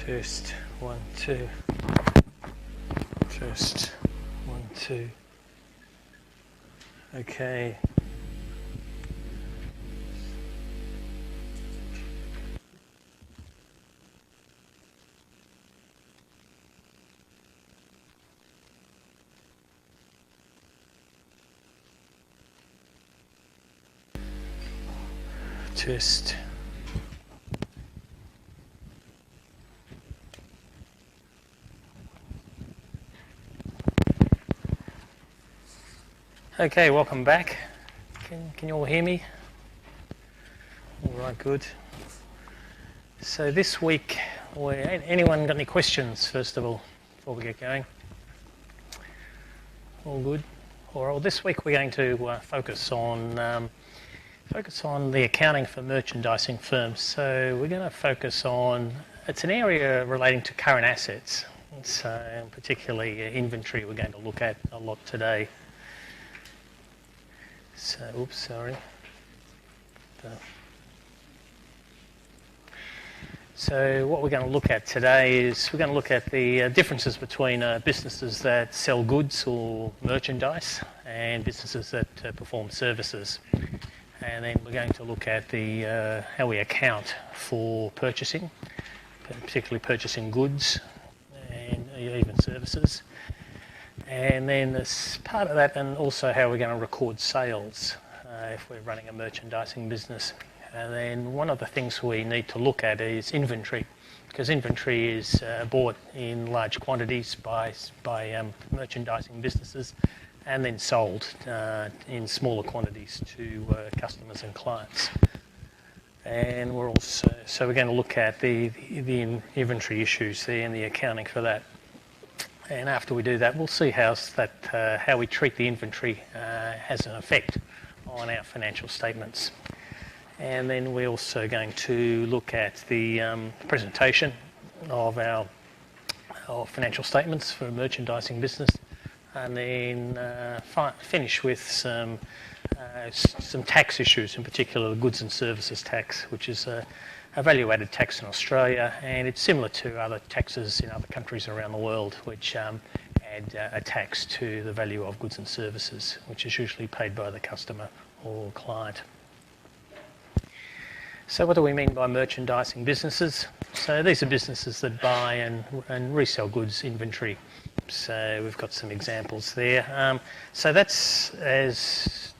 Test 1 2. Test 1 2. Okay. Test. Okay, welcome back. Can you all hear me? All right, good. So this week, anyone got any questions, first of all, before we get going? All good? All right, well, this week we're going to focus on the accounting for merchandising firms. So we're going to focus on, it's an area relating to current assets. So particularly inventory we're going to look at a lot today. So, oops, sorry. So what we're going to look at today is we're going to look at the differences between businesses that sell goods or merchandise and businesses that perform services. And then we're going to look at the how we account for purchasing, particularly purchasing goods and even services. And then as part of that, and also how we're going to record sales if we're running a merchandising business. And then one of the things we need to look at is inventory, because inventory is bought in large quantities by merchandising businesses and then sold in smaller quantities to customers and clients. And we're going to look at the inventory issues there and the accounting for that. And after we do that, we'll see how we treat the inventory has an effect on our financial statements. And then we're also going to look at the presentation of our financial statements for a merchandising business, and then finish with some tax issues, in particular the goods and services tax, which is a value-added tax in Australia, and it's similar to other taxes in other countries around the world, which add a tax to the value of goods and services, which is usually paid by the customer or client. So what do we mean by merchandising businesses? So these are businesses that buy and resell goods inventory. So we've got some examples there. So that's as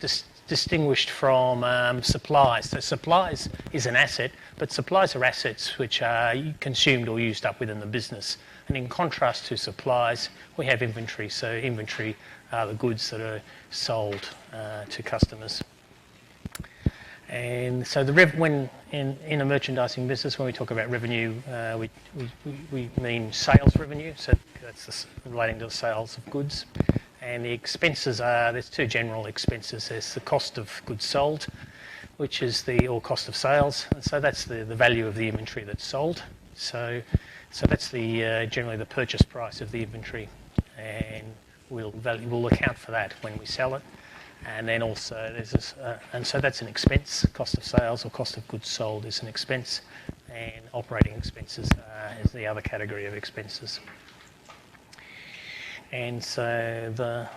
distinguished from supplies. So supplies is an asset, but supplies are assets which are consumed or used up within the business. And in contrast to supplies, we have inventory. So inventory are the goods that are sold to customers. And so when in a merchandising business, when we talk about revenue, we mean sales revenue. So that's relating to the sales of goods. And the expenses there's two general expenses. There's the cost of goods sold, which is or cost of sales. And so that's the value of the inventory that's sold. So that's generally the purchase price of the inventory. And we'll account for that when we sell it. And then also and so that's an expense. Cost of sales or cost of goods sold is an expense, and operating expenses is the other category of expenses. And so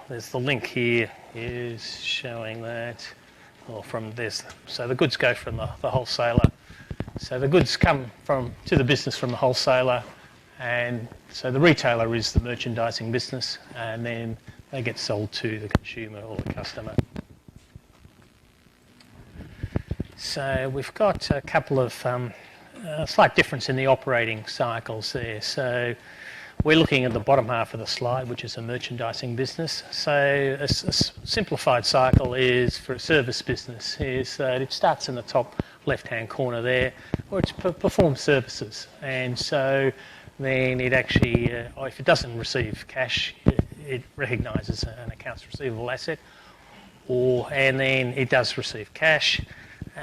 there's the link here is showing that, so the goods go from the wholesaler. So the goods come to the business from the wholesaler, and so the retailer is the merchandising business, and then they get sold to the consumer or the customer. So we've got a couple of slight difference in the operating cycles there. So we're looking at the bottom half of the slide, which is a merchandising business. So a simplified cycle is for a service business is that it starts in the top left-hand corner there, where it's performs services. And so then it actually, if it doesn't receive cash, it recognises an accounts receivable asset, and then it does receive cash,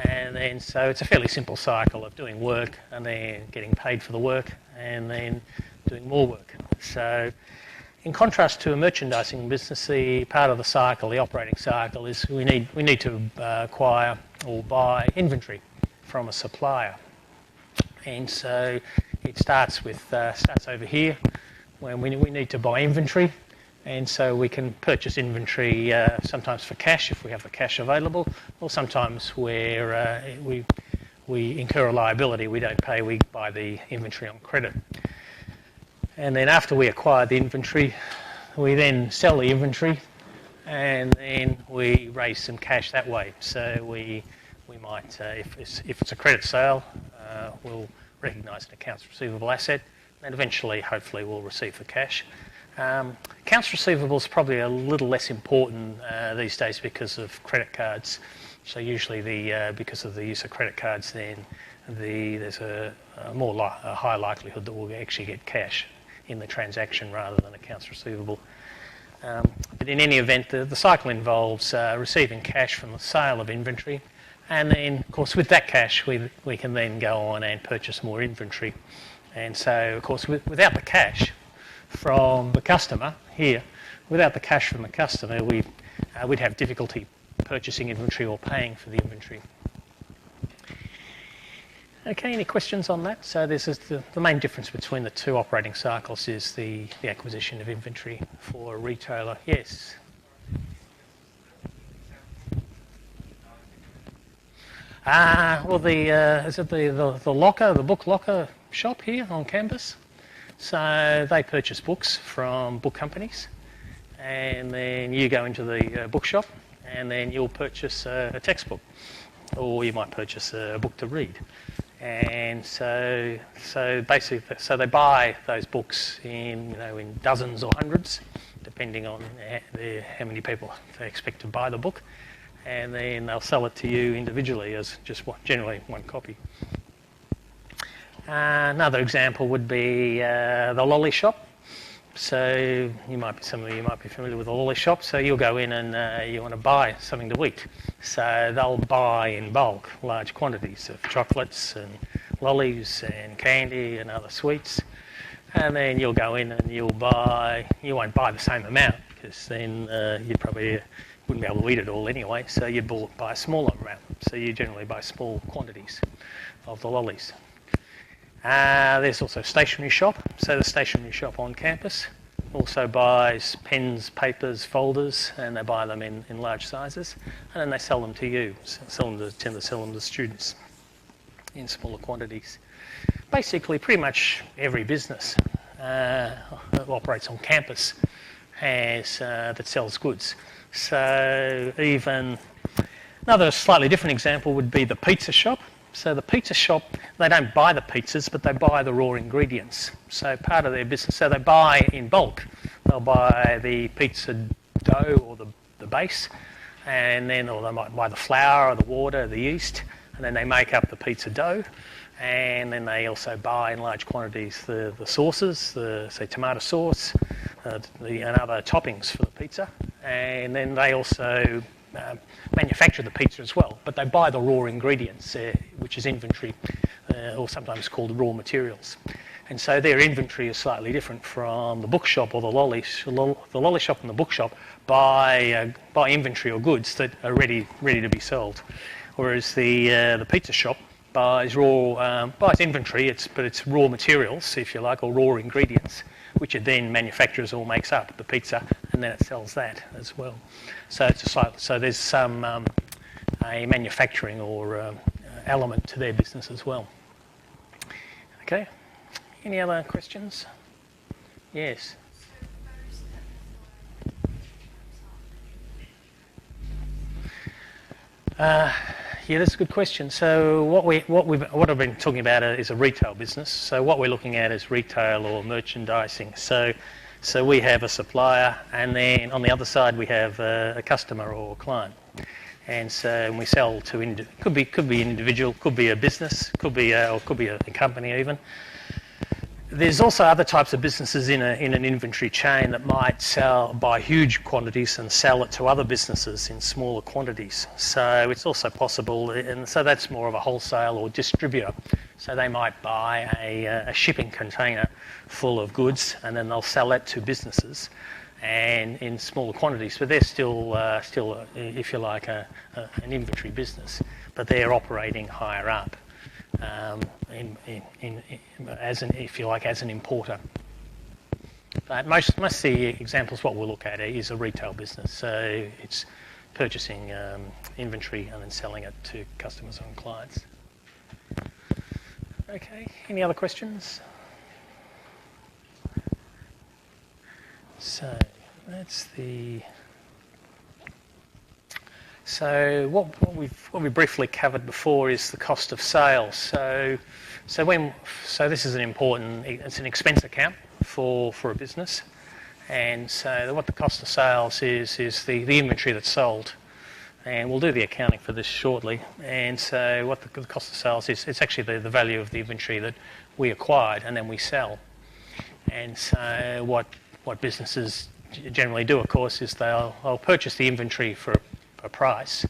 and then so it's a fairly simple cycle of doing work and then getting paid for the work and then doing more work. So in contrast to a merchandising business, the part of the cycle, the operating cycle, is we need to acquire or buy inventory from a supplier. And so it starts over here when we need to buy inventory, and so we can purchase inventory sometimes for cash if we have the cash available, or sometimes where we incur a liability, we don't pay, we buy the inventory on credit. And then after we acquire the inventory, we then sell the inventory, and then we raise some cash that way. So we might, if it's a credit sale, we'll recognise an accounts receivable asset, and eventually, hopefully, we'll receive the cash. Accounts receivable is probably a little less important these days because of credit cards. So usually, because of the use of credit cards, then there's a high likelihood that we'll actually get cash in the transaction rather than accounts receivable. But in any event, the cycle involves receiving cash from the sale of inventory, and then, of course, with that cash, we can then go on and purchase more inventory. And so, of course, without the cash from the customer here, we'd have difficulty purchasing inventory or paying for the inventory. Okay, any questions on that? So this is the main difference between the two operating cycles is the acquisition of inventory for a retailer. Yes? Is it the book locker shop here on campus? So they purchase books from book companies, and then you go into the bookshop, and then you'll purchase a textbook, or you might purchase a book to read. And so basically, they buy those books in dozens or hundreds, depending on how many people they expect to buy the book, and then they'll sell it to you individually as just generally one copy. Another example would be the lolly shop. So some of you might be familiar with a lolly shop. So you'll go in and you want to buy something to eat. So they'll buy in bulk large quantities of chocolates and lollies and candy and other sweets. And then you'll go in and you won't buy the same amount because then you probably wouldn't be able to eat it all anyway. So you'd buy a smaller amount. So you generally buy small quantities of the lollies. There's also a stationery shop. So the stationery shop on campus also buys pens, papers, folders, and they buy them in large sizes, and then they sell them to you. Tend to sell them to students in smaller quantities. Basically, pretty much every business that operates on campus that sells goods. So even another slightly different example would be the pizza shop. So the pizza shop, they don't buy the pizzas, but they buy the raw ingredients. So part of their business, so they buy in bulk. They'll buy the pizza dough or the base, or they might buy the flour or the water, the yeast, and then they make up the pizza dough. And then they also buy in large quantities the sauces, say tomato sauce, and other toppings for the pizza. And then they also manufacture the pizza as well, but they buy the raw ingredients, which is inventory, or sometimes called raw materials. And so their inventory is slightly different from the bookshop or the lolly shop and the bookshop buy inventory or goods that are ready to be sold, whereas the pizza shop buys inventory, but it's raw materials, if you like, or raw ingredients, which it then manufactures or makes up the pizza, and then it sells that as well. So there's some a manufacturing or element to their business as well. Okay. Any other questions? Yes. Yeah, that's a good question. So what I've been talking about is a retail business. So what we're looking at is retail or merchandising. So we have a supplier, and then on the other side we have a customer or client. And so we sell to could be an individual, could be a business, could be a company even. There's also other types of businesses in an inventory chain that might buy huge quantities and sell it to other businesses in smaller quantities. So it's also possible, and so that's more of a wholesale or distributor. So they might buy a shipping container full of goods, and then they'll sell that to businesses, and in smaller quantities. But they're still, if you like, an inventory business, but they're operating higher up. if you like, as an importer. But most of the examples what we'll look at is a retail business, so it's purchasing inventory and then selling it to customers and clients. Okay, any other questions? So that's the. So what we briefly covered before is the cost of sales. So this is it's an expense account for a business, and so what the cost of sales is the inventory that's sold, and we'll do the accounting for this shortly. And so what the cost of sales is, it's actually the value of the inventory that we acquired and then we sell. And so what businesses generally do, of course, is they'll purchase the inventory for a price,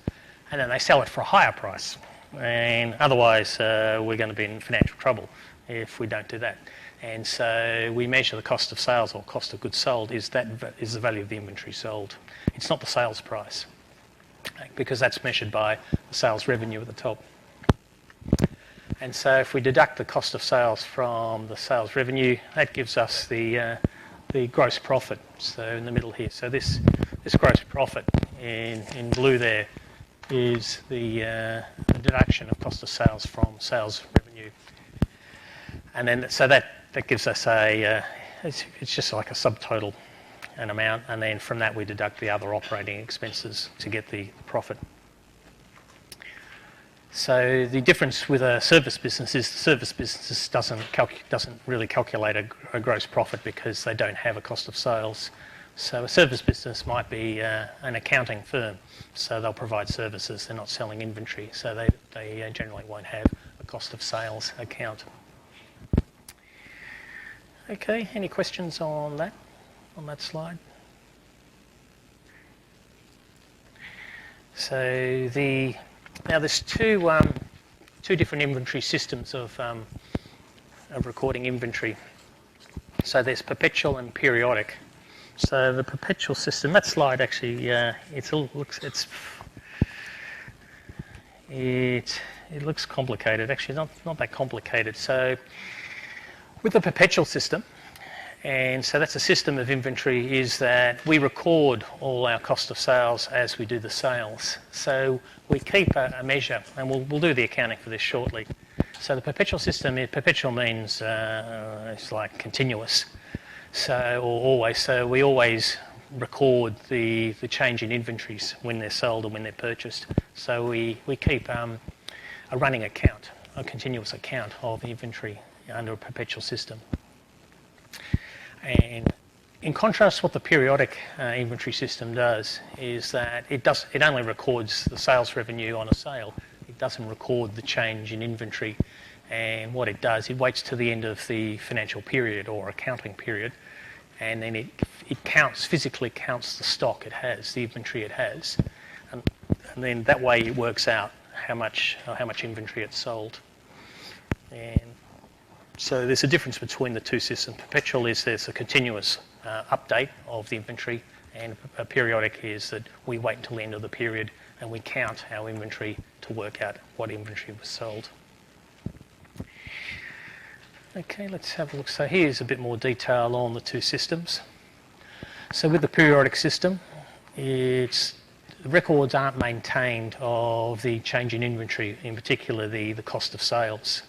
and then they sell it for a higher price. And otherwise, we're going to be in financial trouble if we don't do that. And so we measure the cost of sales, or cost of goods sold, is the value of the inventory sold. It's not the sales price, because that's measured by the sales revenue at the top. And so if we deduct the cost of sales from the sales revenue, that gives us the gross profit. So in the middle here, so this gross profit in blue there is the deduction of cost of sales from sales revenue, and then so that gives us it's just like a subtotal, an amount, and then from that we deduct the other operating expenses to get the profit. So the difference with a service business is the service business doesn't really calculate a gross profit because they don't have a cost of sales. So a service business might be an accounting firm, so they'll provide services, they're not selling inventory, so they generally won't have a cost of sales account. Okay, any questions on that slide? So now there's two different inventory systems of recording inventory. So there's perpetual and periodic. So the perpetual system, that slide actually, it looks complicated. Actually, not that complicated. So with the perpetual system, and so that's a system of inventory, is that we record all our cost of sales as we do the sales. So we keep a measure, and we'll do the accounting for this shortly. So the perpetual system, perpetual means it's like continuous. So always. So we always record the change in inventories when they're sold or when they're purchased. So we keep a running account, a continuous account of inventory under a perpetual system. And in contrast, what the periodic inventory system does is that it only records the sales revenue on a sale. It doesn't record the change in inventory. And what it does, it waits to the end of the financial period or accounting period, and then it physically counts the stock it has, the inventory it has, and then that way it works out how much inventory it's sold. And so there's a difference between the two systems. Perpetual is there's a continuous update of the inventory, and a periodic is that we wait until the end of the period and we count our inventory to work out what inventory was sold. Okay, let's have a look. So here's a bit more detail on the two systems. So with the periodic system, the records aren't maintained of the change in inventory, in particular the cost of sales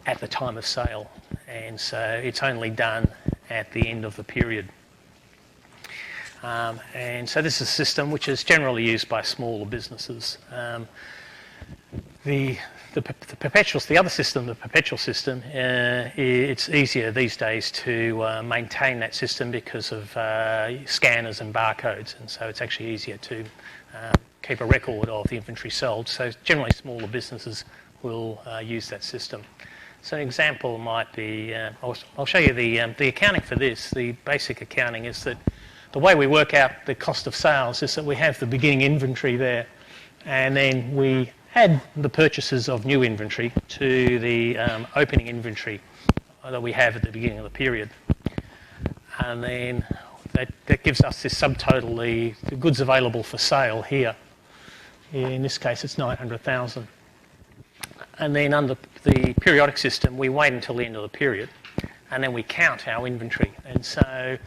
at the time of sale, and so it's only done at the end of the period. And so this is a system which is generally used by smaller businesses. The other system, the perpetual system, it's easier these days to maintain that system because of scanners and barcodes, and so it's actually easier to keep a record of the inventory sold. So generally smaller businesses will use that system. So an example might be, I'll show you the accounting for this. The basic accounting is that the way we work out the cost of sales is that we have the beginning inventory there, and then we add the purchases of new inventory to the opening inventory that we have at the beginning of the period. And then that gives us this subtotal, the goods available for sale here. In this case, it's 900,000. And then under the periodic system, we wait until the end of the period, and then we count our inventory. And so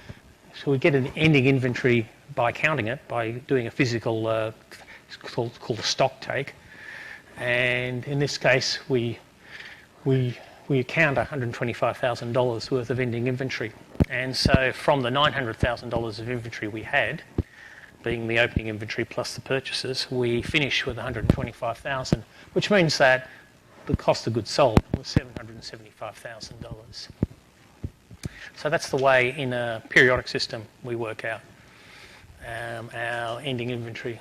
we get an ending inventory by counting it, by doing a physical, it's called a stock take. And in this case, we count $125,000 worth of ending inventory. And so from the $900,000 of inventory we had, being the opening inventory plus the purchases, we finish with $125,000, which means that the cost of goods sold was $775,000. So that's the way in a periodic system we work out our ending inventory,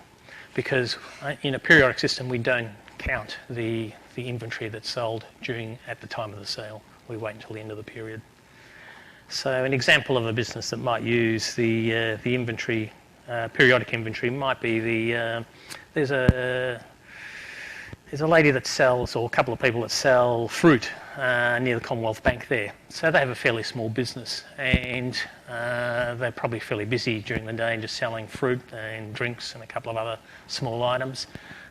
because in a periodic system we don't count the inventory that's sold at the time of the sale. We wait until the end of the period. So an example of a business that might use the inventory, periodic inventory, might be there's a lady that sells, or a couple of people that sell fruit near the Commonwealth Bank there. So they have a fairly small business, and they're probably fairly busy during the day just selling fruit and drinks and a couple of other small items.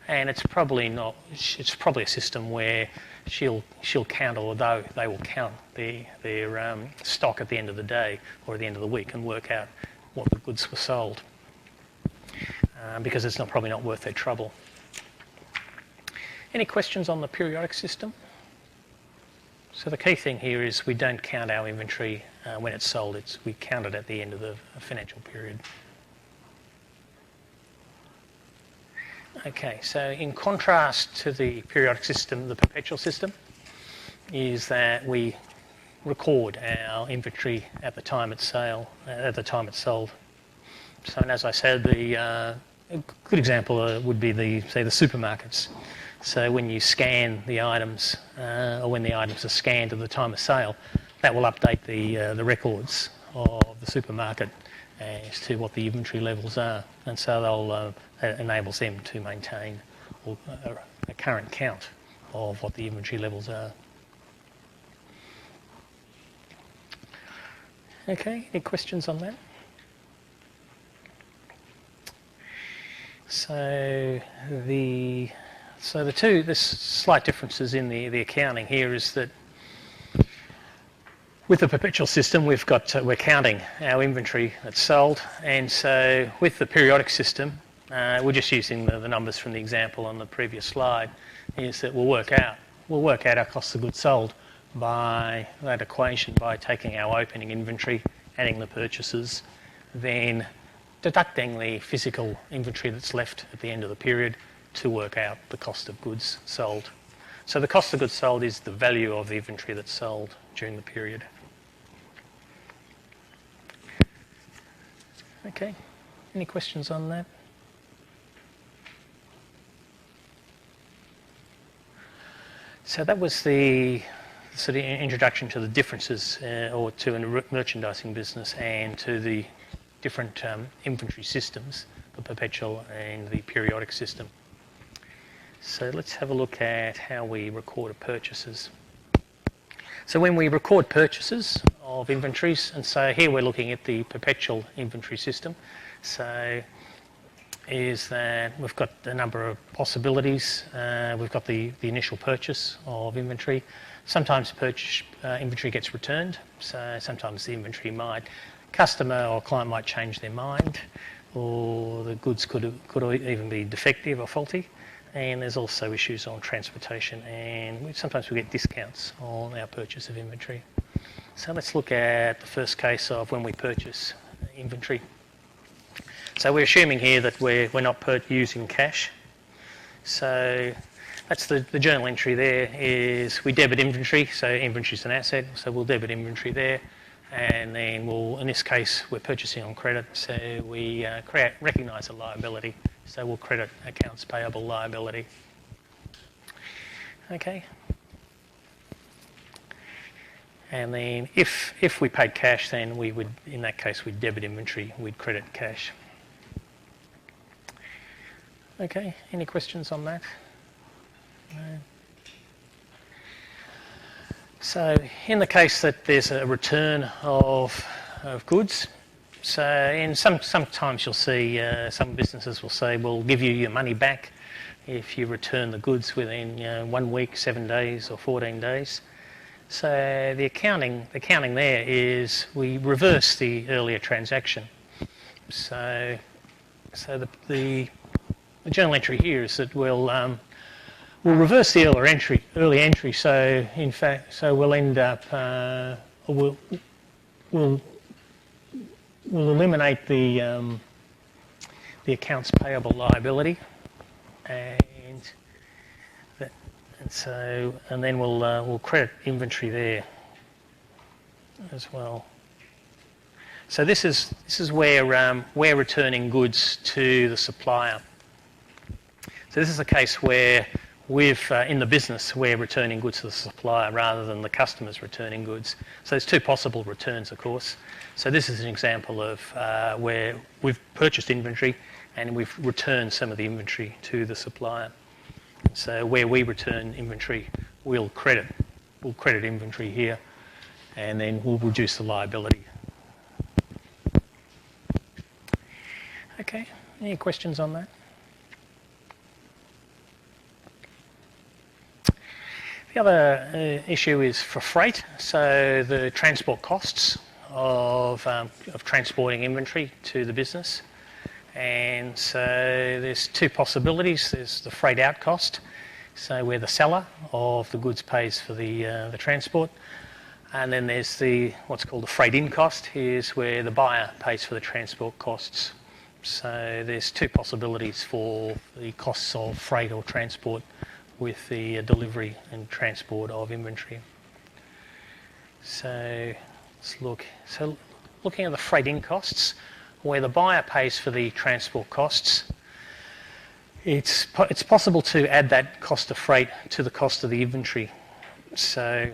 And it's probably a system where she'll count, although they will count their stock at the end of the day or at the end of the week and work out what the goods were sold, because it's probably not worth their trouble. Any questions on the periodic system? So the key thing here is we don't count our inventory when it's sold. We count it at the end of the financial period. Okay, so in contrast to the periodic system, the perpetual system is that we record our inventory at the time it's sold. So, and as I said, a good example would be the supermarkets. So when you scan the items, or when the items are scanned at the time of sale, that will update the records of the supermarket as to what the inventory levels are, and so that enables them to maintain a current count of what the inventory levels are. Okay, any questions on that? So the slight differences in the accounting here is that with the perpetual system, we're counting our inventory that's sold, and so with the periodic system, we're just using the numbers from the example on the previous slide, is that we'll work out our cost of goods sold by that equation, by taking our opening inventory, adding the purchases, then deducting the physical inventory that's left at the end of the period to work out the cost of goods sold. So the cost of goods sold is the value of the inventory that's sold during the period. Okay, any questions on that? So that was the sort of introduction to the differences, or to a merchandising business and to the different inventory systems, the perpetual and the periodic system. So let's have a look at how we record purchases. So when we record purchases of inventories, and so here we're looking at the perpetual inventory system, so is that we've got a number of possibilities. We've got the initial purchase of inventory. Sometimes inventory gets returned, so sometimes the inventory customer or client might change their mind, or the goods could even be defective or faulty. And there's also issues on transportation, and sometimes we get discounts on our purchase of inventory. So let's look at the first case of when we purchase inventory. So we're assuming here that we're not using cash. So that's the journal entry there is we debit inventory, so inventory is an asset, so we'll debit inventory there. And then in this case, we're purchasing on credit, so we recognise a liability. So we'll credit accounts payable liability. Okay. And then if we paid cash, then we would, in that case, we'd debit inventory, we'd credit cash. Okay, any questions on that? No. So in the case that there's a return of goods, so sometimes you'll see some businesses will say, we'll give you your money back if you return the goods within 1 week, 7 days or 14 days. So the accounting there is we reverse the earlier transaction. So the journal entry here is that we'll reverse the early entry. So in fact, we'll end up we'll eliminate the accounts payable liability, and then we'll credit inventory there as well. So this is where we're returning goods to the supplier. So this is a case where in the business, we're returning goods to the supplier rather than the customers returning goods. So there's two possible returns, of course. So this is an example of where we've purchased inventory and we've returned some of the inventory to the supplier. So where we return inventory, we'll credit inventory here, and then we'll reduce the liability. Okay, any questions on that? The other issue is for freight, so the transport costs of transporting inventory to the business. And so there's two possibilities. There's the freight out cost, so where the seller of the goods pays for the transport. And then there's what's called the freight in cost. Here's where the buyer pays for the transport costs. So there's two possibilities for the costs of freight or transport with the delivery and transport of inventory. So let's look. So looking at the freight in costs, where the buyer pays for the transport costs, it's possible to add that cost of freight to the cost of the inventory. So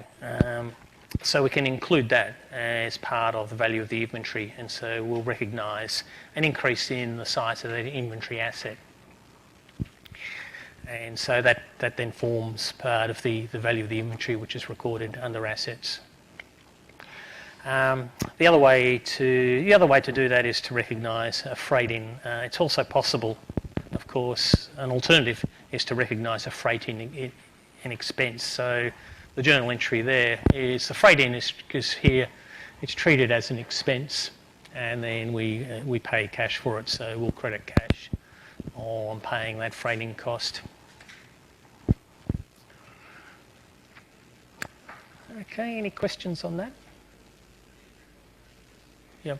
we can include that as part of the value of the inventory, and so we'll recognise an increase in the size of the inventory asset. And so that then forms part of the value of the inventory, which is recorded under assets. The other way to do that is to recognise a freight in. It's also possible, of course, an alternative is to recognise a freight in expense. So the journal entry there is the freight in is here. It's treated as an expense, and then we pay cash for it. So we'll credit cash on paying that freight in cost. Okay, any questions on that? Yep.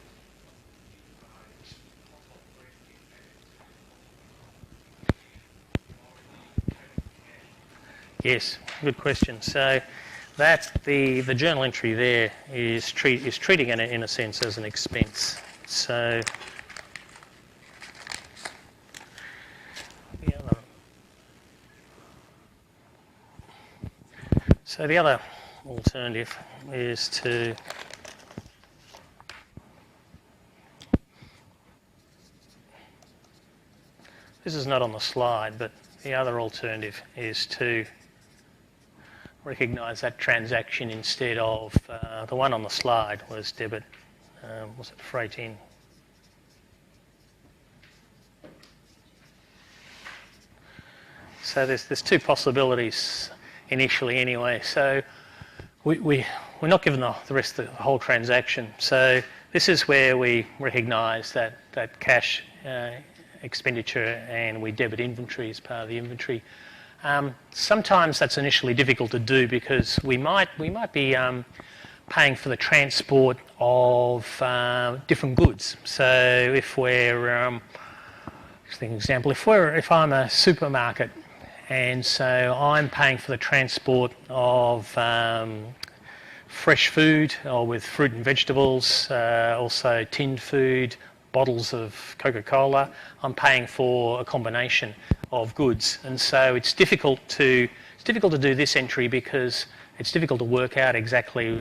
Yes, good question. So that the journal entry there is treating it in a sense as an expense. So the other alternative is to this is not on the slide, but the other alternative is to recognise that transaction instead of the one on the slide was debit. Was it freight in? So there's two possibilities initially anyway. So we're not given the rest of the whole transaction. So this is where we recognise that cash expenditure and we debit inventory as part of the inventory. Sometimes that's initially difficult to do because we might be paying for the transport of different goods. So if we're, just an example, if I'm a supermarket and so I'm paying for the transport of fresh food or with fruit and vegetables, also tinned food, bottles of Coca-Cola, I'm paying for a combination of goods. And so it's difficult to do this entry because it's difficult to work out exactly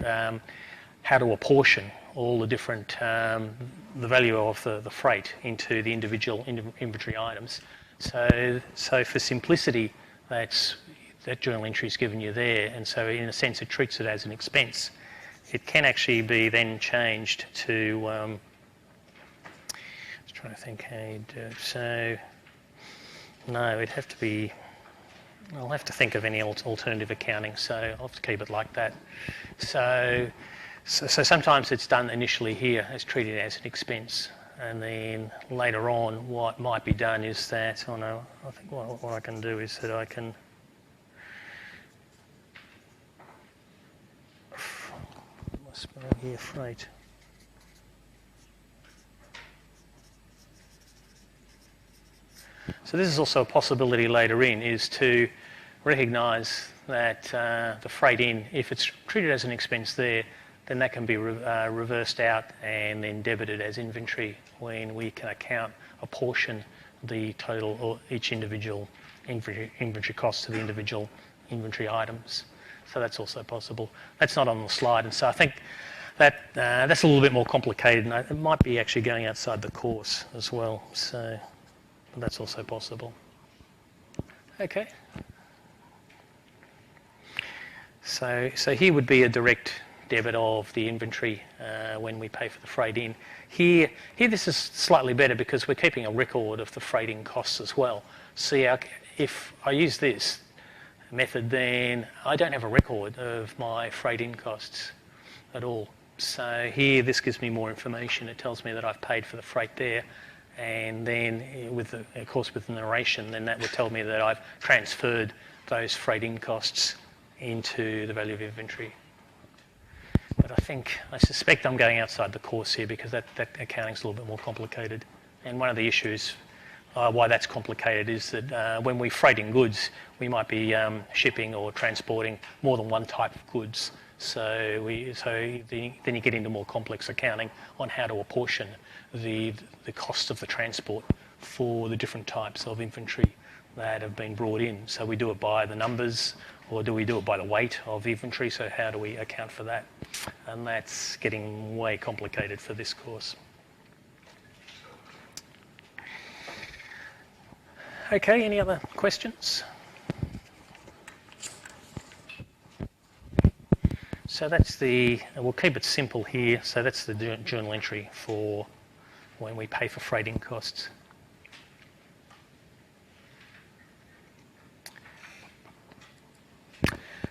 how to apportion all the different, the value of the freight into the individual inventory items. So for simplicity, that journal entry is given you there, and so in a sense it treats it as an expense. It can actually be then changed to, just trying to think how you do it. So No, it'd have to be. I'll have to think of any alternative accounting, so I'll have to keep it like that. So sometimes it's done initially here, it's treated as an expense, and then later on, what might be done is that, oh no, I think what I can do is that I can. Must be here, freight. So this is also a possibility later in, is to recognise that the freight in, if it's treated as an expense there, then that can be reversed out and then debited as inventory when we can account a portion the total or each individual inventory cost to the individual inventory items. So that's also possible. That's not on the slide, and so I think that that's a little bit more complicated, and it might be actually going outside the course as well. So that's also possible. Okay. So here would be a direct debit of the inventory when we pay for the freight in. Here this is slightly better because we're keeping a record of the freighting costs as well. See, if I use this method, then I don't have a record of my freight in costs at all. So here this gives me more information. It tells me that I've paid for the freight there, and then of course with the narration, then that would tell me that I've transferred those freight in costs into the value of inventory. But I suspect I'm going outside the course here because that accounting's a little bit more complicated. And one of the issues why that's complicated is that when we freight in goods, we might be shipping or transporting more than one type of goods. So then you get into more complex accounting on how to apportion the cost of the transport for the different types of inventory that have been brought in. So we do it by the numbers, or do we do it by the weight of inventory? So how do we account for that? And that's getting way complicated for this course. Okay, any other questions? So we'll keep it simple here. So that's the journal entry for when we pay for freighting costs.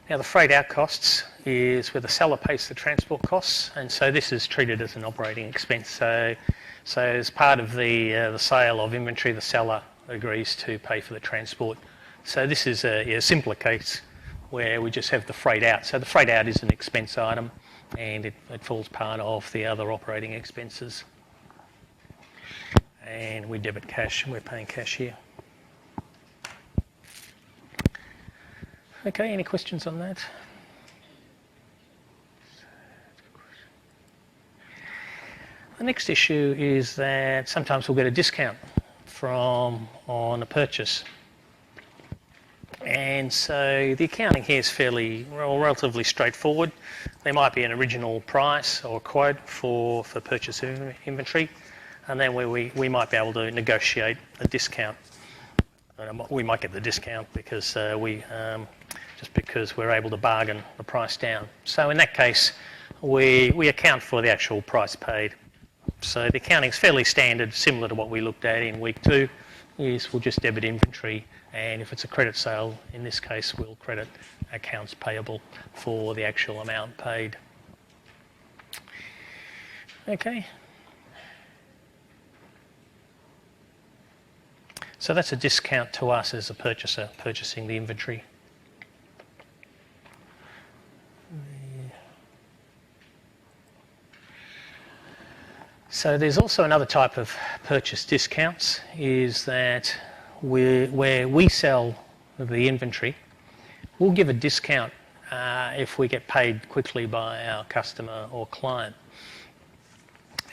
Now the freight out costs is where the seller pays the transport costs, and so this is treated as an operating expense. So as part of the sale of inventory, the seller agrees to pay for the transport. So this is a simpler case where we just have the freight out. So the freight out is an expense item, and it falls part of the other operating expenses. And we debit cash, and we're paying cash here. Okay, any questions on that? The next issue is that sometimes we'll get a discount on a purchase. And so the accounting here is relatively straightforward. There might be an original price or quote for purchase inventory, and then we might be able to negotiate a discount. We might get the discount because because we're able to bargain the price down. So in that case, we account for the actual price paid. So the accounting is fairly standard, similar to what we looked at in week 2, is we'll just debit inventory, and if it's a credit sale, in this case, we'll credit accounts payable for the actual amount paid. Okay. So that's a discount to us as a purchaser purchasing the inventory. So there's also another type of purchase discounts, is that where we sell the inventory, we'll give a discount if we get paid quickly by our customer or client.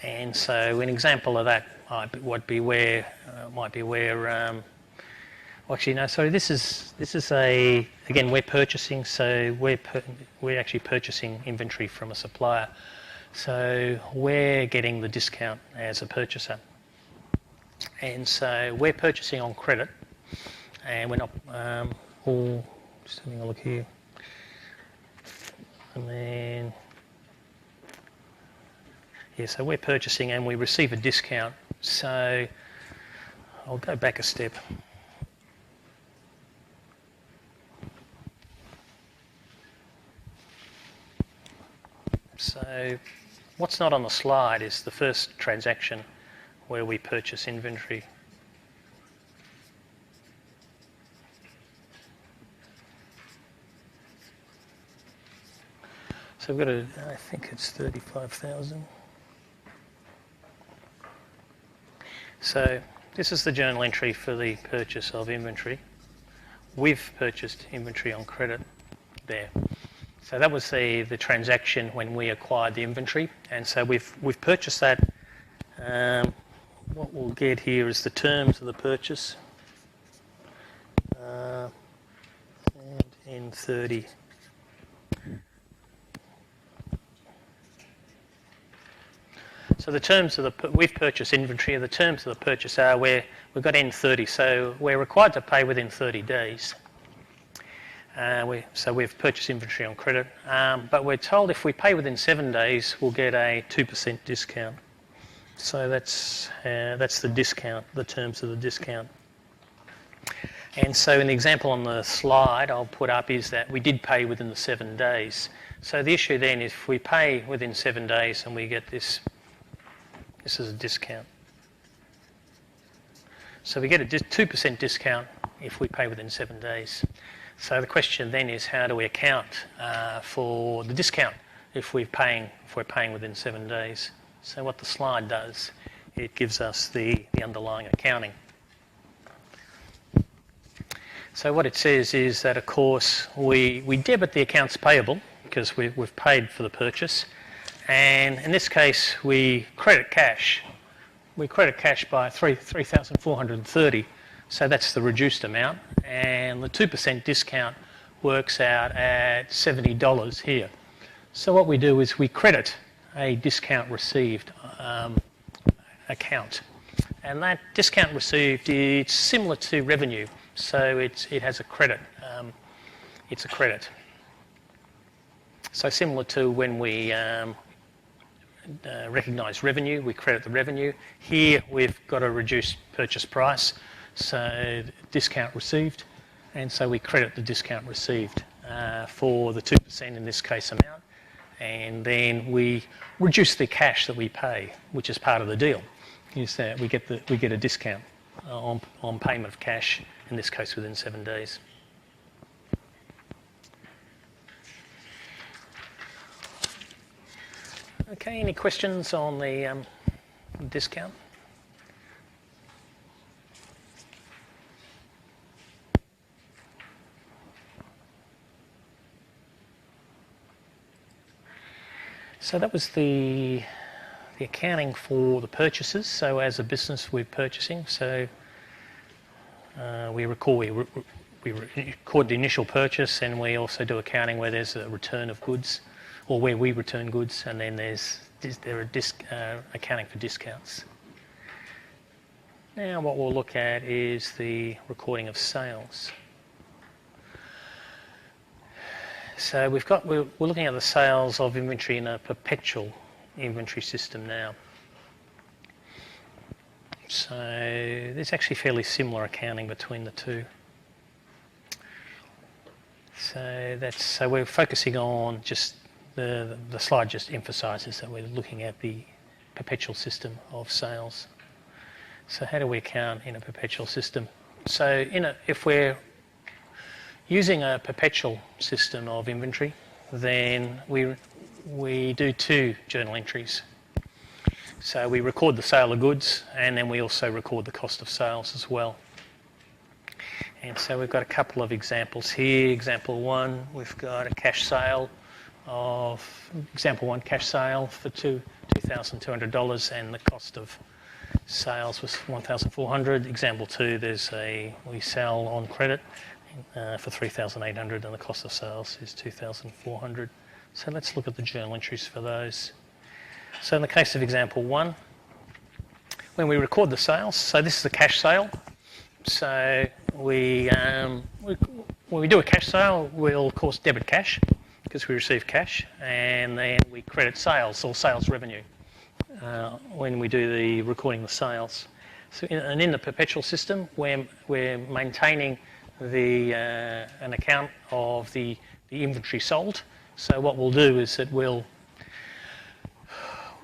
And so an example of that might be where actually no, sorry, this is again, we're purchasing, so we're actually purchasing inventory from a supplier. So we're getting the discount as a purchaser. And so we're purchasing on credit, and we're not just having a look here. And then, yeah, so we're purchasing and we receive a discount. So I'll go back a step. So what's not on the slide is the first transaction where we purchase inventory. So we've got I think it's 35,000. So this is the journal entry for the purchase of inventory. We've purchased inventory on credit there. So that was the transaction when we acquired the inventory, and so we've purchased that. What we'll get here is the terms of the purchase, and N30. So the terms of we've purchased inventory. The terms of the purchase are we've got N30, so we're required to pay within 30 days. So we've purchased inventory on credit, but we're told if we pay within 7 days, we'll get a 2% discount. So that's the discount, the terms of the discount. And so in the example on the slide I'll put up is that we did pay within the 7 days. So the issue then is if we pay within 7 days and we get this is a discount. So we get a 2% discount if we pay within 7 days. So the question then is how do we account for the discount if we're paying within 7 days? So what the slide does, it gives us the underlying accounting. So what it says is that of course we debit the accounts payable because we've paid for the purchase, and in this case we credit cash. We credit cash by 3,430. So that's the reduced amount, and the 2% discount works out at $70 here. So what we do is we credit a discount received account, and that discount received is similar to revenue, so it has a credit. It's a credit. So similar to when we recognise revenue, we credit the revenue. Here we've got a reduced purchase price. So discount received, and so we credit the discount received for the 2% in this case amount, and then we reduce the cash that we pay, which is part of the deal. Is that we get a discount on payment of cash, in this case within 7 days. Okay, any questions on the discount? So that was the accounting for the purchases. So as a business, we're purchasing. So we record the initial purchase, and we also do accounting where there's a return of goods, or where we return goods, and then there are accounting for discounts. Now what we'll look at is the recording of sales. So we're looking at the sales of inventory in a perpetual inventory system now. So there's actually fairly similar accounting between the two. So we're focusing on just the slide just emphasises that we're looking at the perpetual system of sales. So how do we account in a perpetual system? So if we're using a perpetual system of inventory, then we do two journal entries. So we record the sale of goods, and then we also record the cost of sales as well. And so we've got a couple of examples here. Example one, we've got a cash sale for $2,200, and the cost of sales was $1,400. Example two, we sell on credit for $3,800, and the cost of sales is $2,400. So let's look at the journal entries for those. So in the case of example one, when we record the sales, so this is a cash sale. So when we do a cash sale, we'll of course debit cash because we receive cash, and then we credit sales or sales revenue when we do the recording of the sales. So in the perpetual system, we're maintaining an account of the inventory sold. So what we'll do is that we'll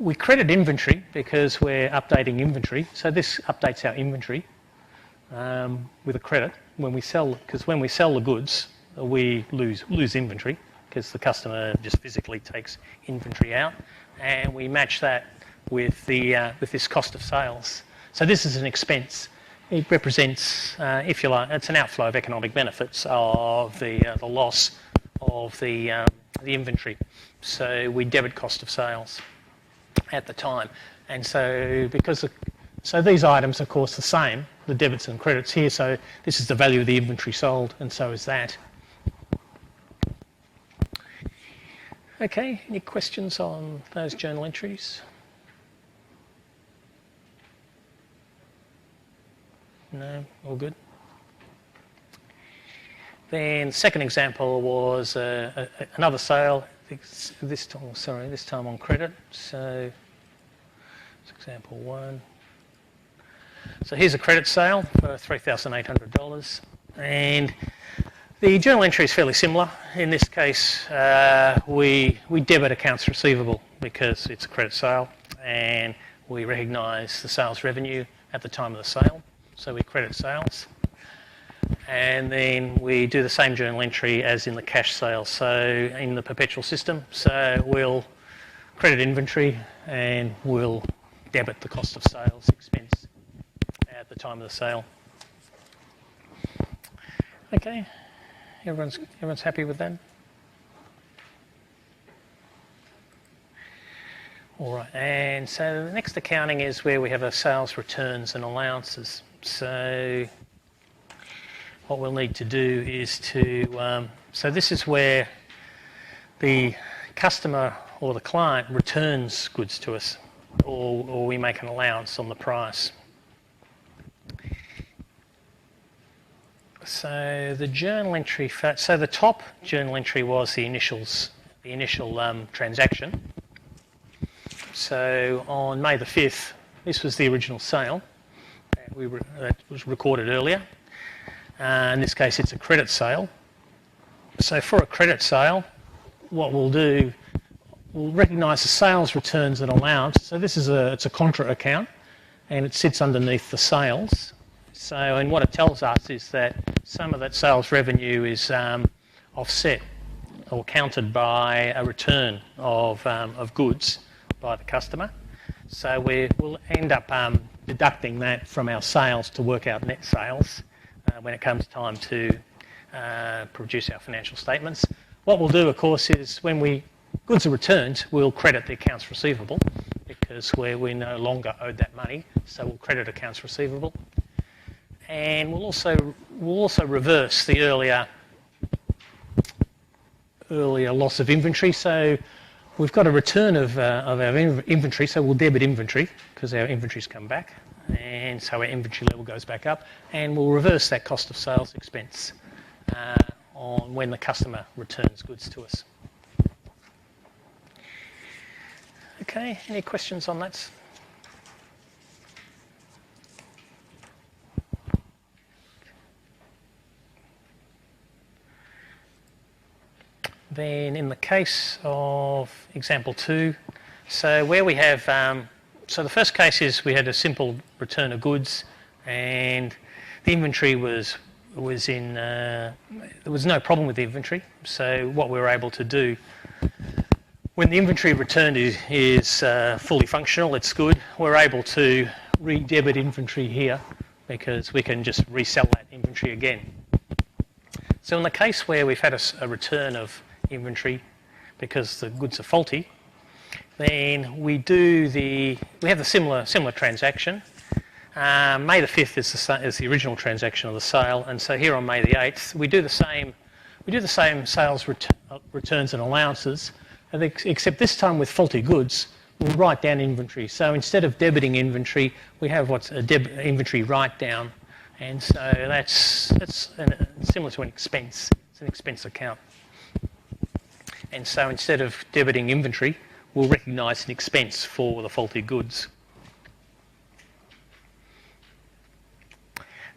we credit inventory because we're updating inventory. So this updates our inventory with a credit when we sell, because when we sell the goods, we lose inventory because the customer just physically takes inventory out, and we match that with this cost of sales. So this is an expense. It represents, if you like, it's an outflow of economic benefits of the loss of the inventory. So we debit cost of sales at the time, and so so these items, of course, the same, the debits and credits here. So this is the value of the inventory sold, and so is that. Okay, any questions on those journal entries? No, all good. Then second example was another sale. This time on credit. So that's example 1. So here's a credit sale for $3,800, and the journal entry is fairly similar. In this case, we debit accounts receivable because it's a credit sale, and we recognise the sales revenue at the time of the sale. So we credit sales, and then we do the same journal entry as in the cash sale, so in the perpetual system. So we'll credit inventory and we'll debit the cost of sales expense at the time of the sale. Okay, everyone's happy with that? All right, and so the next accounting is where we have our sales returns and allowances. So what we'll need to do is so this is where the customer or the client returns goods to us, or we make an allowance on the price. So the journal entry, so the top journal entry was the initial transaction. So on May the 5th, this was the original sale that was recorded earlier. In this case, it's a credit sale. So for a credit sale, what we'll do, we'll recognise the sales returns and allowance. So this is it's a contra account, and it sits underneath the sales. So, and what it tells us is that some of that sales revenue is offset or counted by a return of goods by the customer. So we'll end up deducting that from our sales to work out net sales when it comes time to produce our financial statements. What we'll do, of course, is when goods are returned, we'll credit the accounts receivable because we're no longer owed that money. So we'll credit accounts receivable, and we'll also reverse the earlier loss of inventory. So we've got a return of our inventory, so we'll debit inventory because our inventory's come back, and so our inventory level goes back up, and we'll reverse that cost of sales expense on when the customer returns goods to us. Okay, any questions on that? Then in the case of example 2, so where we have, so the first case is we had a simple return of goods, and the inventory was in, there was no problem with the inventory. So what we were able to do, when the inventory returned is fully functional, it's good, we're able to re-debit inventory here because we can just resell that inventory again. So in the case where we've had a return of inventory because the goods are faulty, then we have the similar transaction. May the 5th is the original transaction of the sale, and so here on May the 8th we do the same sales returns and allowances, except this time with faulty goods we'll write down inventory. So instead of debiting inventory, we have what's a inventory write down, and so that's similar to an expense. It's an expense account. And so instead of debiting inventory, we'll recognise an expense for the faulty goods.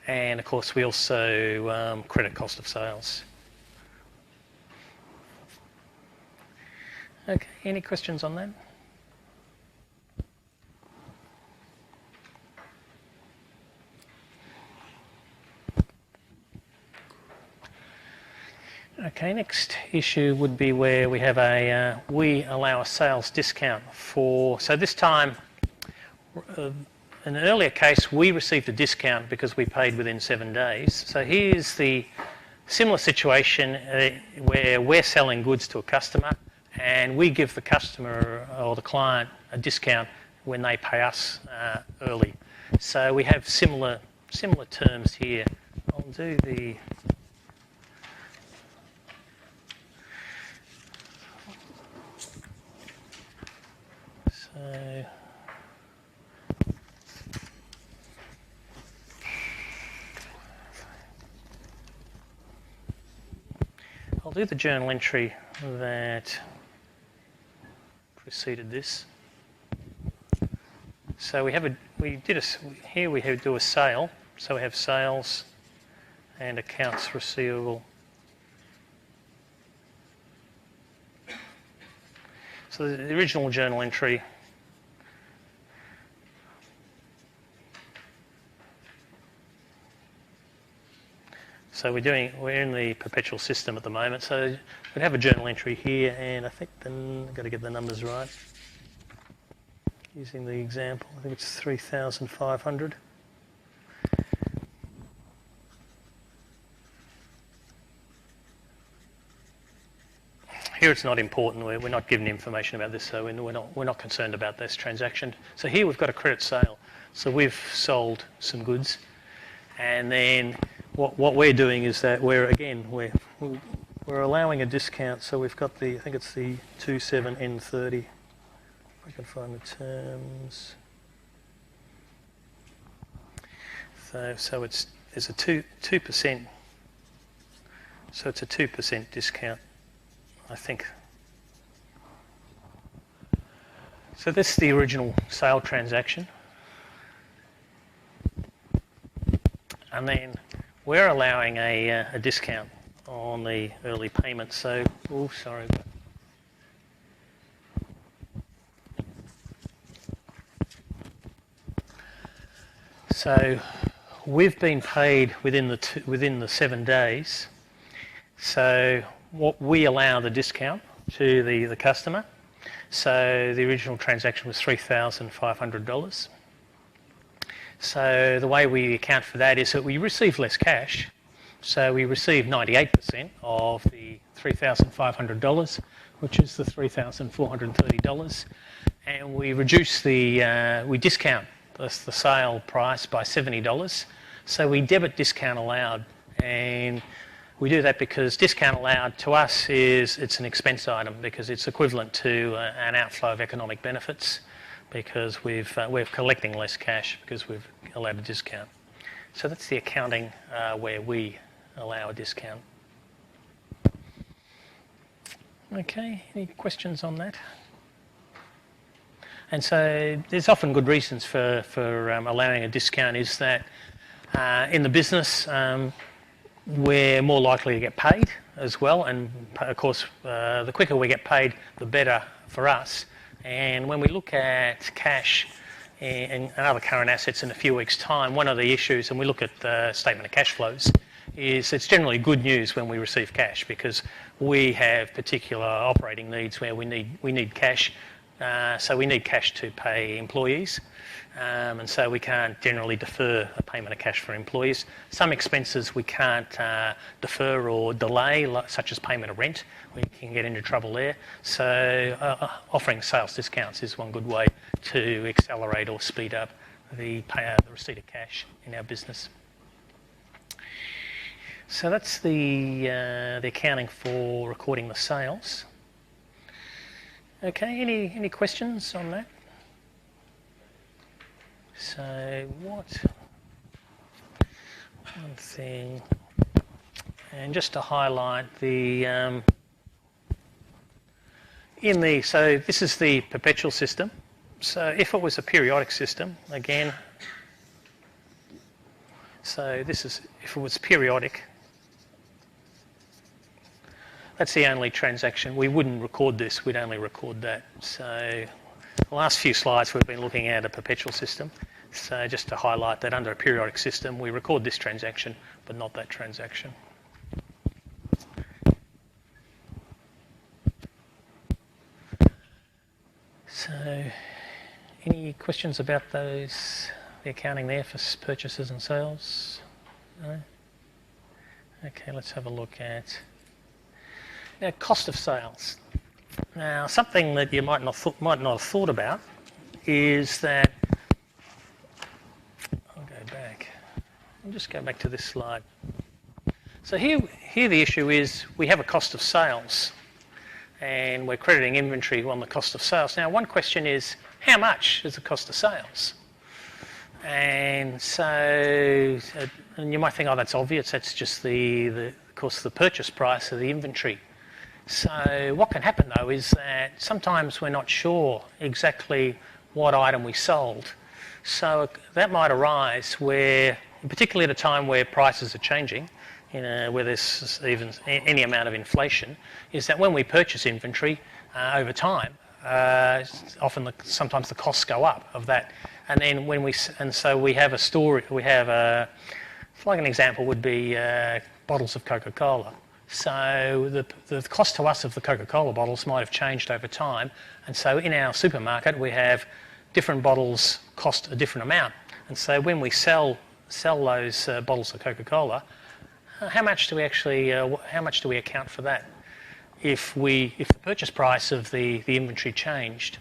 And of course, we also credit cost of sales. Okay, any questions on that? Okay, next issue would be where we have we allow a sales discount for, so this time, in an earlier case, we received a discount because we paid within 7 days. So here's the similar situation where we're selling goods to a customer and we give the customer or the client a discount when they pay us early. So we have similar terms here. I'll do the... So I'll do the journal entry that preceded this. So here we do a sale. So we have sales and accounts receivable. So the original journal entry so we're in the perpetual system at the moment. So we'd have a journal entry here, and I think then I've got to get the numbers right. Using the example, I think it's 3,500. Here it's not important. We're not given information about this, so we're not concerned about this transaction. So here we've got a credit sale. So we've sold some goods, and then what we're doing is that we're allowing a discount. So we've got I think it's the 27N30. If I can find the terms. So there's a 2%. So it's a 2% discount, I think. So this is the original sale transaction. And then we're allowing a discount on the early payment. So, oh, sorry. So we've been paid within the 7 days. So what we allow the discount to the customer. So the original transaction was $3,500. So the way we account for that is that we receive less cash. So we receive 98% of the $3,500, which is the $3,430, and we we discount the sale price by $70. So we debit discount allowed, and we do that because discount allowed to us it's an expense item because it's equivalent to an outflow of economic benefits because we're collecting less cash because we've allowed a discount. So that's the accounting where we allow a discount. Okay, any questions on that? And so there's often good reasons for allowing a discount is that in the business we're more likely to get paid as well, and of course the quicker we get paid the better for us. And when we look at cash and other current assets in a few weeks' time, one of the issues, and we look at the statement of cash flows, is it's generally good news when we receive cash because we have particular operating needs where we need cash. So we need cash to pay employees, and so we can't generally defer a payment of cash for employees. Some expenses we can't defer or delay, such as payment of rent. We can get into trouble there. So offering sales discounts is one good way to accelerate or speed up the receipt of cash in our business. So that's the accounting for recording the sales. Okay, any questions on that? So one thing, and just to highlight so this is the perpetual system. So if it was a periodic system, again, so this is, if it was periodic, that's the only transaction. We wouldn't record this, we'd only record that. So the last few slides we've been looking at a perpetual system. So just to highlight that under a periodic system, we record this transaction, but not that transaction. So, any questions about those, the accounting there for purchases and sales? No? Okay, let's have a look at cost of sales. Now, something that you might not have thought about is that, I'll go back. I'll just go back to this slide. So here the issue is we have a cost of sales and we're crediting inventory on the cost of sales. Now, one question is, how much is the cost of sales? And so, and you might think, oh, that's obvious. That's just of course, the purchase price of the inventory. So what can happen, though, is that sometimes we're not sure exactly what item we sold. So that might arise where, particularly at a time where prices are changing, where there's even any amount of inflation, is that when we purchase inventory over time, sometimes the costs go up of that. And then so we have a story. We have like an example would be bottles of Coca-Cola. So the cost to us of the Coca-Cola bottles might have changed over time, and so in our supermarket we have different bottles cost a different amount. And so when we sell those bottles of Coca-Cola, how much do we account for that? If the purchase price of the inventory changed.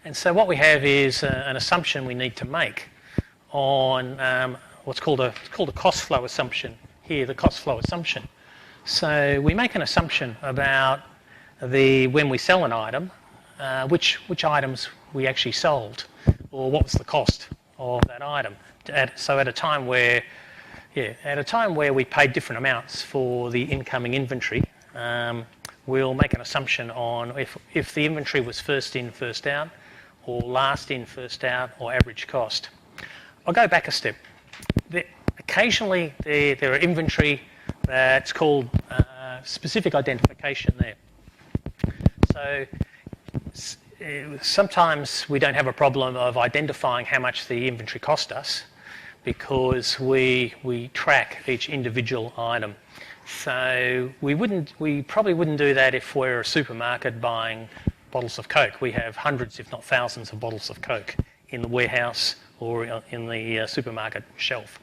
And so what we have is an assumption we need to make on what's called a cost flow assumption. Here, the cost flow assumption. So we make an assumption about when we sell an item, which items we actually sold, or what was the cost of that item. So at a time where we paid different amounts for the incoming inventory, we'll make an assumption on if the inventory was first in, first out, or last in, first out, or average cost. I'll go back a step. Occasionally there are inventory that's called specific identification there. So sometimes we don't have a problem of identifying how much the inventory cost us because we track each individual item. So we probably wouldn't do that if we're a supermarket buying bottles of Coke. We have hundreds, if not thousands, of bottles of Coke in the warehouse or in the supermarket shelf.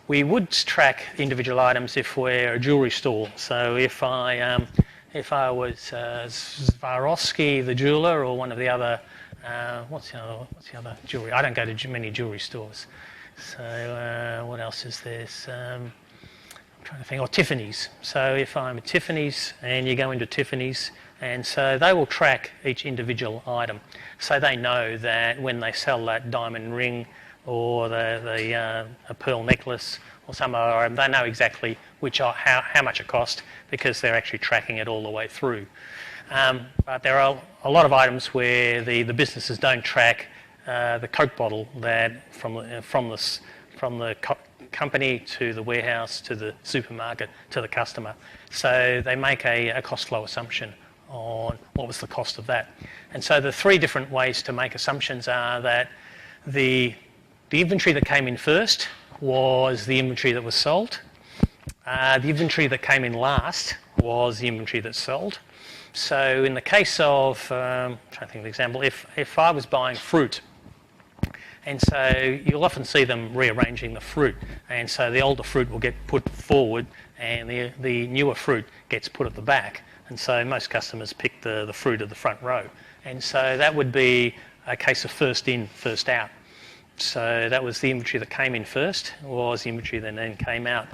We would track individual items if we're a jewellery store. So if I was Swarovski, the jeweller, or one of the other, what's the other jewellery? I don't go to many jewellery stores. So what else is there? I'm trying to think. Oh, Tiffany's. So if I'm at Tiffany's and you go into Tiffany's, and so they will track each individual item. So they know that when they sell that diamond ring or a pearl necklace or some other item, they know exactly how much it cost because they're actually tracking it all the way through. But there are a lot of items where the businesses don't track the Coke bottle that from the company to the warehouse to the supermarket to the customer. So they make a cost flow assumption on what was the cost of that. And so the three different ways to make assumptions are that the inventory that came in first was the inventory that was sold. The inventory that came in last was the inventory that's sold. So in the case of, I'm trying to think of an example, if I was buying fruit, and so you'll often see them rearranging the fruit, and so the older fruit will get put forward and the newer fruit gets put at the back. And so most customers pick the fruit at the front row. And so that would be a case of first in, first out. So that was the inventory that came in first, was the inventory that then came out.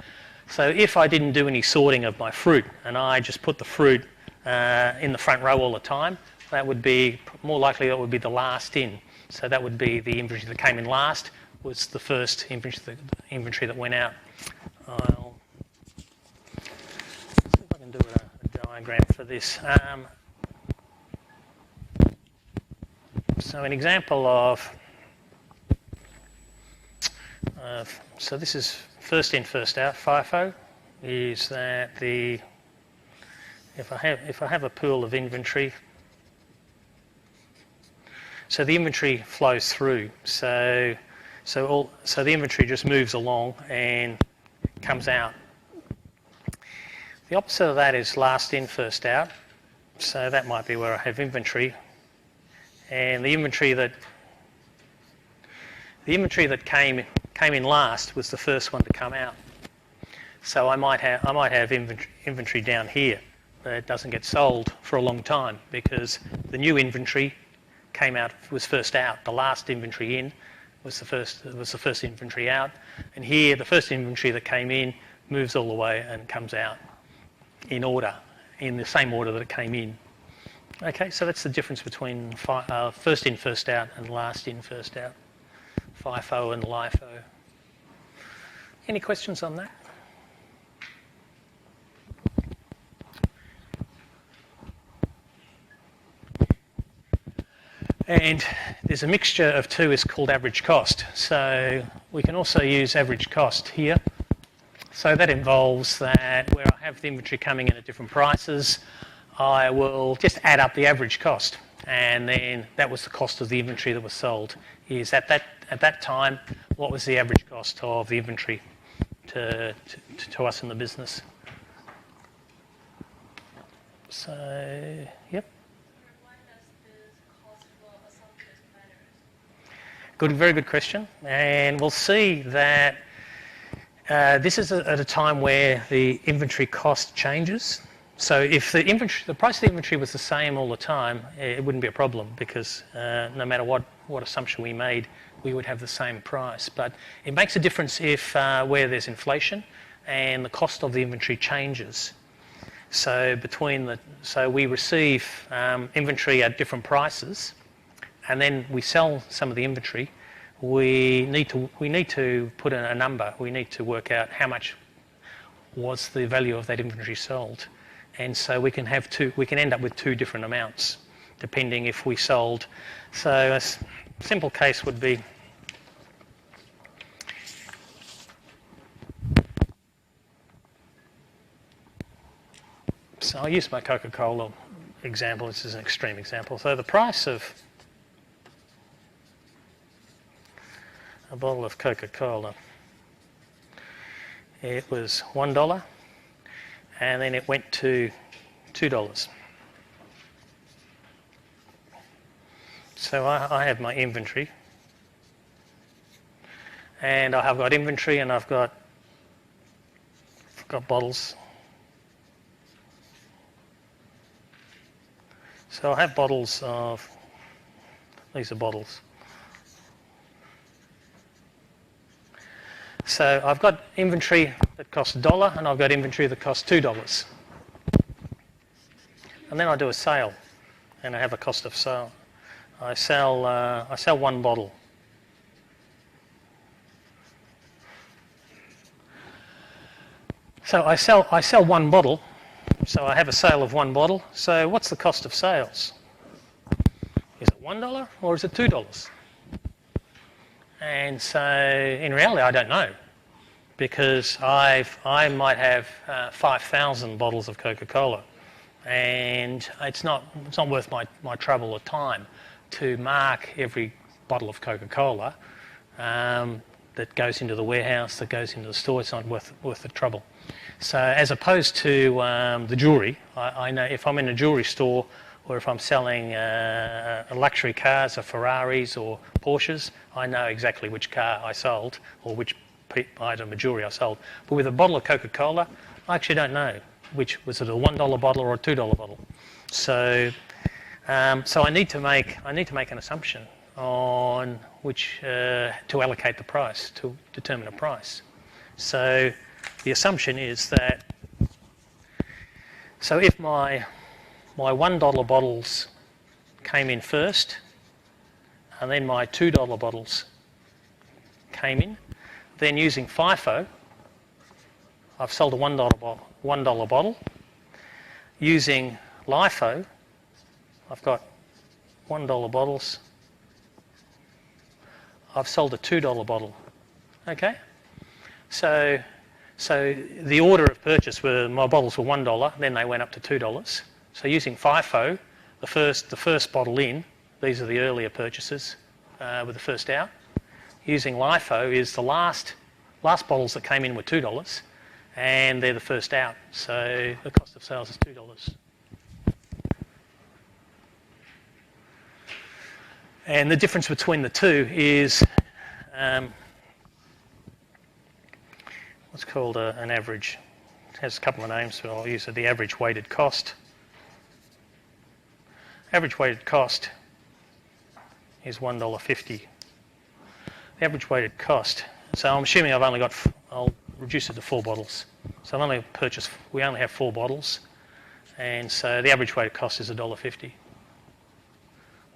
So if I didn't do any sorting of my fruit and I just put the fruit in the front row all the time, that would be more likely that would be the last in. So that would be the inventory that came in last was the first inventory that went out. I'll see if I can do a diagram for this. So an example of so this is first in, first out. FIFO is that if I have a pool of inventory, so the inventory flows through. So the inventory just moves along and comes out. The opposite of that is last in, first out. So that might be where I have inventory and the inventory that came in last was the first one to come out. So I might have inventory down here that doesn't get sold for a long time because the new inventory was first out. The last inventory in was the first inventory out, and here the first inventory that came in moves all the way and comes out in the same order that it came in. Okay, so that's the difference between first in, first out and last in, first out. FIFO and LIFO. Any questions on that? And there's a mixture of two, is called average cost. So we can also use average cost here. So that involves that where I have the inventory coming in at different prices, I will just add up the average cost. And then that was the cost of the inventory that was sold. Is at that time, what was the average cost of the inventory to us in the business? So, yep. Very good question. And we'll see that this is at a time where the inventory cost changes. So if the price of the inventory was the same all the time, it wouldn't be a problem because no matter what assumption we made, we would have the same price. But it makes a difference if where there's inflation and the cost of the inventory changes. So we receive inventory at different prices, and then we sell some of the inventory. We need to put in a number. We need to work out how much was the value of that inventory sold. And so we can end up with two different amounts, depending if we sold. So a simple case would be so I'll use my Coca-Cola example. This is an extreme example. So the price of a bottle of Coca-Cola, it was $1. And then it went to $2. So I have my inventory, and I have got inventory, and I've got bottles. So I have bottles of, these are bottles. So I've got inventory that costs $1 and I've got inventory that costs $2. And then I do a sale and I have a cost of sale. I sell one bottle. So I sell one bottle. So I have a sale of one bottle. So what's the cost of sales? Is it $1 or is it $2? And so in reality, I don't know, because I might have 5,000 bottles of Coca-Cola, and it's not worth my trouble or time to mark every bottle of Coca-Cola that goes into the warehouse, that goes into the store. It's not worth the trouble. So as opposed to the jewellery, I know if I'm in a jewellery store or if I'm selling luxury cars or Ferraris or Porsches, I know exactly which car I sold or which item of jewellery I sold. But with a bottle of Coca-Cola, I actually don't know which was it, a $1 bottle or a $2 bottle. So I need to make an assumption on which to allocate the price, to determine a price. So the assumption is that if my $1 bottles came in first, and then my $2 bottles came in, then using FIFO, I've sold a $1 bottle. Using LIFO, I've got $1 bottles. I've sold a $2 bottle. Okay? So the order of purchase were my bottles were $1, then they went up to $2. So using FIFO, the first bottle in, these are the earlier purchases with the first out. Using LIFO is the last bottles that came in were $2, and they're the first out. So the cost of sales is $2. And the difference between the two is what's called an average. It has a couple of names, but I'll use it. The average weighted cost. Average weighted cost is $1.50. The average weighted cost. So I'm assuming I'll reduce it to 4 bottles. So we only have 4 bottles. And so the average weighted cost is $1.50.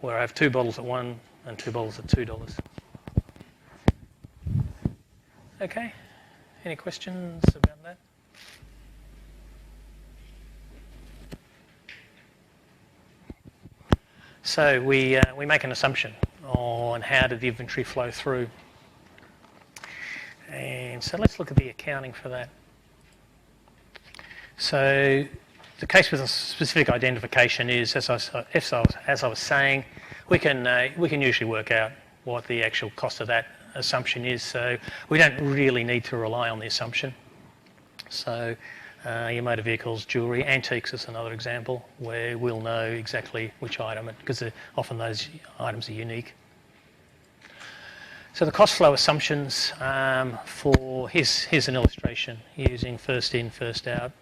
Where I have 2 bottles at $1 and 2 bottles at $2. Okay. Any questions about that? So we make an assumption on how did the inventory flow through. And so let's look at the accounting for that. So the case with a specific identification is, as I was saying, we can usually work out what the actual cost of that assumption is. So we don't really need to rely on the assumption. So your motor vehicles, jewellery, antiques is another example where we'll know exactly which item, because often those items are unique. So the cost flow assumptions here's an illustration using first in, first out,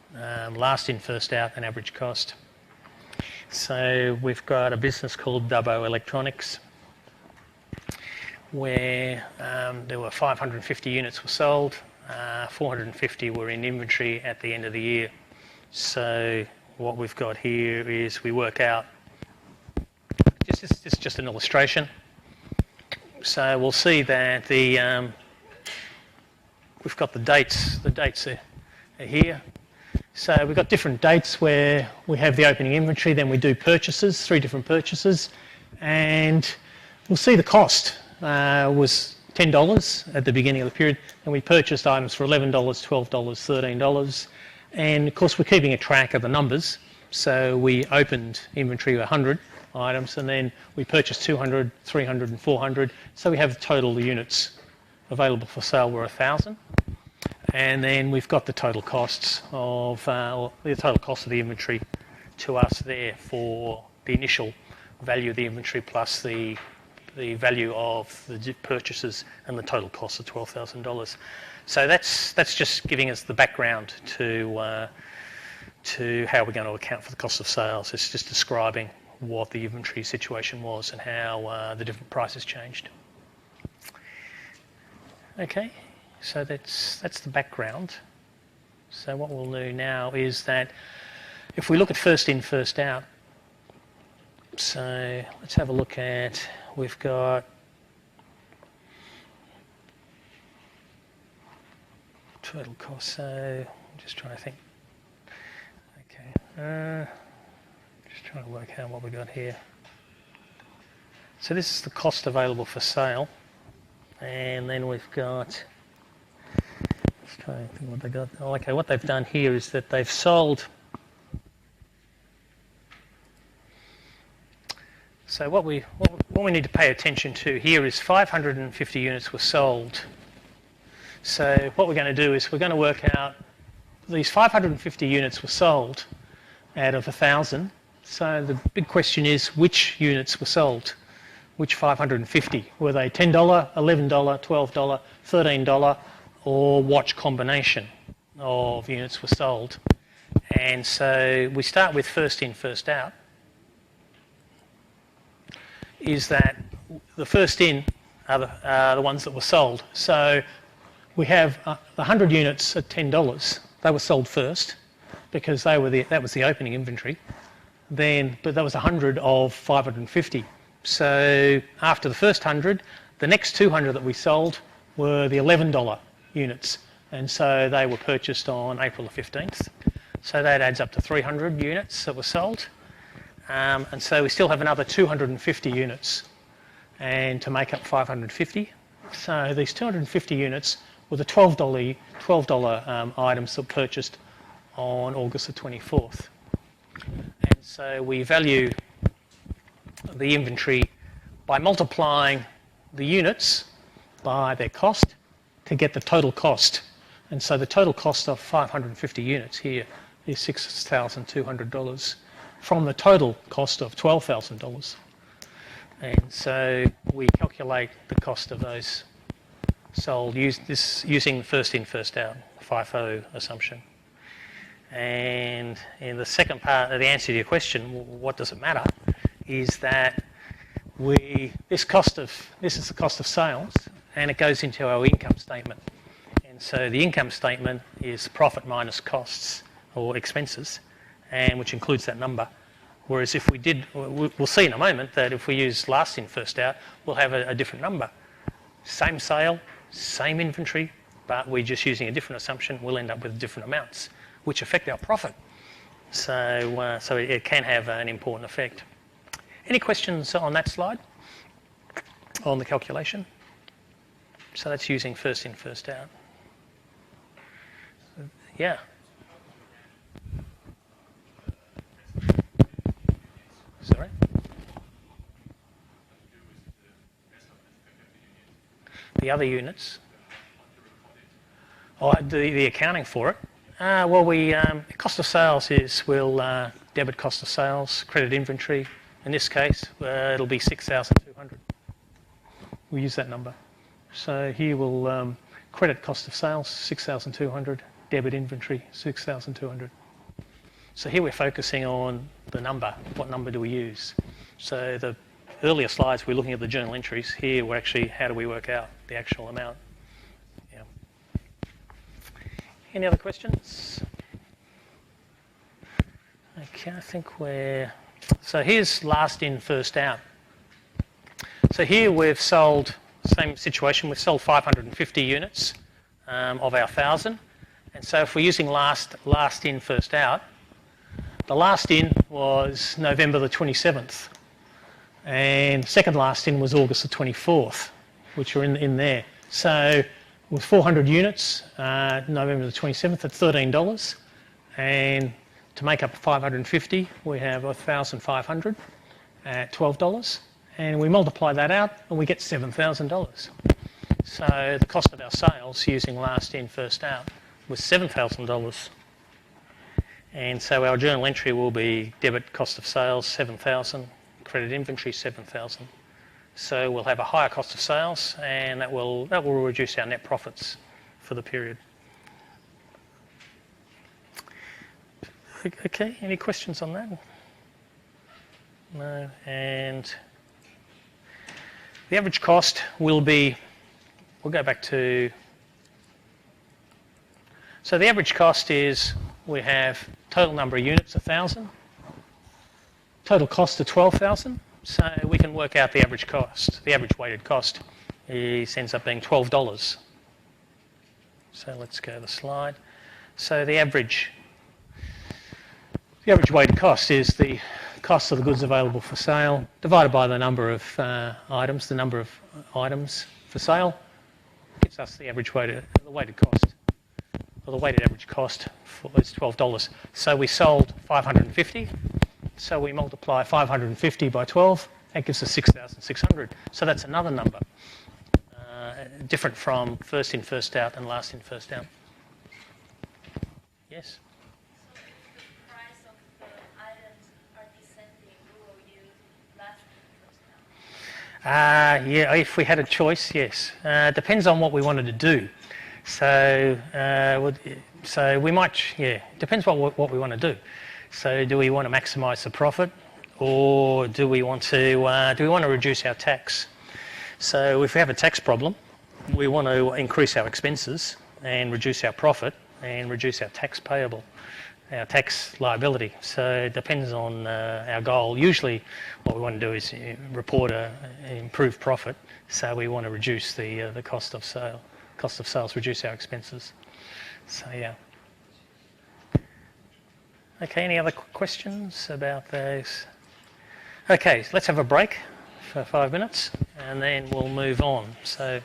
last in, first out, and average cost. So we've got a business called Dubbo Electronics where there were 550 units were sold, 450 were in inventory at the end of the year. So what we've got here is we work out, this is just an illustration. So we'll see that we've got the dates are here. So we've got different dates where we have the opening inventory, then we do purchases, 3 different purchases, and we'll see the cost was $10 at the beginning of the period, and we purchased items for $11, $12, $13, and of course we're keeping a track of the numbers. So we opened inventory of 100 items, and then we purchased 200, 300, and 400. So we have total units available for sale were 1,000, and then we've got the total costs of the total cost of the inventory to us there for the initial value of the inventory plus the value of the purchases and the total cost of $12,000. So that's just giving us the background to how we're going to account for the cost of sales. It's just describing what the inventory situation was and how the different prices changed. Okay, so that's the background. So what we'll do now is that if we look at first in, first out, so let's have a look at, we've got total cost, so I'm just trying to think. Okay, just trying to work out what we got here. So this is the cost available for sale, and then we've got, let's try and think what they got. Oh, okay, what they've done here is that they've sold. So what we need to pay attention to here is 550 units were sold. So what we're going to do is we're going to work out these 550 units were sold out of 1,000. So the big question is which units were sold? Which 550? Were they $10, $11, $12, $13, or what combination of units were sold? And so we start with first in, first out. Is that the first in are the ones that were sold. So we have the 100 units at $10. They were sold first because that was the opening inventory. But that was 100 of 550. So after the first 100, the next 200 that we sold were the $11 units, and so they were purchased on April the 15th. So that adds up to 300 units that were sold. And so we still have another 250 units and to make up 550. So these 250 units were the $12 items that were purchased on August the 24th. And so we value the inventory by multiplying the units by their cost to get the total cost. And so the total cost of 550 units here is $6,200. From the total cost of $12,000. And so we calculate the cost of those sold using first in, first out, FIFO assumption. And in the second part of the answer to your question, what does it matter, is that this is the cost of sales, and it goes into our income statement. And so the income statement is profit minus costs or expenses, and which includes that number. Whereas if we did, we'll see in a moment that if we use last in, first out, we'll have a different number. Same sale, same inventory, but we're just using a different assumption. We'll end up with different amounts, which affect our profit. So it can have an important effect. Any questions on that slide? On the calculation? So that's using first in, first out. Yeah. Sorry? The other units? Oh, the accounting for it? Cost of sales is we'll debit cost of sales, credit inventory. In this case, it'll be 6,200. We'll use that number. So here we'll credit cost of sales, 6,200, debit inventory, 6,200. So here we're focusing on the number. What number do we use? So the earlier slides, we're looking at the journal entries. Here we're actually, how do we work out the actual amount? Yeah. Any other questions? Okay, I think so here's last in, first out. So here we've sold, same situation, we've sold 550 units of our 1,000. And so if we're using last in, first out, the last in was November the 27th. And second last in was August the 24th, which are in there. So with 400 units, November the 27th at $13. And to make up 550, we have 1,500 at $12. And we multiply that out and we get $7,000. So the cost of our sales using last in, first out was $7,000. And so our journal entry will be debit cost of sales, 7,000, credit inventory, 7,000. So we'll have a higher cost of sales, and that will reduce our net profits for the period. Okay, any questions on that? No, and the average cost will be, we'll go back to, so the average cost is, we have total number of units, 1,000. Total cost of 12,000. So we can work out the average cost. The average weighted cost ends up being $12. So let's go to the slide. So the average weighted cost is the cost of the goods available for sale divided by the number of items. The number of items for sale gives us the weighted cost. Well, the weighted average cost is $12. So we sold 550. So we multiply 550 by 12. That gives us 6,600. So that's another number, different from first in, first out, and last in, first out. Yes. So if the price of the items are descending, will you use last in, first out? Yeah, if we had a choice, yes. Depends on what we wanted to do. So we might, depends what we want to do. So do we want to maximise the profit, or do we want to reduce our tax? So if we have a tax problem, we want to increase our expenses and reduce our profit and reduce our tax payable, our tax liability. So it depends on our goal. Usually what we want to do is report an improved profit. So we want to reduce the cost of sales, reduce our expenses. So yeah. Okay, any other questions about those? Okay, so let's have a break for 5 minutes and then we'll move on. So.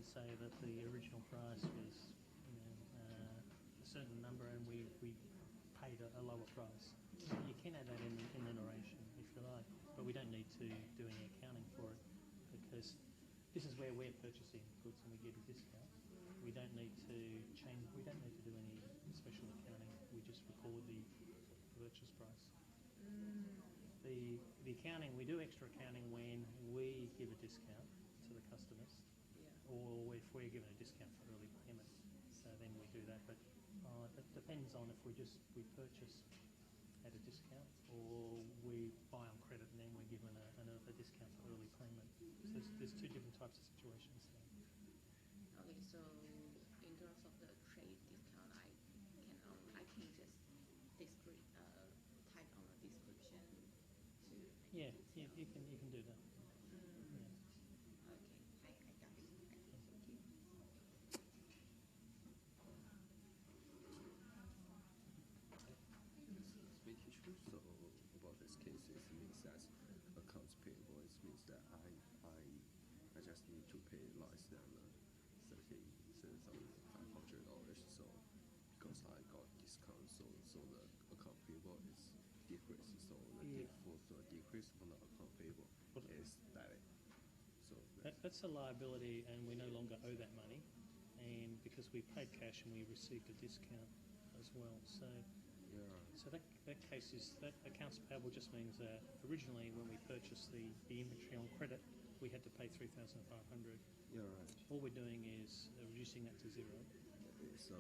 say that the original price was a certain number and we paid a lower price. So you can add that in the narration if you like, but we don't need to do any accounting for it because this is where we're purchasing goods and we get a discount. We don't need to change. We don't need to do any special accounting. We just record the purchase price. The accounting, we do extra accounting when we give a discount to the customers, or if we're given a discount for early payment. So then we do that. But it depends on if we purchase at a discount or we buy on credit and then we're given a discount for early payment. So there's two different types of situations there. Okay, so in terms of the trade discount, I can just type on a description to Yeah, you can do that. Yeah. Okay, I got it. Thank you. Making sure. So about this case, it means that accounts payable. It means that I just need to pay less than $13,500. So because I got discount, so the account payable is decreased. So the decrease from the account payable is direct. So That's a liability, and we no longer owe that money, and because we paid cash and we received a discount as well. So that case is that accounts payable just means that originally when we purchased the inventory on credit, we had to pay $3,500. Yeah, right. All we're doing is reducing that to zero. So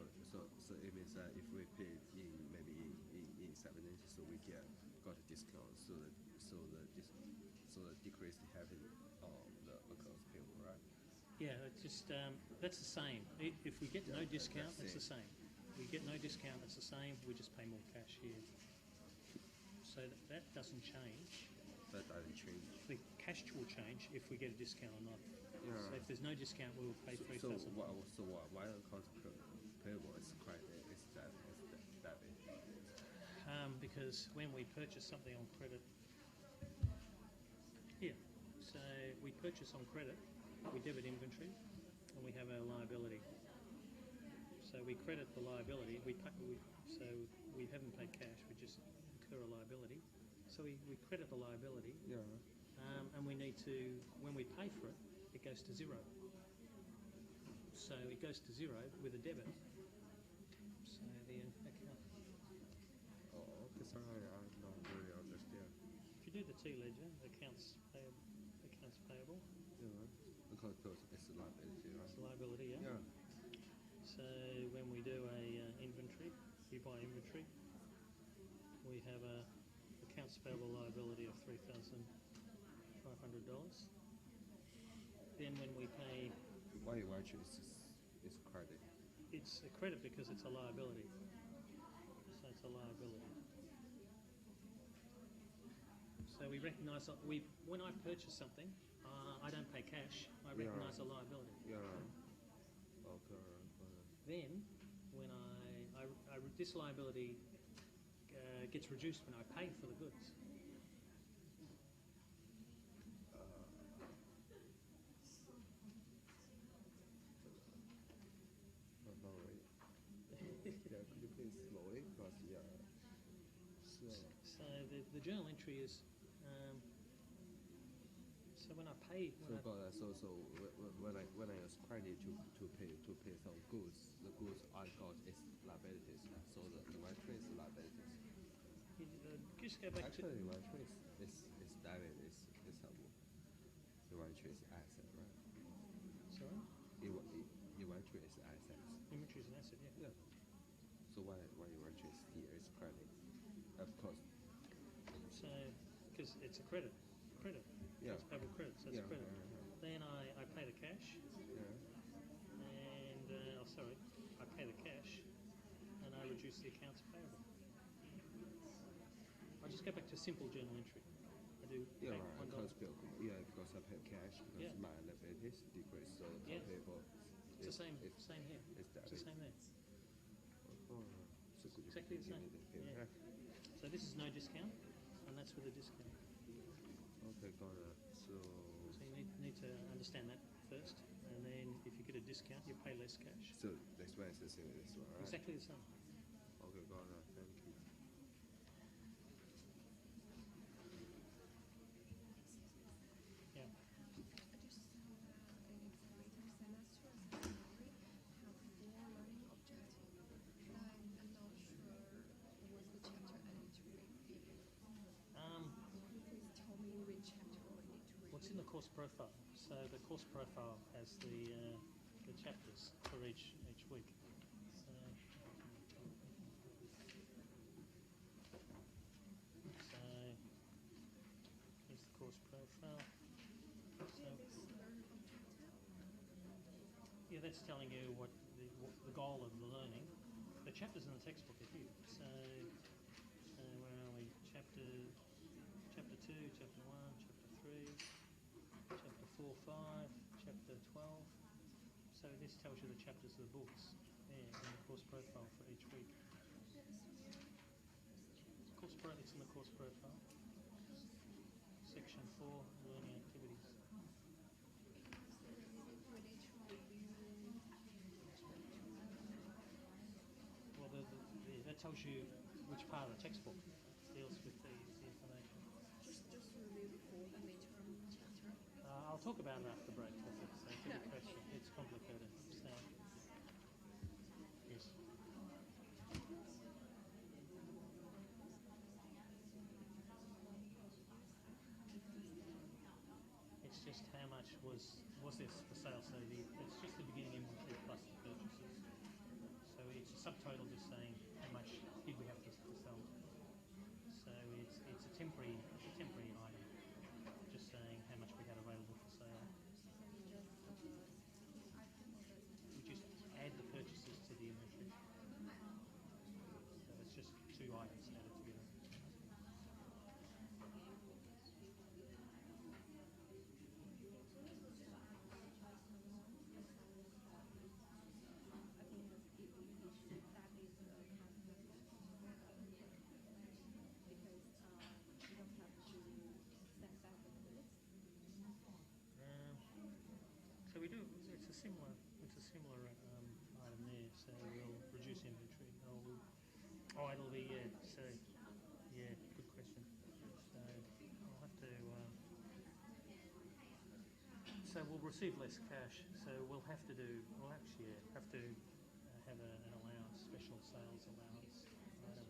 it means that if we pay in 7 days, so we got a discount. So the decrease happened on the accounts payable, right? Yeah, it's just that's the same. If we get no discount, it's the same. We get no discount, it's the same. We just pay more cash here. So that doesn't change. That doesn't change. The cash will change if we get a discount or not. Yeah. So if there's no discount, we will pay $3,000. So why accounts payable is quite that big? Because when we purchase something on credit, so we purchase on credit, we debit inventory, and we have our liability. So we credit the liability. So we haven't paid cash. We just incur a liability. So we credit the liability. Yeah. And we need to, when we pay for it, it goes to zero. So it goes to zero with a debit. So the account. Oh, okay. Sorry, I don't really understand. If you do the T ledger, accounts payable. Yeah. Because it's a liability, right? It's a liability, yeah. Yeah. So when we do a inventory, we buy inventory, we have a accounts payable liability of $3,500. Then when we pay, Why eventually it's credit? it's a credit because it's a liability. So it's a liability. So we recognise that when I purchase something, I don't pay cash. I recognise a liability. Yeah. Okay. Then, when this liability gets reduced when I pay for the goods. No, wait. Yeah, could you please slowly? Because So the journal entry is. So when I pay. So when I use credit to pay some goods, the goods I got is liabilities. So the inventory is liabilities. Just go back Actually, to. inventory is debit is inventory is asset, right? Sorry. Inventory is assets. Inventory is an asset, yeah. Yeah. So why inventory is here is credit? Of course. So because it's a credit. Yeah. It's payable credit, so it's Yeah, credit. yeah. Then I pay the cash, Yeah. and I pay the cash, and I reduce the accounts payable. I just go back to simple journal entry. I do Yeah, pay right. $1. Accounts payable. Yeah, because I pay cash because Yeah. my liabilities decrease, so the Yeah. account payable. It's the same here. It's It's the same there. Oh, so could you Exactly the give me same. the Yeah. payback? So this is no discount, and that's with a discount. Okay, got it. So So you need to understand that first, and then if you get a discount, you pay less cash. So this one is the same as this one, right? Exactly the same. Okay, got it. Thank you. Yeah. I just saw an integrated semester summary have 4 learning objectives, but I'm not sure what's the chapter I need to read. Could you please tell me which chapter I need to read? What's in the course profile? So the course profile has the chapters for each week. So here's the course profile. So yeah, that's telling you what the goal of the learning. The chapters in the textbook are here. So where are we? Chapter 2, chapter 1, chapter 3, chapter 4, 5, chapter 12. So this tells you the chapters of the books there in the course profile for each week. It's in the course profile. Section 4, learning activities. Well, that tells you which part of the textbook deals with the information. Just review for the midterm chapter. I'll talk about it after the break. It's a good question. It's complicated. So, yes. It's just how much was this for sale? So it's just the beginning inventory plus the purchases. So it's a subtotal just saying how much did we have to sell. So it's a temporary item, just saying how much we had available for sale. We just add the purchases to the inventory. So it's just 2 items added together. So we do. It's a similar item there. So we'll reduce inventory. It'll be So yeah, good question. So I'll have to. So we'll receive less cash. So we'll have to do. We'll actually have to have an allowance, special sales allowance item.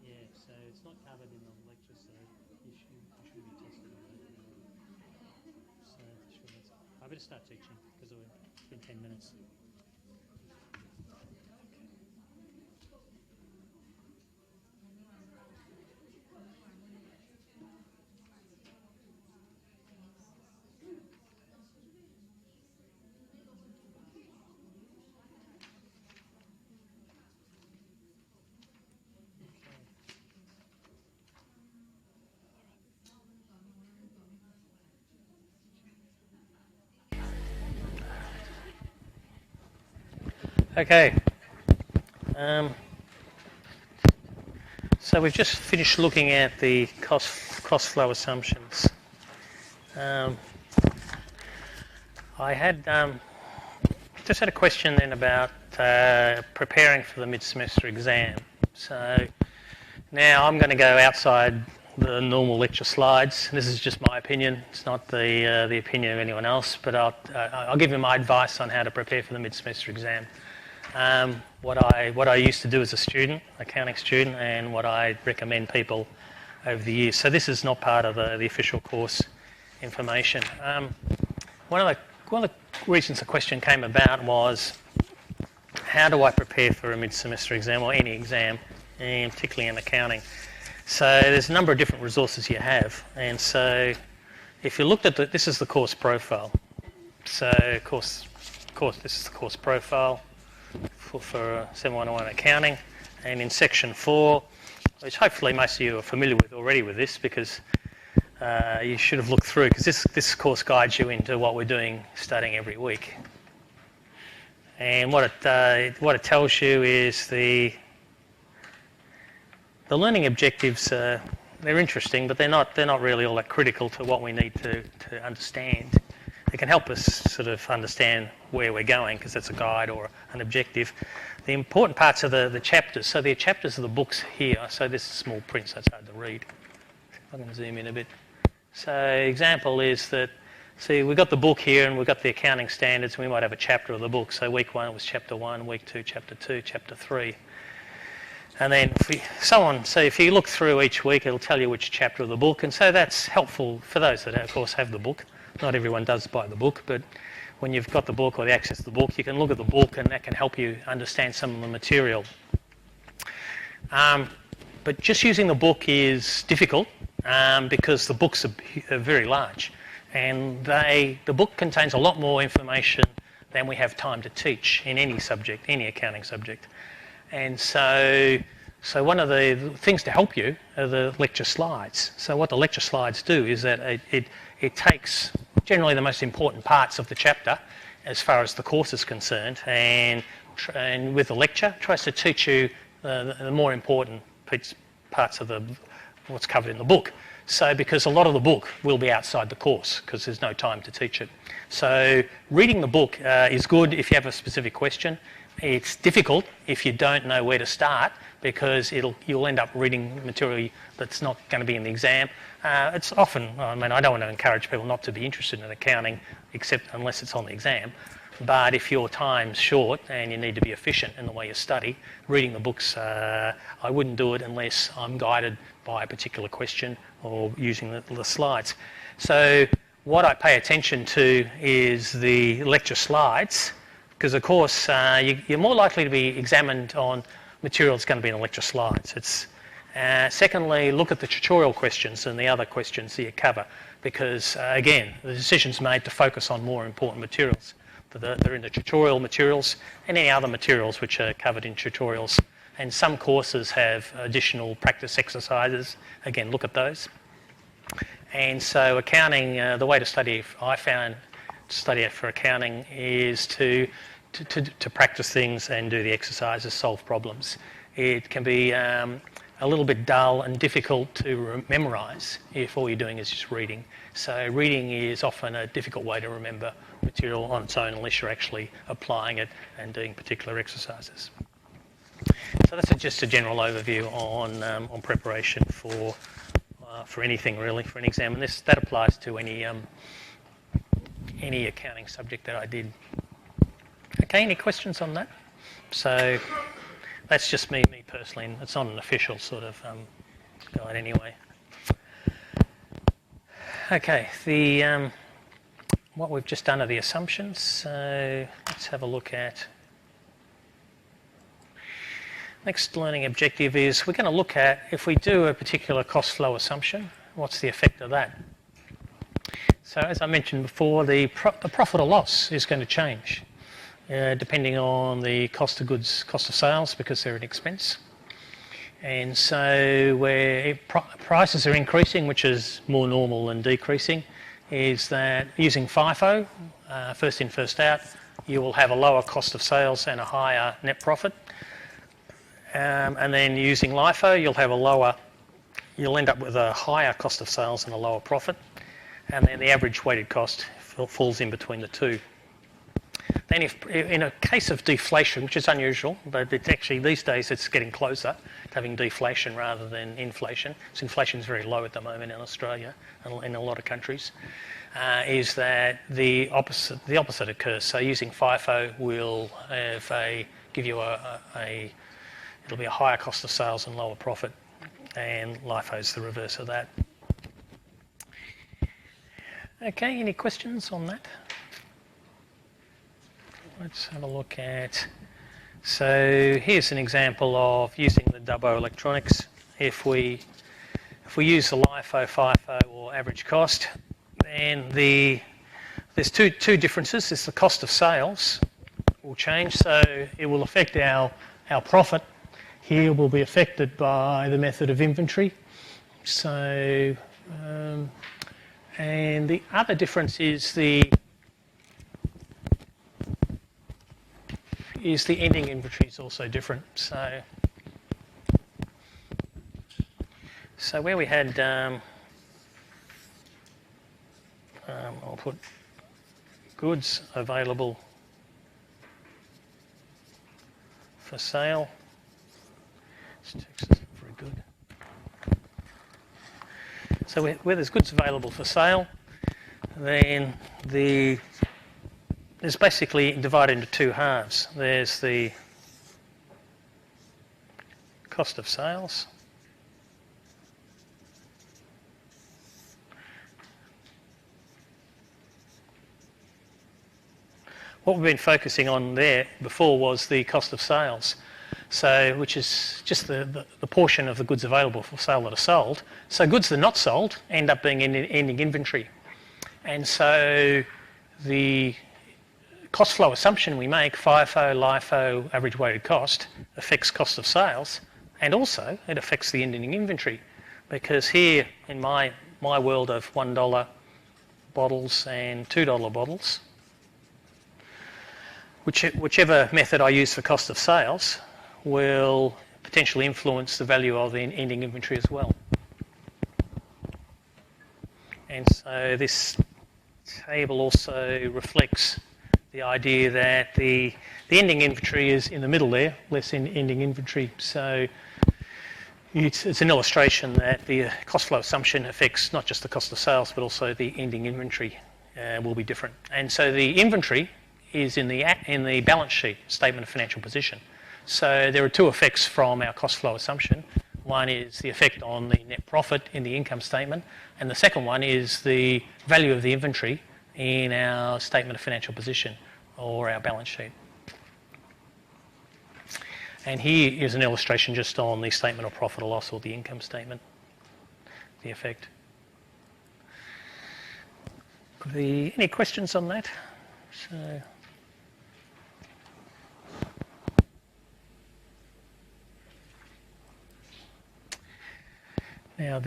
Yeah. So it's not covered in the lecture. So you should be tested on that. So sure. I better start teaching because it's been 10 minutes. Okay. So we've just finished looking at the cost flow assumptions. I had just had a question then about preparing for the mid-semester exam. So now I'm going to go outside the normal lecture slides. This is just my opinion. It's not the opinion of anyone else, but I'll give you my advice on how to prepare for the mid-semester exam. What I used to do as a student, accounting student, and what I recommend people over the years. So this is not part of the official course information. One of the reasons the question came about was, how do I prepare for a mid-semester exam or any exam, and particularly in accounting? So there's a number of different resources you have, and so if you looked at this is the course profile. So this is the course profile for 711 accounting, and in section 4, which hopefully most of you are familiar with already with this, because you should have looked through, because this course guides you into what we're doing, studying every week. And what it tells you is the learning objectives. They're interesting, but they're not really all that critical to what we need to understand. it can help us sort of understand where we're going because it's a guide or an objective. The important parts are the chapters. So the chapters of the books here. So this is small print, so it's hard to read. If I can zoom in a bit. So example is that, see, we've got the book here and we've got the accounting standards. We might have a chapter of the book. So week 1 was chapter 1, week 2, chapter 2, chapter 3. And then if you look through each week, it'll tell you which chapter of the book. And so that's helpful for those that, of course, have the book. Not everyone does buy the book, but when you've got the book or the access to the book, you can look at the book and that can help you understand some of the material. But just using the book is difficult because the books are very large. And the book contains a lot more information than we have time to teach in any subject, any accounting subject. And so one of the things to help you are the lecture slides. So what the lecture slides do is that it takes generally the most important parts of the chapter as far as the course is concerned, and with the lecture tries to teach you the more important parts of what's covered in the book. So because a lot of the book will be outside the course because there's no time to teach it. So reading the book is good if you have a specific question. It's difficult if you don't know where to start because you'll end up reading material that's not going to be in the exam. It's often, I don't want to encourage people not to be interested in accounting except unless it's on the exam. But if your time's short and you need to be efficient in the way you study, reading the books, I wouldn't do it unless I'm guided by a particular question or using the slides. So what I pay attention to is the lecture slides because, of course, you're more likely to be examined on material that's going to be in the lecture slides. Secondly, look at the tutorial questions and the other questions that you cover because, again, the decision's made to focus on more important materials. They're in the tutorial materials and any other materials which are covered in tutorials. And some courses have additional practice exercises. Again, look at those. And so accounting, the way to study, I found to study it for accounting is to practice things and do the exercises, solve problems. It can be a little bit dull and difficult to memorise if all you're doing is just reading. So reading is often a difficult way to remember material on its own unless you're actually applying it and doing particular exercises. So that's just a general overview on preparation for anything really, for an exam, and that applies to any accounting subject that I did. Okay, any questions on that? So that's just me personally, and it's not an official sort of guide anyway. Okay, what we've just done are the assumptions. So let's have a look at. Next learning objective is we're going to look at if we do a particular cost flow assumption, what's the effect of that? So as I mentioned before, the profit or loss is going to change depending on the cost of goods, cost of sales, because they're an expense. And so where prices are increasing, which is more normal than decreasing, is that using FIFO, first in, first out, you will have a lower cost of sales and a higher net profit. And then using LIFO, you'll end up with a higher cost of sales and a lower profit. And then the average weighted cost falls in between the two. Then if in a case of deflation, which is unusual, but it's actually these days it's getting closer to having deflation rather than inflation. So inflation is very low at the moment in Australia and in a lot of countries. Is that the opposite occurs. So using FIFO will give you it'll be a higher cost of sales and lower profit, and LIFO is the reverse of that. Okay, any questions on that? Let's have a look at. So here's an example of using the Dubbo electronics. If we use the LIFO, FIFO, or average cost, then there's two differences. There's the cost of sales will change, so it will affect our profit. Here will be affected by the method of inventory. So, and the other difference is the ending inventory is also different. So where we had, I'll put goods available for sale. This text isn't very good. So where there's goods available for sale, then it's basically divided into two halves. There's the cost of sales, what we've been focusing on there before was the cost of sales, so which is just the portion of the goods available for sale that are sold. So goods that are not sold end up being in ending inventory, and so the cost flow assumption we make, FIFO, LIFO, average weighted cost, affects cost of sales, and also it affects the ending inventory, because here in my world of $1 bottles and $2 bottles, whichever method I use for cost of sales will potentially influence the value of the ending inventory as well. And so this table also reflects the idea that the ending inventory is in the middle there, less in ending inventory. So it's an illustration that the cost flow assumption affects not just the cost of sales, but also the ending inventory will be different. And so the inventory is in the balance sheet, statement of financial position. So there are two effects from our cost flow assumption. One is the effect on the net profit in the income statement, and the second one is the value of the inventory in our statement of financial position or our balance sheet. And here is an illustration just on the statement of profit or loss or the income statement, the effect. Any questions on that? So, now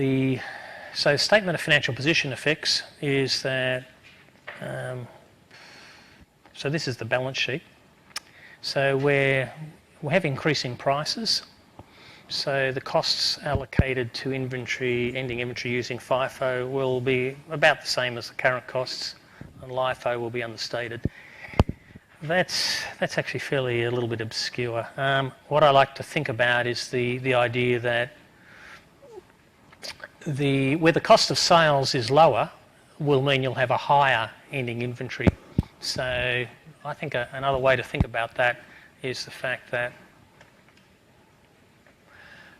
so statement of financial position effects is that, so this is the balance sheet. So we have increasing prices. So the costs allocated to inventory, ending inventory using FIFO will be about the same as the current costs, and LIFO will be understated. That's actually fairly a little bit obscure. What I like to think about is the idea that where the cost of sales is lower will mean you'll have a higher ending inventory. So I think another way to think about that is the fact that,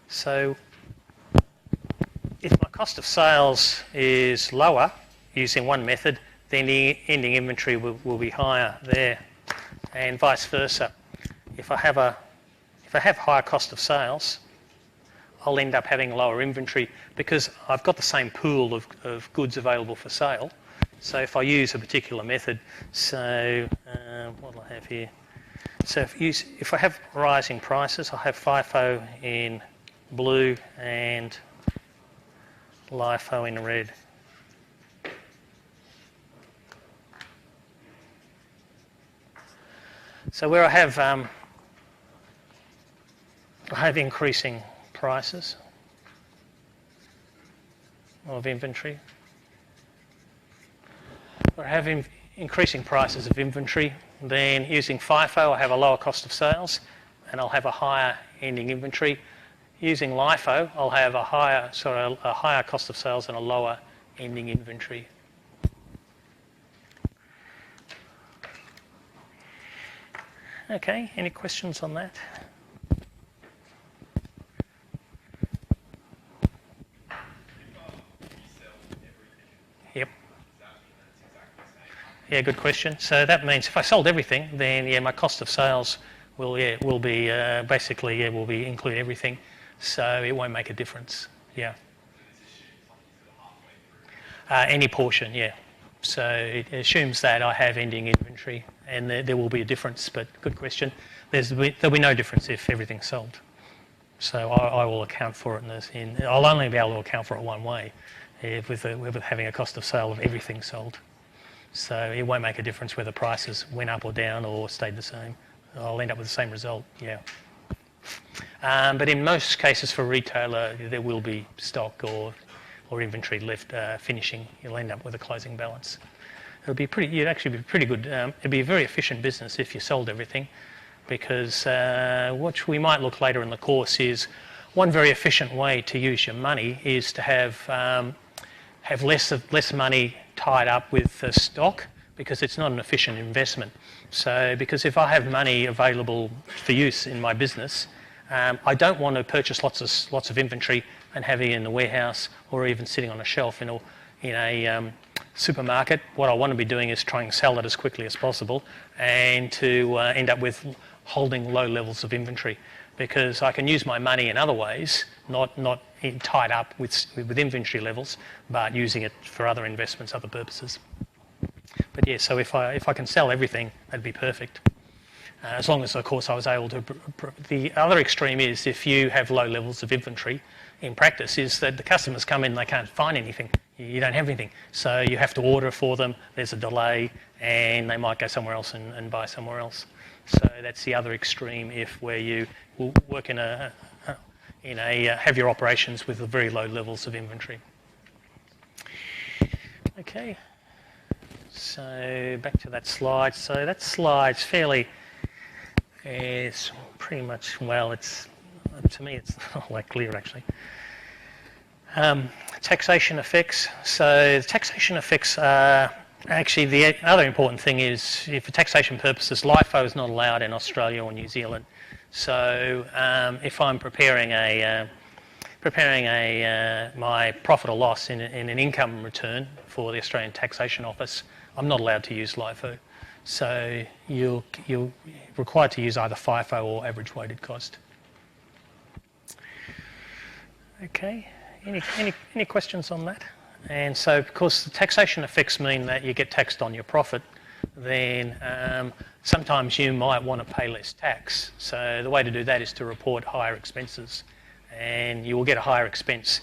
so if my cost of sales is lower using one method, then the ending inventory will be higher there, and vice versa. If I have higher cost of sales, I'll end up having lower inventory because I've got the same pool of goods available for sale. So if I use a particular method, so what do I have here? So if I have rising prices, I'll have FIFO in blue and LIFO in red. So where I have increasing prices of inventory, where I have increasing prices of inventory, then using FIFO I have a lower cost of sales and I'll have a higher ending inventory. Using LIFO I'll have a higher cost of sales and a lower ending inventory. Okay, any questions on that? Yep. Yeah, good question. So that means if I sold everything, then my cost of sales will be basically will include everything, so it won't make a difference. Yeah. Any portion, yeah. So it assumes that I have ending inventory, and there will be a difference. But good question. There'll be no difference if everything's sold. So I will account for it I'll only be able to account for it one way, with having a cost of sale of everything sold. So it won't make a difference whether prices went up or down or stayed the same. I'll end up with the same result, yeah. But in most cases for retailer, there will be stock or inventory left finishing. You'll end up with a closing balance. You'd actually be pretty good. It'd be a very efficient business if you sold everything, because what we might look later in the course is one very efficient way to use your money is to have less money tied up with stock, because it's not an efficient investment. So, because if I have money available for use in my business, I don't want to purchase lots of inventory and have it in the warehouse or even sitting on a shelf in a supermarket. What I want to be doing is trying to sell it as quickly as possible, and to end up with holding low levels of inventory, because I can use my money in other ways, not tied up with inventory levels, but using it for other investments, other purposes. But yeah, so if I can sell everything, that'd be perfect. As long as, of course, I was able to... The other extreme is if you have low levels of inventory, in practice, is that the customers come in and they can't find anything. You don't have anything. So you have to order for them, there's a delay, and they might go somewhere else and buy somewhere else. So that's the other extreme, where you will work have your operations with very low levels of inventory. Okay. So back to that slide. So that slide's it's pretty much, to me it's not that clear actually. Taxation effects. So the taxation effects are actually, the other important thing is, for taxation purposes, LIFO is not allowed in Australia or New Zealand. So if I'm preparing my profit or loss in an income return for the Australian Taxation Office, I'm not allowed to use LIFO. So you're required to use either FIFO or average weighted cost. Okay. Any questions on that? And so, of course, the taxation effects mean that you get taxed on your profit. Then sometimes you might want to pay less tax. So the way to do that is to report higher expenses, and you will get a higher expense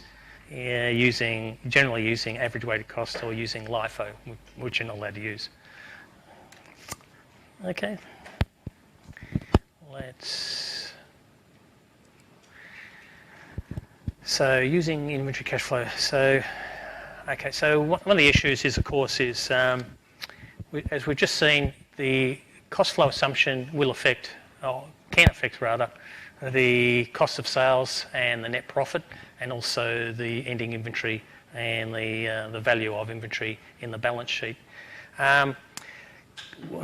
generally using average weighted cost or using LIFO, which you're not allowed to use. Okay. So using inventory cash flow. So one of the issues is, of course, as we've just seen, the cost flow assumption can affect the cost of sales and the net profit, and also the ending inventory and the value of inventory in the balance sheet.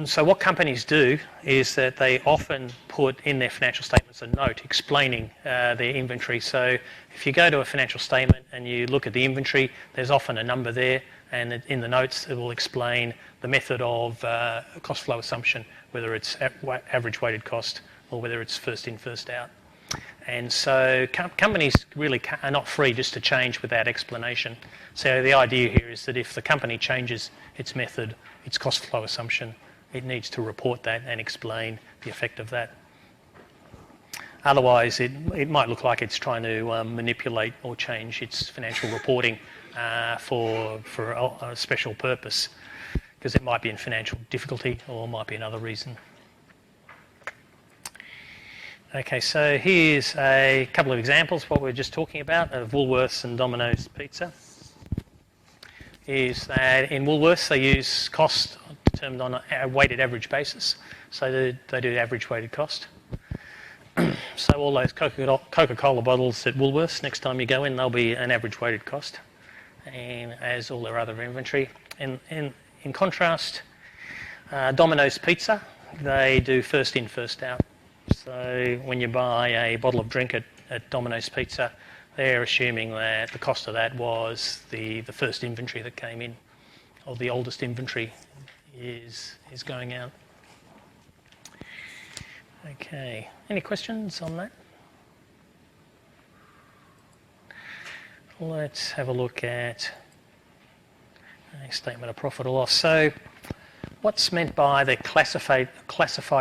So what companies do is that they often put in their financial statements a note explaining their inventory. So if you go to a financial statement and you look at the inventory, there's often a number there, and in the notes it will explain the method of cost flow assumption, whether it's average weighted cost or whether it's first in, first out. And so companies really are not free just to change without explanation. So the idea here is that if the company changes its method, its cost flow assumption, it needs to report that and explain the effect of that. Otherwise, it might look like it's trying to manipulate or change its financial reporting for a special purpose, because it might be in financial difficulty or might be another reason. Okay, so here's a couple of examples, what we were just talking about, of Woolworths and Domino's Pizza. Is that in Woolworths they use cost determined on a weighted average basis. So they do average weighted cost. So all those Coca-Cola bottles at Woolworths, next time you go in, they'll be an average weighted cost, and as all their other inventory. In contrast, Domino's Pizza, they do first in, first out. So when you buy a bottle of drink at Domino's Pizza, they're assuming that the cost of that was the first inventory that came in, or the oldest inventory is going out. Okay, any questions on that? Let's have a look at a statement of profit or loss. So what's meant by the classified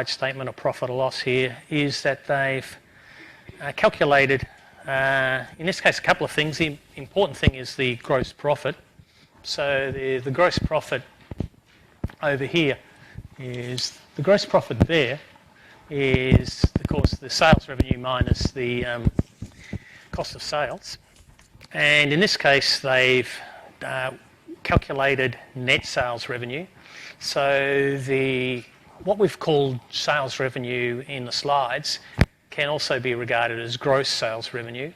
statement of profit or loss here is that they've calculated, in this case, a couple of things. The important thing is the gross profit. So the gross profit over here is, the gross profit there is, of course, the sales revenue minus the cost of sales. And in this case, they've calculated net sales revenue, So what we've called sales revenue in the slides can also be regarded as gross sales revenue,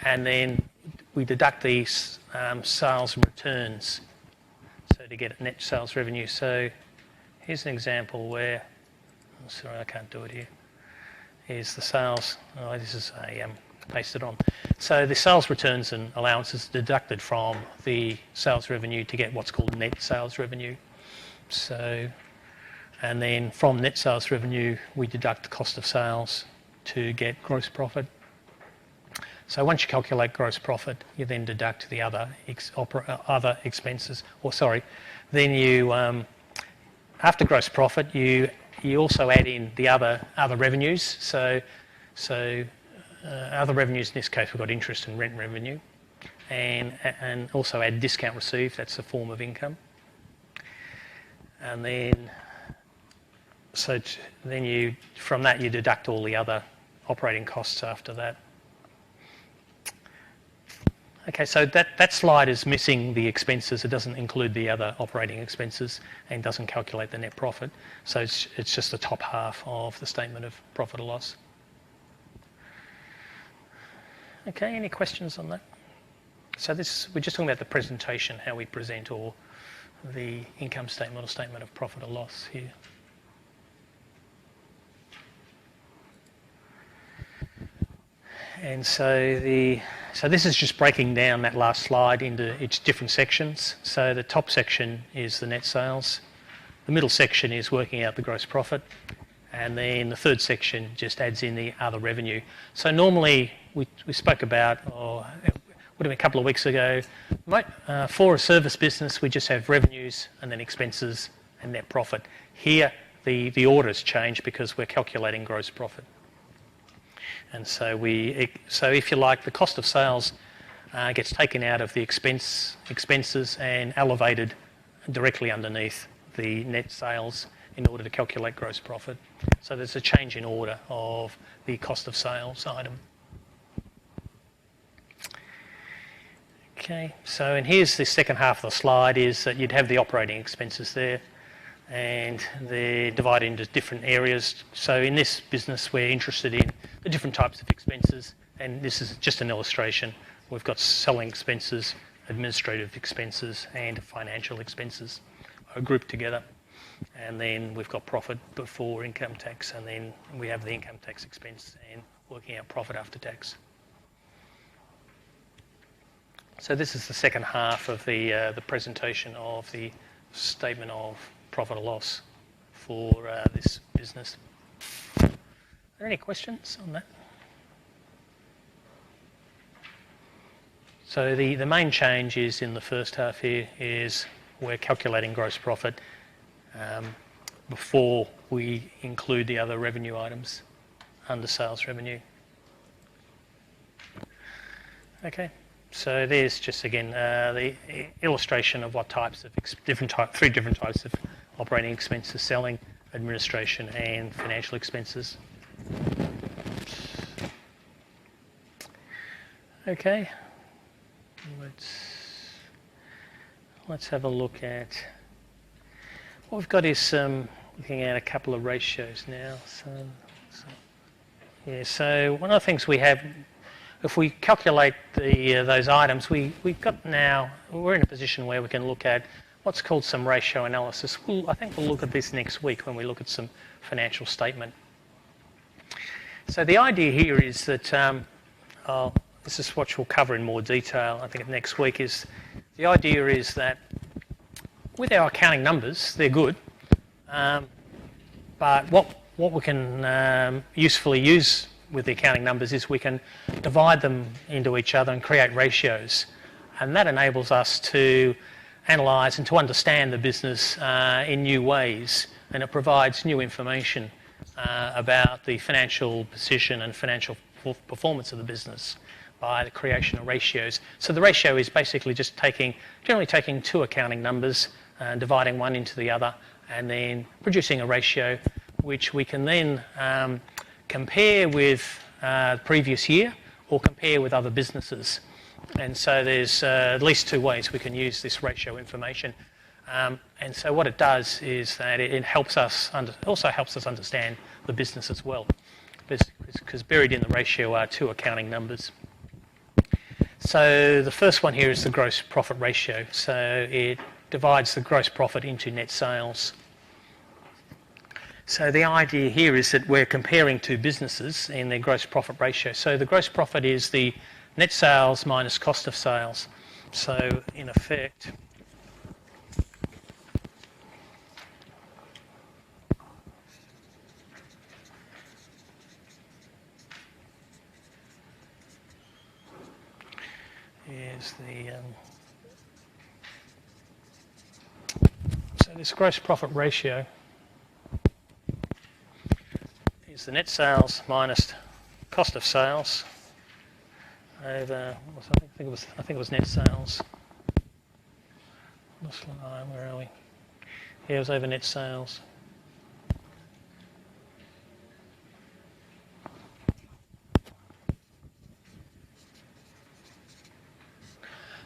and then we deduct these sales returns, so to get net sales revenue. So here's an example where, sorry, I can't do it here. Here's the sales. Oh, this is pasted on. So the sales returns and allowances deducted from the sales revenue to get what's called net sales revenue. So, and then from net sales revenue, we deduct the cost of sales to get gross profit. So once you calculate gross profit, you then deduct the other expenses. Then you after gross profit, you also add in the other revenues. So other revenues, in this case, we've got interest and rent revenue, and also add discount received. That's a form of income. And then, from that you deduct all the other operating costs after that. Okay, so that slide is missing the expenses. It doesn't include the other operating expenses and doesn't calculate the net profit. So it's just the top half of the statement of profit or loss. Okay, any questions on that? So we're just talking about the presentation, how we present, or the income statement or statement of profit or loss here. And so this is just breaking down that last slide into its different sections. So the top section is the net sales, the middle section is working out the gross profit, and then the third section just adds in the other revenue. So normally we spoke about, or it would have been a couple of weeks ago, for a service business we just have revenues and then expenses and net profit. Here the order's changed because we're calculating gross profit. And so if you like, the cost of sales gets taken out of the expenses and elevated directly underneath the net sales in order to calculate gross profit. So there's a change in order of the cost of sales item. Okay, and here's the second half of the slide, is that you'd have the operating expenses there, and they're divided into different areas. So in this business we're interested in the different types of expenses, and this is just an illustration. We've got selling expenses, administrative expenses and financial expenses are grouped together, and then we've got profit before income tax, and then we have the income tax expense and working out profit after tax. So this is the second half of the presentation of the statement of profit or loss for this business. Are there any questions on that? So the main change is in the first half here is we're calculating gross profit before we include the other revenue items under sales revenue. Okay, so there's just again the illustration of what types of three different types of operating expenses: selling, administration and financial expenses. Okay, let's have a look at what we've got. Is looking at a couple of ratios now. So one of the things we have, if we calculate those items, we're in a position where we can look at what's called some ratio analysis. I think we'll look at this next week when we look at some financial statement. So the idea here is that this is what we'll cover in more detail, I think, next week. Is the idea is that with our accounting numbers, they're good, but what we can usefully use with the accounting numbers is we can divide them into each other and create ratios, and that enables us to analyse and to understand the business in new ways, and it provides new information about the financial position and financial performance of the business by the creation of ratios. So the ratio is basically just generally taking two accounting numbers and dividing one into the other, and then producing a ratio which we can then compare with the previous year or compare with other businesses. And so there's at least two ways we can use this ratio information. And so what it does is that it helps us also helps us understand the business as well, because buried in the ratio are two accounting numbers. So the first one here is the gross profit ratio. So it divides the gross profit into net sales. So the idea here is that we're comparing two businesses in their gross profit ratio. So the gross profit is the net sales minus cost of sales. So in effect, is so this gross profit ratio is the net sales minus cost of sales over, I think it was net sales. Where are we? Here it was over net sales.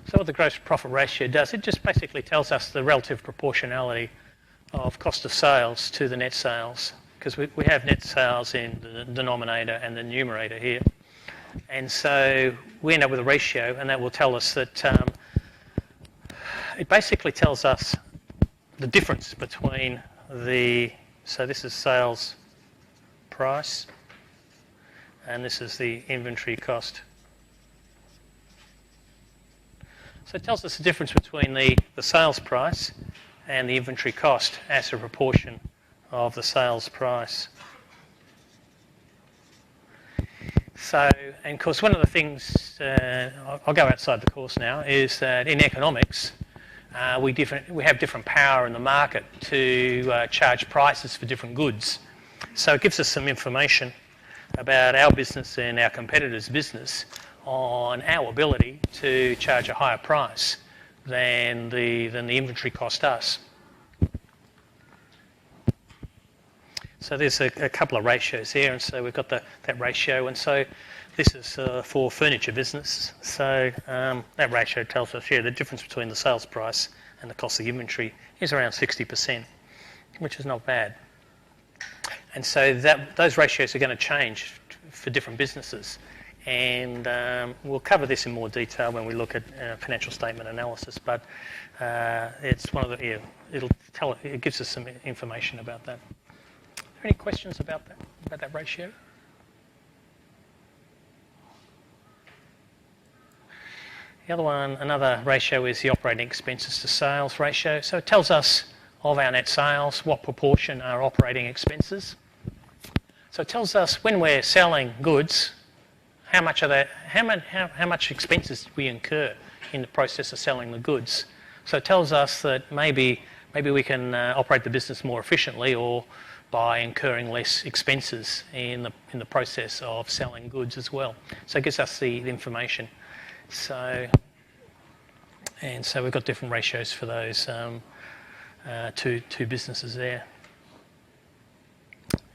So what the gross profit ratio does, it just basically tells us the relative proportionality of cost of sales to the net sales, because we have net sales in the denominator and the numerator here. And so we end up with a ratio, and that will tell us that it basically tells us the difference between so this is sales price, and this is the inventory cost. So it tells us the difference between the sales price and the inventory cost as a proportion of the sales price. So, and of course, one of the things, I'll go outside the course now, is that in economics, we have different power in the market to charge prices for different goods. So it gives us some information about our business and our competitors' business on our ability to charge a higher price than the inventory cost us. So there's a couple of ratios here, and so we've got that ratio, and so this is for furniture business. So that ratio tells us, the difference between the sales price and the cost of the inventory is around 60%, which is not bad. And so those ratios are going to change for different businesses. And we'll cover this in more detail when we look at financial statement analysis. But it's one of the it gives us some information about that. Are there any questions about that ratio? The other one, another ratio, is the operating expenses to sales ratio. So it tells us of our net sales what proportion are operating expenses. So it tells us when we're selling goods, how much expenses we incur in the process of selling the goods. So it tells us that maybe we can operate the business more efficiently, or by incurring less expenses in the process of selling goods as well. So it gives us the information. So we've got different ratios for those two businesses there.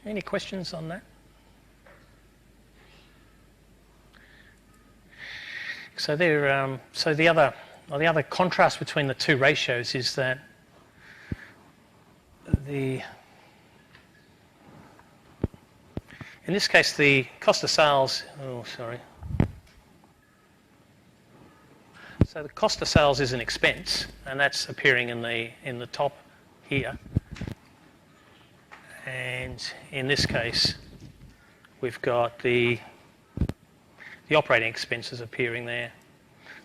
Any questions on that? So the other contrast between the two ratios is that in this case the cost of sales. So the cost of sales is an expense, and that's appearing in the top here. And in this case, we've got the operating expenses appearing there.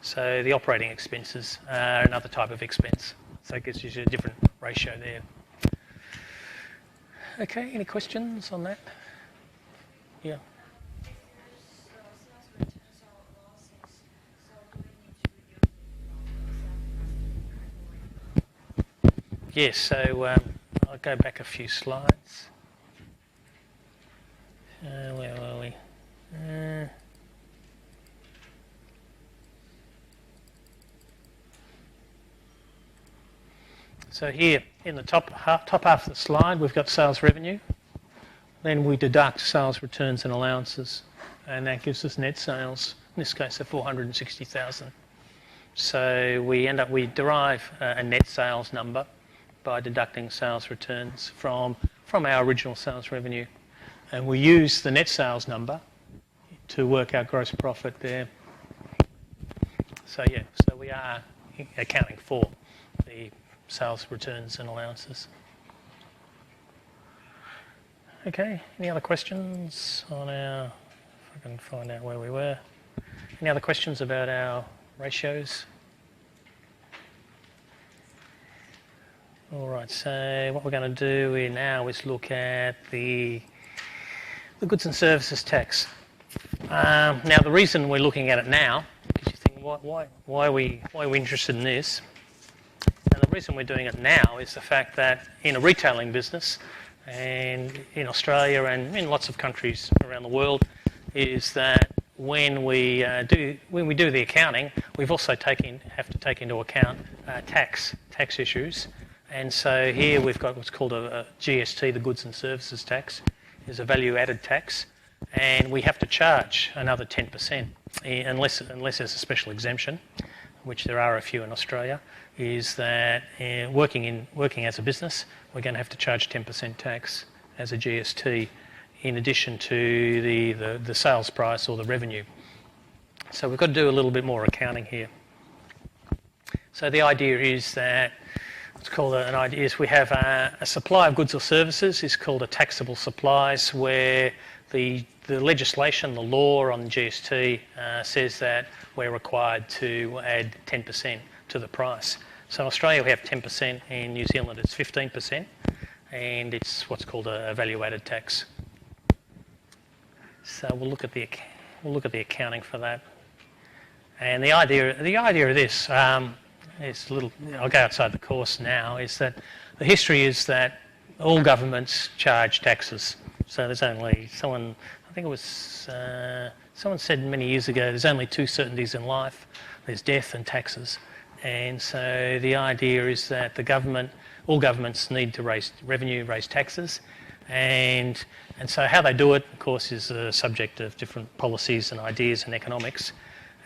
So the operating expenses are another type of expense. So it gives you a different ratio there. Okay, any questions on that? Yeah. Yes, so I'll go back a few slides. Where are we? So here in the top half of the slide, we've got sales revenue. Then we deduct sales returns and allowances, and that gives us net sales. In this case, of 460,000. So we derive a net sales number by deducting sales returns from our original sales revenue. And we use the net sales number to work out gross profit there. So we are accounting for the sales returns and allowances. Okay, any other questions on if I can find out where we were. Any other questions about our ratios? All right, so what we're going to do now is look at the goods and services tax. Now, the reason we're looking at it now, because you think, why are we interested in this? And the reason we're doing it now is the fact that in a retailing business, and in Australia and in lots of countries around the world, is that when we do the accounting, we've also have to take into account tax issues. And so here we've got what's called a GST, the goods and services tax, is a value-added tax, and we have to charge another 10%, unless there's a special exemption, which there are a few in Australia. Is that working as a business, we're going to have to charge 10% tax as a GST, in addition to the sales price or the revenue. So we've got to do a little bit more accounting here. So the idea is that we have a supply of goods or services is called a taxable supplies, where the legislation, the law on GST says that we're required to add 10% to the price. So in Australia we have 10%, in New Zealand it's 15%, and it's what's called a value-added tax. So we'll look at the accounting for that. And the idea of this is I'll go outside the course now. Is that the history is that all governments charge taxes. So there's only someone said many years ago, there's only two certainties in life: there's death and taxes. And so the idea is that all governments need to raise revenue, raise taxes, and so how they do it, of course, is a subject of different policies and ideas and economics.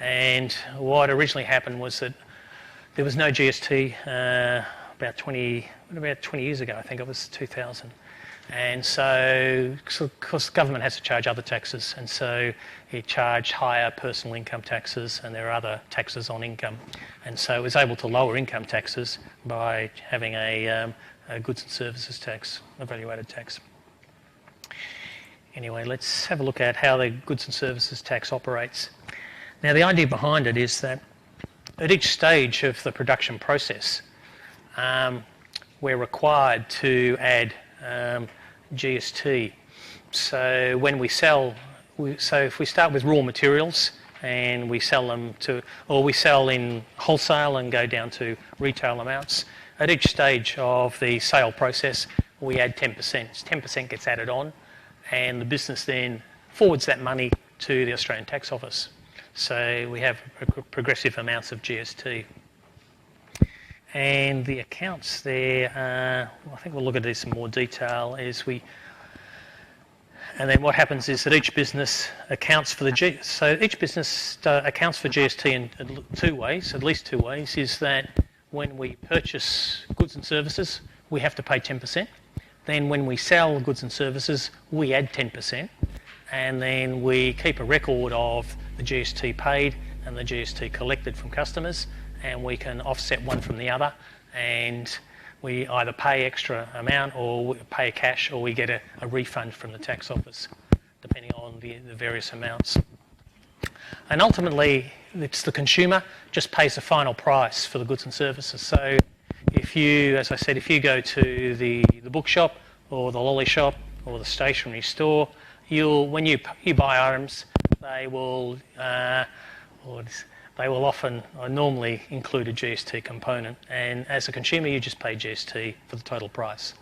And what originally happened was that there was no GST about 20 years ago. I think it was 2000. And so of course, government has to charge other taxes, and so it charged higher personal income taxes, and there are other taxes on income. And so it was able to lower income taxes by having a goods and services tax, a value-added tax. Anyway, let's have a look at how the goods and services tax operates. Now, the idea behind it is that at each stage of the production process, we're required to add GST. So when we sell, if we start with raw materials and we sell them or we sell in wholesale and go down to retail amounts, at each stage of the sale process, we add 10%. 10% gets added on, and the business then forwards that money to the Australian Tax Office. So we have progressive amounts of GST. And the accounts there, I think we'll look at this in more detail, and then what happens is that each business accounts for so each business accounts for GST in at least two ways, is that when we purchase goods and services, we have to pay 10%. Then when we sell goods and services, we add 10%. And then we keep a record of the GST paid and the GST collected from customers, and we can offset one from the other, and we either pay extra amount or pay cash, or we get a refund from the tax office, depending on the various amounts. And ultimately, it's the consumer just pays the final price for the goods and services. So if you go to the bookshop or the lolly shop or the stationery store, when you buy items, they will often normally include a GST component, and as a consumer you just pay GST for the total price,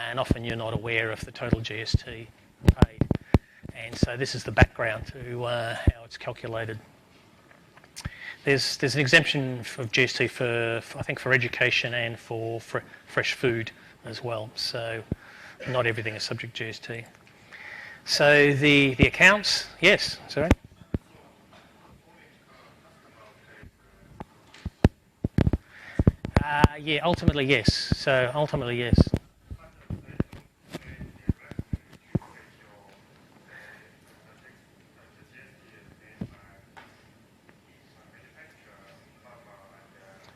and often you're not aware of the total GST paid. And so this is the background to how it's calculated. There's an exemption of GST for education and for fresh food as well, so not everything is subject to GST. So the accounts, yes, sorry. Yeah, ultimately yes. So ultimately yes.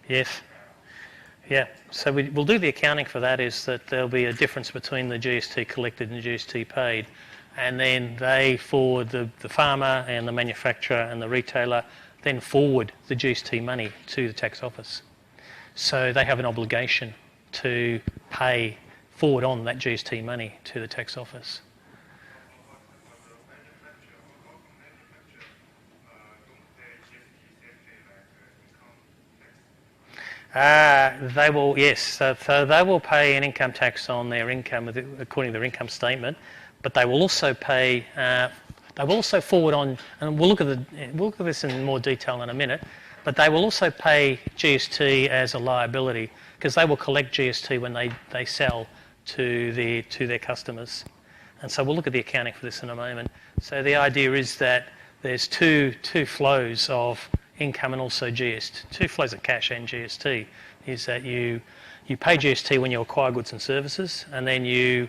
Yes. Yeah. So we'll do the accounting for that. Is that there'll be a difference between the GST collected and the GST paid, and then they forward the farmer and the manufacturer and the retailer then forward the GST money to the tax office. So they have an obligation to pay forward on that GST money to the tax office. They will, yes. So they will pay an income tax on their income according to their income statement, but they will also pay. They will also forward on, and we'll look at this in more detail in a minute. But they will also pay GST as a liability because they will collect GST when they sell to their customers. And so we'll look at the accounting for this in a moment. So the idea is that there's two flows of income and also GST, two flows of cash and GST, is that you pay GST when you acquire goods and services, and then you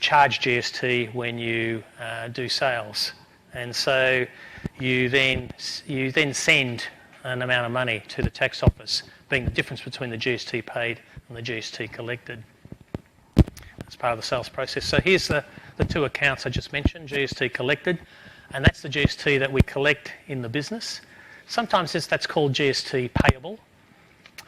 charge GST when you do sales. And so you then send an amount of money to the tax office, being the difference between the GST paid and the GST collected. That's part of the sales process. So here's the two accounts I just mentioned, GST collected, and that's the GST that we collect in the business. Sometimes that's called GST payable.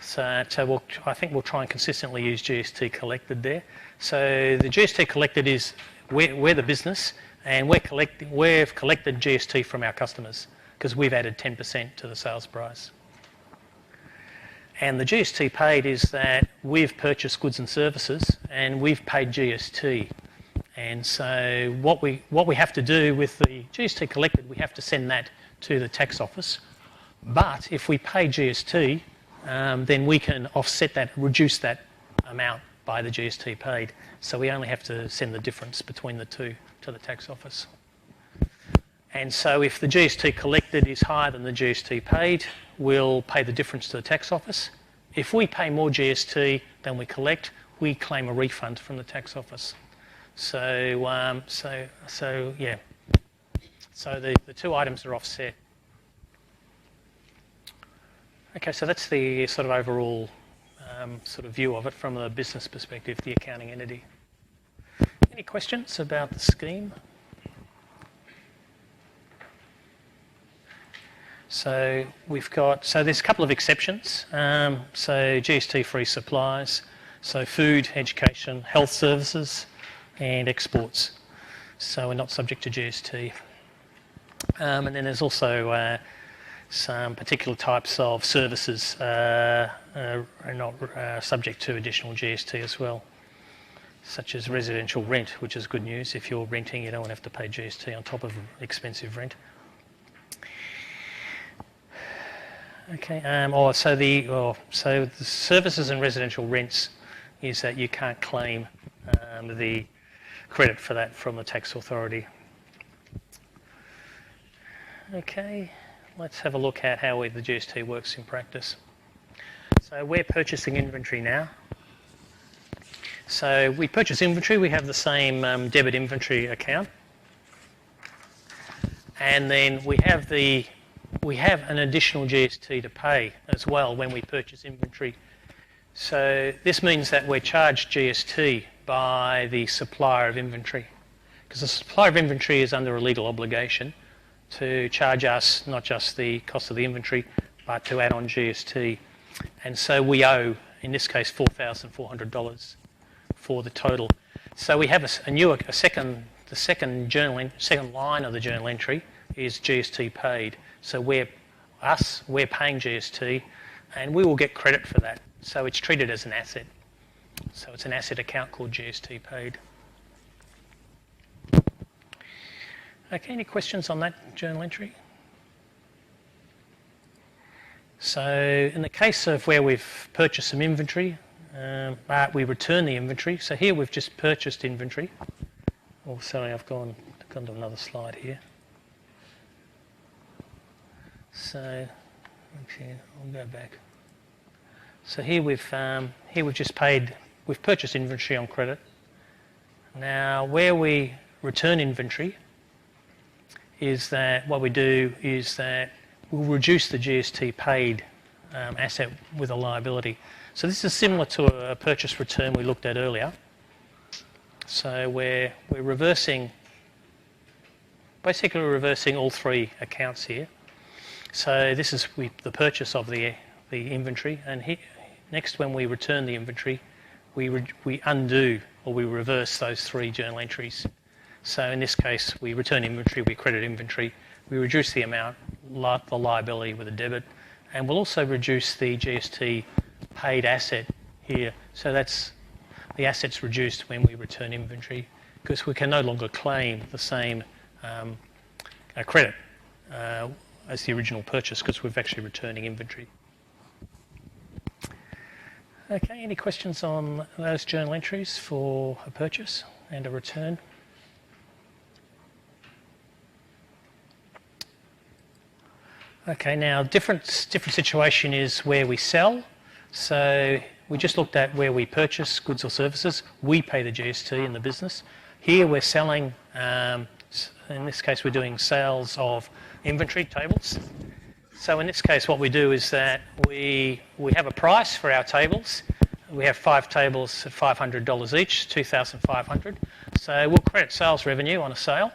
So I think we'll try and consistently use GST collected there. So the GST collected is we're the business, and we've collected GST from our customers because we've added 10% to the sales price. And the GST paid is that we've purchased goods and services and we've paid GST. And so what we have to do with the GST collected, we have to send that to the tax office. But if we pay GST, then we can offset that, reduce that amount by the GST paid. So we only have to send the difference between the two to the tax office. And so if the GST collected is higher than the GST paid, we'll pay the difference to the tax office. If we pay more GST than we collect, we claim a refund from the tax office. So yeah. So the two items are offset. Okay, so that's the sort of overall sort of view of it from a business perspective, the accounting entity. Any questions about the scheme? So there's a couple of exceptions. So GST-free supplies, so food, education, health services, and exports. So we're not subject to GST. And then there's also some particular types of services are not subject to additional GST as well, such as residential rent, which is good news. If you're renting, you don't have to pay GST on top of expensive rent. Okay. So the services and residential rents is that you can't claim the credit for that from the tax authority. Okay. Let's have a look at how the GST works in practice. So we're purchasing inventory now. So we purchase inventory. We have the same debit inventory account, and then we have an additional GST to pay as well when we purchase inventory. So this means that we're charged GST by the supplier of inventory, because the supplier of inventory is under a legal obligation to charge us not just the cost of the inventory, but to add on GST. And so we owe, in this case, $4,400 for the total. So we have the second line of the journal entry is GST paid. So we're paying GST, and we will get credit for that. So it's treated as an asset. So it's an asset account called GST paid. Okay, any questions on that journal entry? So in the case of where we've purchased some inventory, but we return the inventory. So here we've just purchased inventory. Oh, sorry, I've gone to another slide here. So, okay, I'll go back. So here we've just paid, we've purchased inventory on credit. Now where we return inventory is that what we do is that we'll reduce the GST paid asset with a liability. So this is similar to a purchase return we looked at earlier. So we're basically reversing all three accounts here. So this is the purchase of the inventory, and here, next when we return the inventory, we undo or we reverse those three journal entries. So in this case, we return inventory, we credit inventory, we reduce the amount, the liability with a debit, and we'll also reduce the GST paid asset here. So that's the asset's reduced when we return inventory because we can no longer claim the same credit as the original purchase because we're actually returning inventory. Okay, any questions on those journal entries for a purchase and a return? Okay, now different situation is where we sell. So we just looked at where we purchase goods or services. We pay the GST in the business. Here we're selling, in this case we're doing sales of inventory tables. So in this case what we do is that we have a price for our tables. We have 5 tables at $500 each, $2,500. So we'll credit sales revenue on a sale.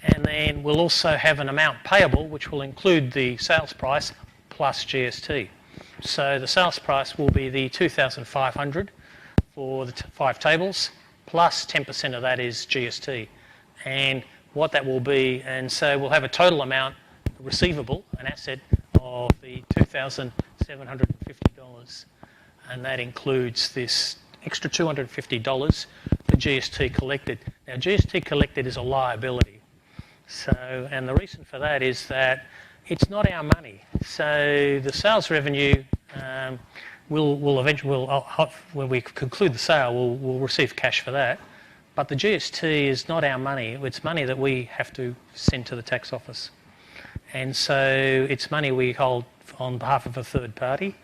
And then we'll also have an amount payable which will include the sales price plus GST. So the sales price will be the $2,500 for the 5 tables plus 10% of that is GST. And what that will be, and so we'll have a total amount receivable, an asset of the $2,750. And that includes this extra $250 for GST collected. Now GST collected is a liability. So, and the reason for that is that it's not our money. So the sales revenue will eventually, when we conclude the sale, we'll receive cash for that. But the GST is not our money. It's money that we have to send to the tax office. And so it's money we hold on behalf of a third party.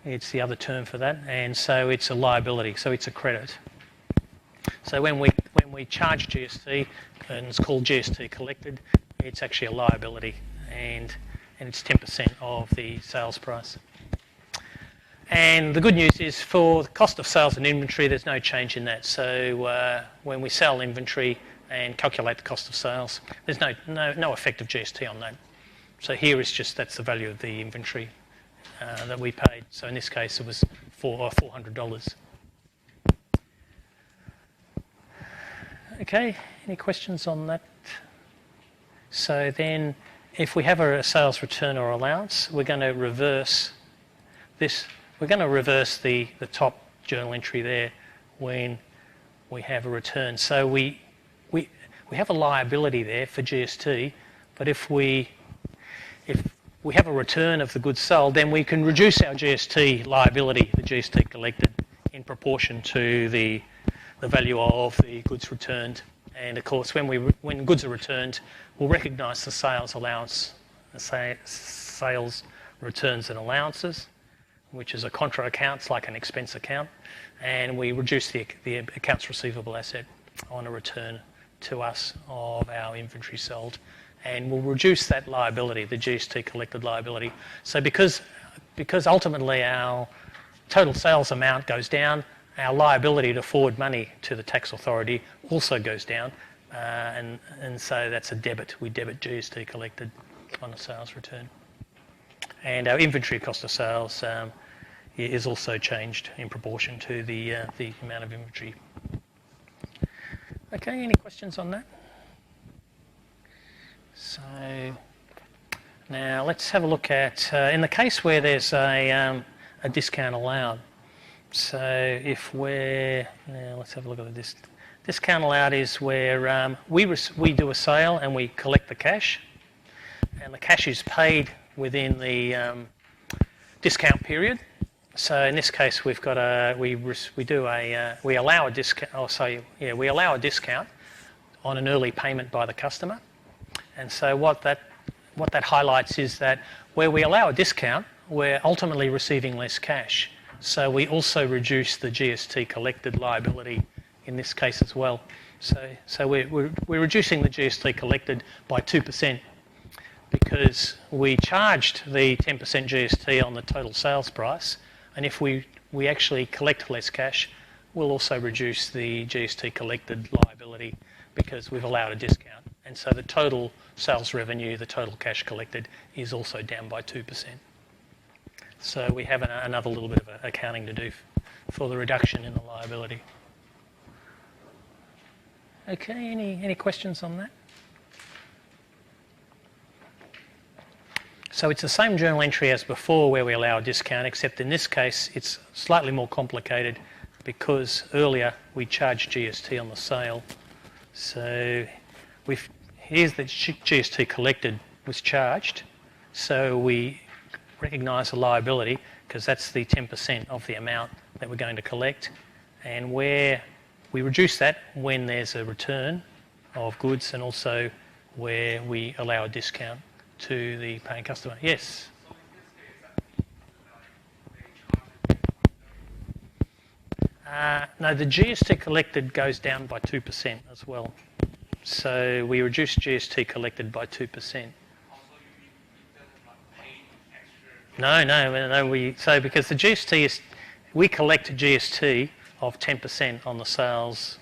It's the other term for that. And so it's a liability. So it's a credit. So when we charge GST, and it's called GST collected, it's actually a liability, and it's 10% of the sales price. And the good news is for the cost of sales and inventory, there's no change in that. So when we sell inventory and calculate the cost of sales, there's no effect of GST on that. So here is just that's the value of the inventory that we paid. So in this case, it was $400. Okay, any questions on that? So then if we have a sales return or allowance, we're going to reverse this. We're going to reverse the top journal entry there when we have a return. So we have a liability there for GST, but if we have a return of the goods sold, then we can reduce our GST liability, the GST collected, in proportion to the value of the goods returned. And of course, when goods are returned, we'll recognise the sales allowance, sales returns and allowances, which is a contra account, it's like an expense account, and we reduce the accounts receivable asset on a return to us of our inventory sold, and we'll reduce that liability, the GST collected liability. So because ultimately our total sales amount goes down, our liability to forward money to the tax authority also goes down, and so that's a debit. We debit GST collected on a sales return. And our inventory cost of sales is also changed in proportion to the amount of inventory. Okay, any questions on that? So now let's have a look at, in the case where there's a discount allowed. So if let's have a look at this. Discount allowed is where we do a sale and we collect the cash, and the cash is paid within the discount period. So in this case, we've got we allow a discount. We allow a discount on an early payment by the customer, and so what that highlights is that where we allow a discount, we're ultimately receiving less cash. So we also reduce the GST collected liability in this case as well. So we're reducing the GST collected by 2% because we charged the 10% GST on the total sales price, and if we actually collect less cash, we'll also reduce the GST collected liability because we've allowed a discount. And so the total sales revenue, the total cash collected, is also down by 2%. So we have another little bit of accounting to do for the reduction in the liability. Okay, any questions on that? So it's the same journal entry as before where we allow a discount, except in this case it's slightly more complicated because earlier we charged GST on the sale. So here's the GST collected was charged, so we recognise a liability because that's the 10% of the amount that we're going to collect, and where we reduce that when there's a return of goods and also where we allow a discount to the paying customer. Yes? No, the GST collected goes down by 2% as well. So we reduce GST collected by 2%. No. So because the GST is, we collect GST of 10% on the sales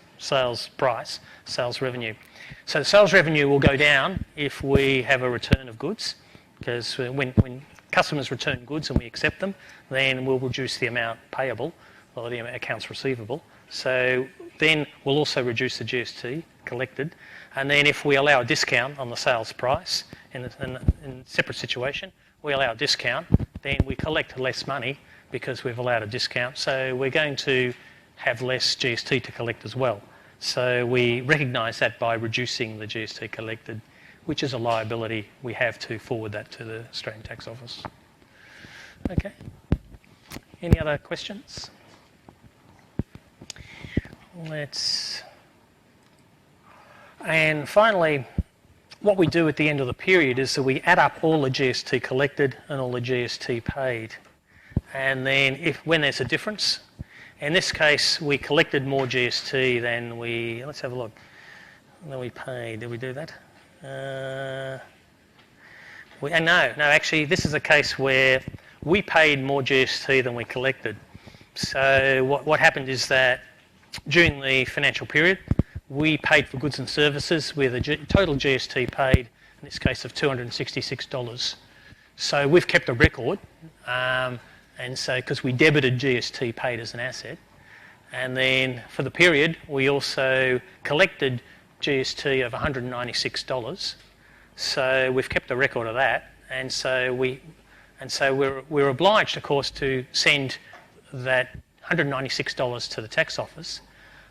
price, sales revenue. So the sales revenue will go down if we have a return of goods, because when customers return goods and we accept them, then we'll reduce the amount payable or the accounts receivable. So then we'll also reduce the GST collected. And then if we allow a discount on the sales price in a separate situation, we allow a discount, then we collect less money because we've allowed a discount. So we're going to have less GST to collect as well. So we recognise that by reducing the GST collected, which is a liability we have to forward that to the Australian Tax Office. Okay. Any other questions? And finally, what we do at the end of the period is that we add up all the GST collected and all the GST paid. And then when there's a difference, in this case we collected more GST than we, let's have a look, than we paid. Did we do that? No, actually this is a case where we paid more GST than we collected. So what happened is that during the financial period, we paid for goods and services with a total GST paid, in this case of $266. So we've kept a record, and so because we debited GST paid as an asset, and then for the period we also collected GST of $196. So we've kept a record of that, and so we're obliged, of course, to send that $196 to the tax office.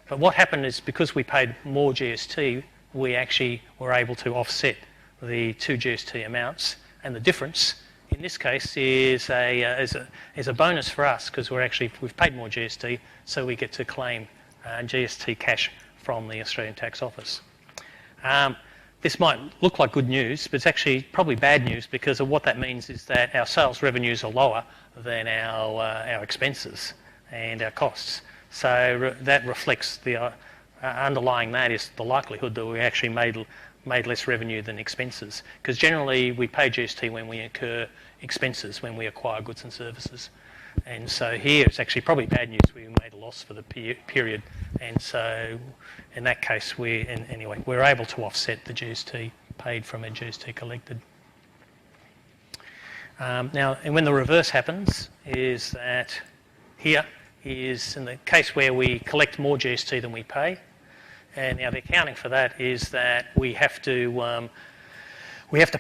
But what happened is because we paid more GST, we actually were able to offset the two GST amounts, and the difference in this case is a bonus for us because we've paid more GST, so we get to claim GST cash from the Australian Tax Office. This might look like good news, but it's actually probably bad news because of what that means is that our sales revenues are lower than our expenses and our costs. So that reflects the underlying that is the likelihood that we actually made less revenue than expenses. Because generally we pay GST when we incur expenses, when we acquire goods and services. And so here it's actually probably bad news. We made a loss for the period. And so in that case, we're able to offset the GST paid from a GST collected. Now, and when the reverse happens is that here is in the case where we collect more GST than we pay, and now the accounting for that is that we have to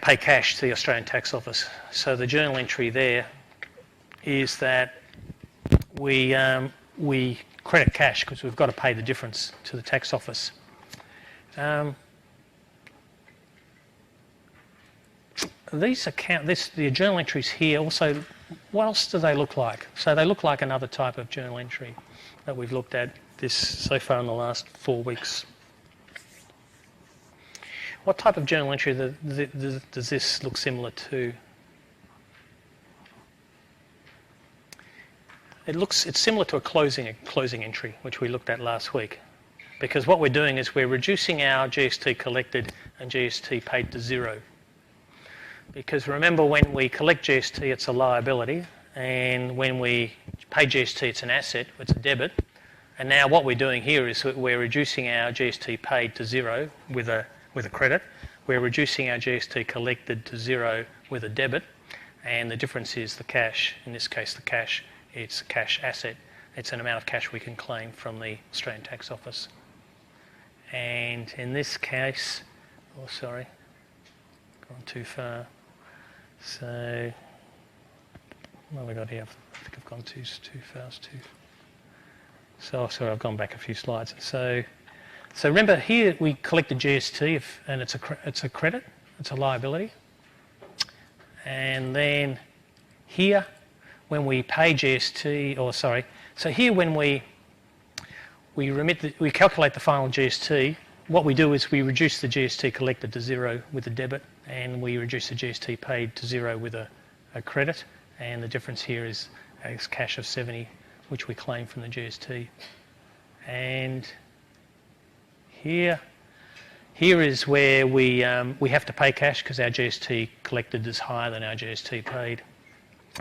pay cash to the Australian Tax Office. So the journal entry there is that we credit cash because we've got to pay the difference to the tax office. The journal entries here also, what else do they look like? So they look like another type of journal entry that we've looked at this so far in the last 4 weeks. What type of journal entry does this look similar to? it's similar to a closing entry, which we looked at last week. Because what we're doing is we're reducing our GST collected and GST paid to zero. Because remember, when we collect GST, it's a liability, and when we pay GST, it's an asset, it's a debit. And now what we're doing here is we're reducing our GST paid to zero with a credit. We're reducing our GST collected to zero with a debit, and the difference is the cash. In this case, the cash, it's a cash asset. It's an amount of cash we can claim from the Australian Tax Office. And in this case, oh sorry, gone too far. So, what have we got here? I think I've gone too fast. So, sorry, I've gone back a few slides. So remember here we collected GST, and it's a credit, it's a liability. And then here, when we pay GST, so here when we calculate the final GST, what we do is we reduce the GST collected to zero with a debit, and we reduce the GST paid to zero with a credit, and the difference here is cash of 70, which we claim from the GST. And here is where we have to pay cash because our GST collected is higher than our GST paid,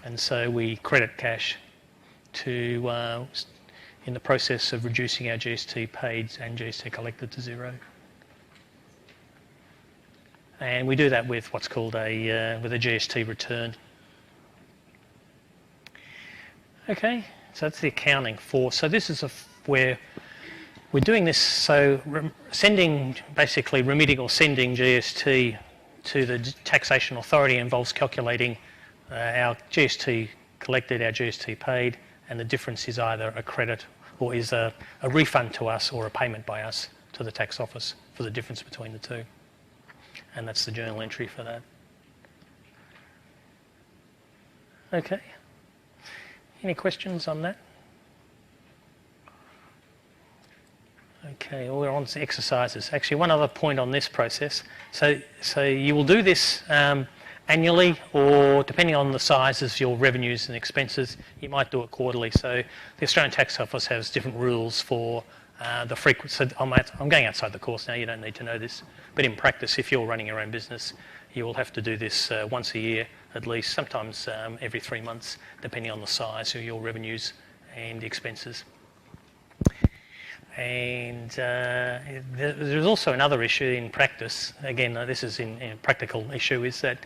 and so we credit cash to in the process of reducing our GST paid and GST collected to zero. And we do that with what's called with a GST return. Okay, so that's the accounting for. So this is where we're doing this. So remitting or sending GST to the taxation authority involves calculating our GST collected, our GST paid, and the difference is either a credit or is a refund to us or a payment by us to the tax office for the difference between the two. And that's the journal entry for that. Okay. Any questions on that? Okay, well, we're on to exercises. Actually, one other point on this process. So you will do this annually, or depending on the size of your revenues and expenses, you might do it quarterly. So the Australian Tax Office has different rules for the frequency. So I'm going outside the course now, you don't need to know this. But in practice, if you're running your own business, you will have to do this once a year at least, sometimes every 3 months, depending on the size of your revenues and expenses. And there's also another issue in practice. Again, this is in a practical issue, is that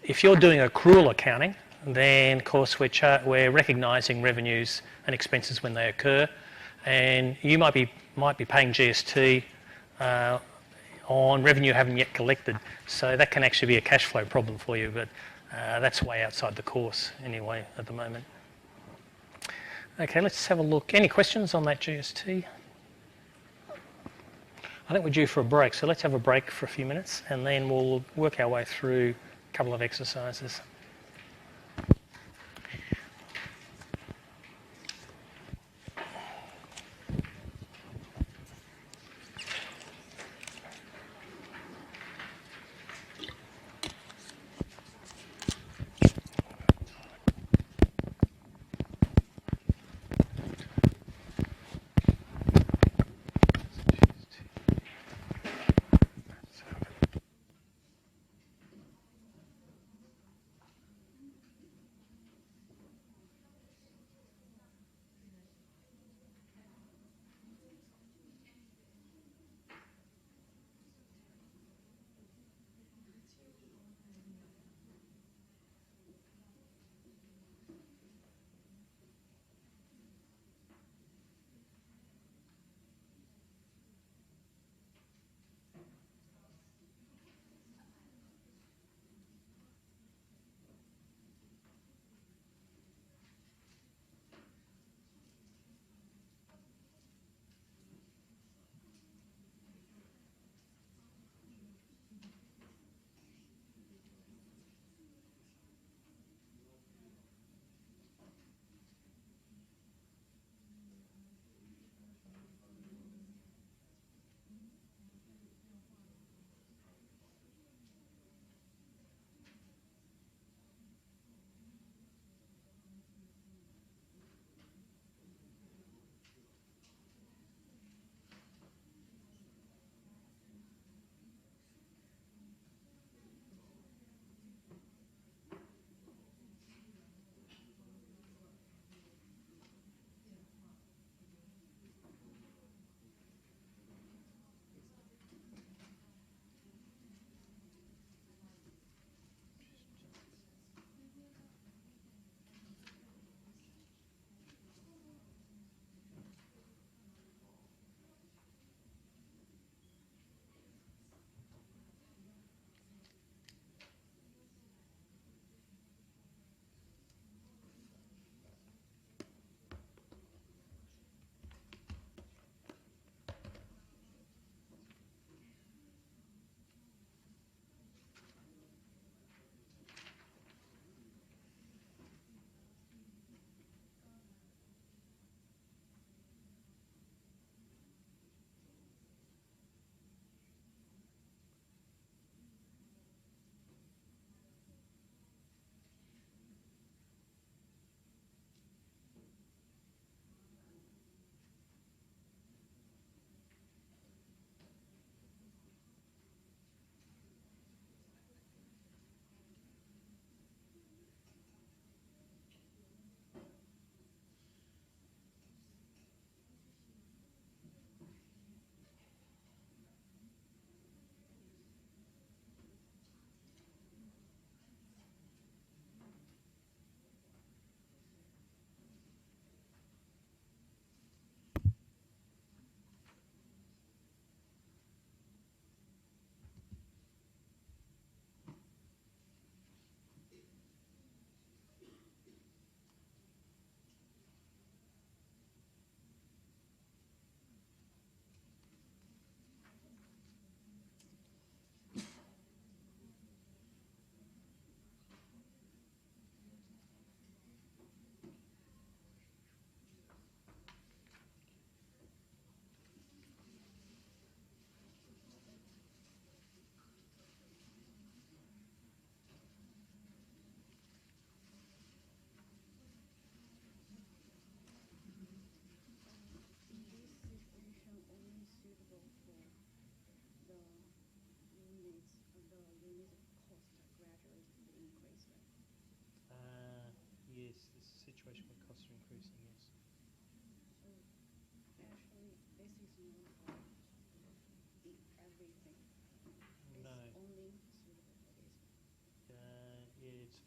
if you're doing accrual accounting, then of course we're recognising revenues and expenses when they occur, and you might be paying GST on revenue you haven't yet collected. So that can actually be a cash flow problem for you, but that's way outside the course anyway at the moment. Okay, let's have a look. Any questions on that GST? I think we're due for a break, so let's have a break for a few minutes and then we'll work our way through a couple of exercises.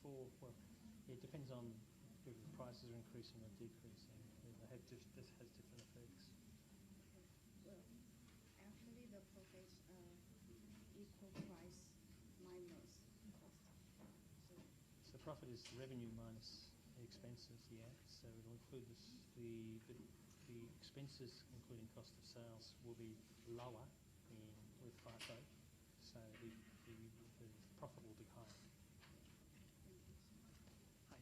well, it depends on whether the prices are increasing or decreasing. This has different effects. Well, actually, the profit equal price minus cost. So profit is revenue minus the expenses, yeah. So it'll include the expenses, including cost of sales, will be lower with FIFO. So the profit will be higher.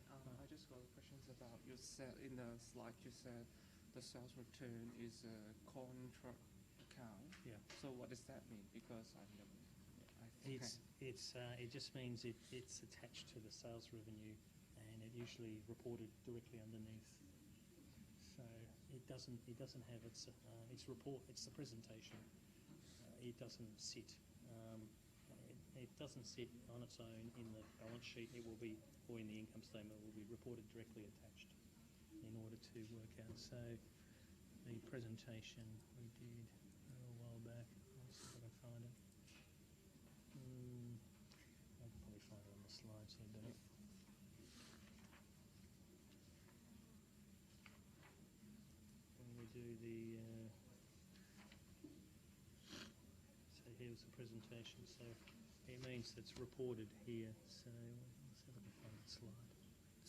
Hi, I just got questions about you said in the slide you said the sales return is a contra account. Yeah. So what does that mean? Because I think It just means it's attached to the sales revenue, and it usually reported directly underneath. So it doesn't have its report. It's the presentation. It doesn't sit. It doesn't sit on its own in the balance sheet. It will be, or in the income statement, it will be reported directly attached in order to work out. So the presentation we did a little while back. Let's see if I can find it. I can probably find it on the slides here better. When we do the so here's the presentation. So it means that's reported here. So let's see if I can find the slide.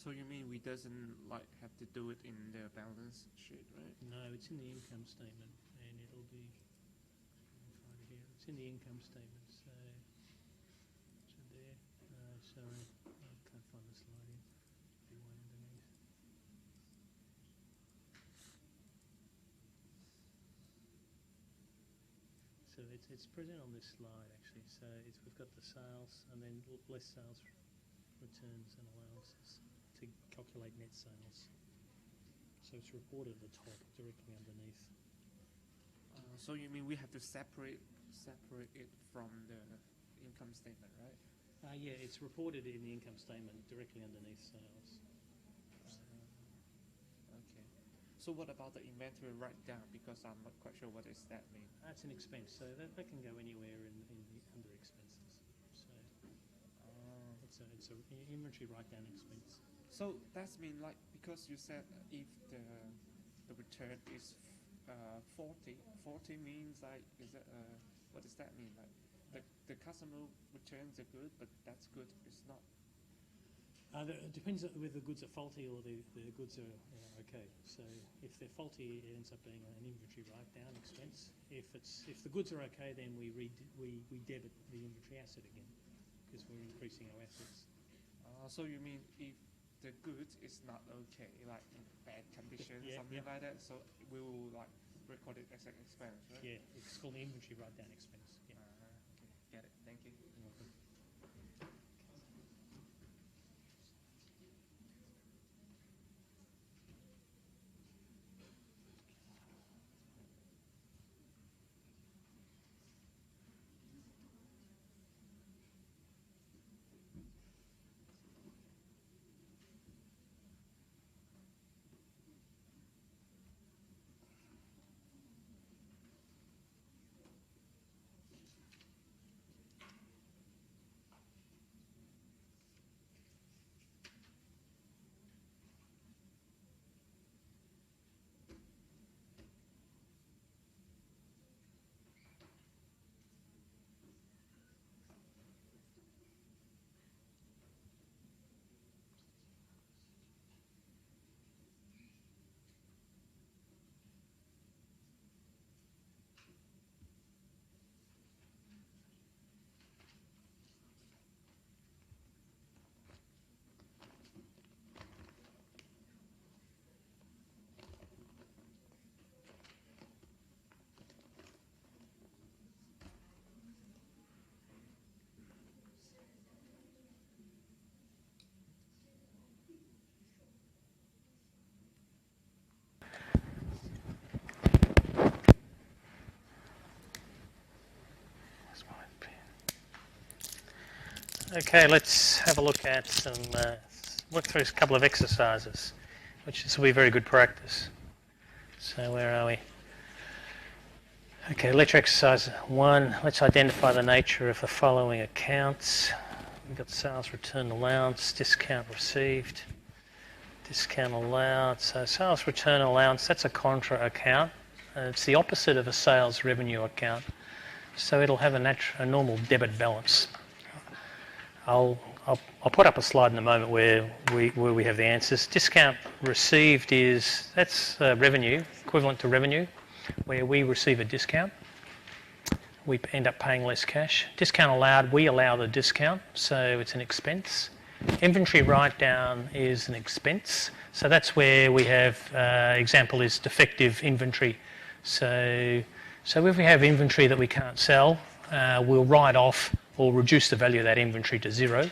so you mean we doesn't like have to do it in the balance sheet, right? No, it's in the income statement, and it'll be. I'll find it here. It's in the income statement. So there. Sorry, I can't find the slide here. Be way underneath. So it's present on this slide actually. So we've got the sales and then less sales returns and allowances to calculate net sales. So it's reported at the top, directly underneath. So you mean we have to separate it from the income statement, right? Yeah, it's reported in the income statement directly underneath sales. Okay. So what about the inventory write-down? Because I'm not quite sure what does that mean. That's an expense, so that can go anywhere under expenses. So it's an inventory write-down expense. So that's mean like because you said if the return is 40 means like is that what does that mean? Like the customer returns are good, but that's good is not. It depends on whether the goods are faulty or the goods are okay. So if they're faulty, it ends up being an inventory write-down expense. If the goods are okay, then we debit the inventory asset again because we're increasing our assets. So you mean if the goods is not okay, like in bad condition, something like that, so we will like record it as an expense, right? Yeah, it's called the inventory write-down expense. Yeah. Okay, get it. Thank you. You're welcome. Okay, let's have a look at some, work through a couple of exercises, which this will be very good practice. So where are we? Okay, lecture exercise 1. Let's identify the nature of the following accounts. we've got sales return allowance, discount received, discount allowed. So sales return allowance, that's a contra account. It's the opposite of a sales revenue account. So it'll have a normal debit balance. I'll put up a slide in a moment where we have the answers. Discount received that's revenue, equivalent to revenue, where we receive a discount. We end up paying less cash. Discount allowed, we allow the discount, so it's an expense. Inventory write-down is an expense. So that's where we have, example is defective inventory. So if we have inventory that we can't sell, we'll write off or reduce the value of that inventory to zero,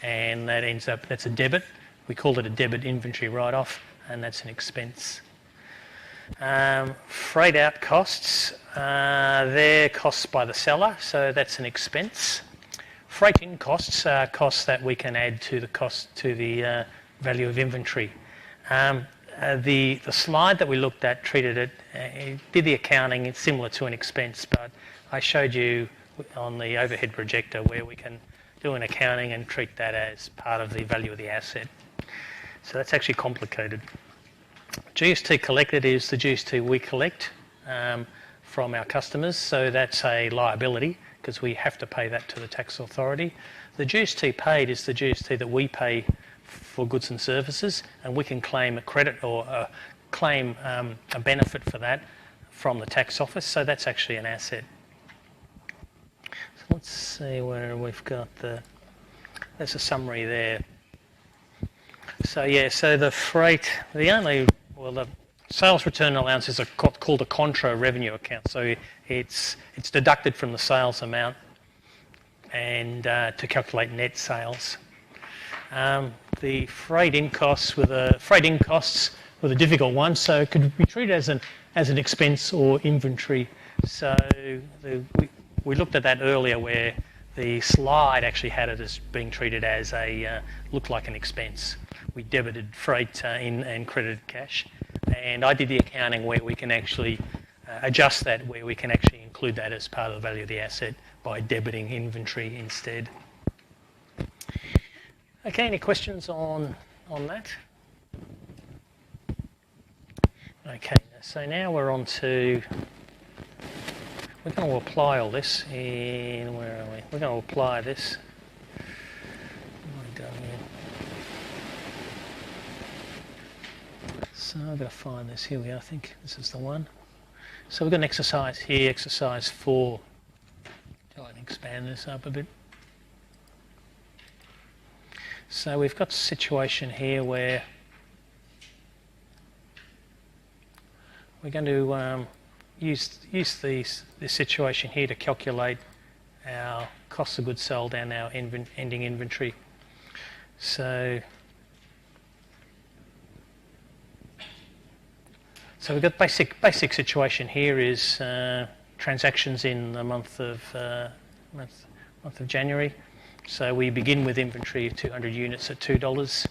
and that's a debit. We call it a debit inventory write-off, and that's an expense. Freight out costs, they're costs by the seller, so that's an expense. Freight in costs are costs that we can add to the value of inventory. The slide that we looked at treated it did the accounting. It's similar to an expense, but I showed you on the overhead projector where we can do an accounting and treat that as part of the value of the asset. So that's actually complicated. GST collected is the GST we collect from our customers, so that's a liability because we have to pay that to the tax authority. The GST paid is the GST that we pay for goods and services, and we can claim a credit or claim a benefit for that from the tax office, so that's actually an asset. So let's see where we've got there's a summary there. So yeah, so the freight, the sales return allowance is called a contra revenue account. So it's deducted from the sales amount and to calculate net sales. The freight in costs were the difficult one, so it could be treated as an expense or inventory. So we looked at that earlier where the slide actually had it as being treated as looked like an expense. We debited freight in and credited cash. And I did the accounting where we can actually adjust that, where we can actually include that as part of the value of the asset by debiting inventory instead. Okay, any questions on that? Okay, so now we're on to, we're going to apply all this in, where are we? We're going to apply this. What have I done here? So I've got to find this. Here we are, I think this is the one. So we've got an exercise here, exercise 4. I can expand this up a bit. So we've got a situation here where we're going to use this situation here to calculate our cost of goods sold and our ending inventory. So we've got basic situation here is transactions in the month of January. So we begin with inventory of 200 units at $2.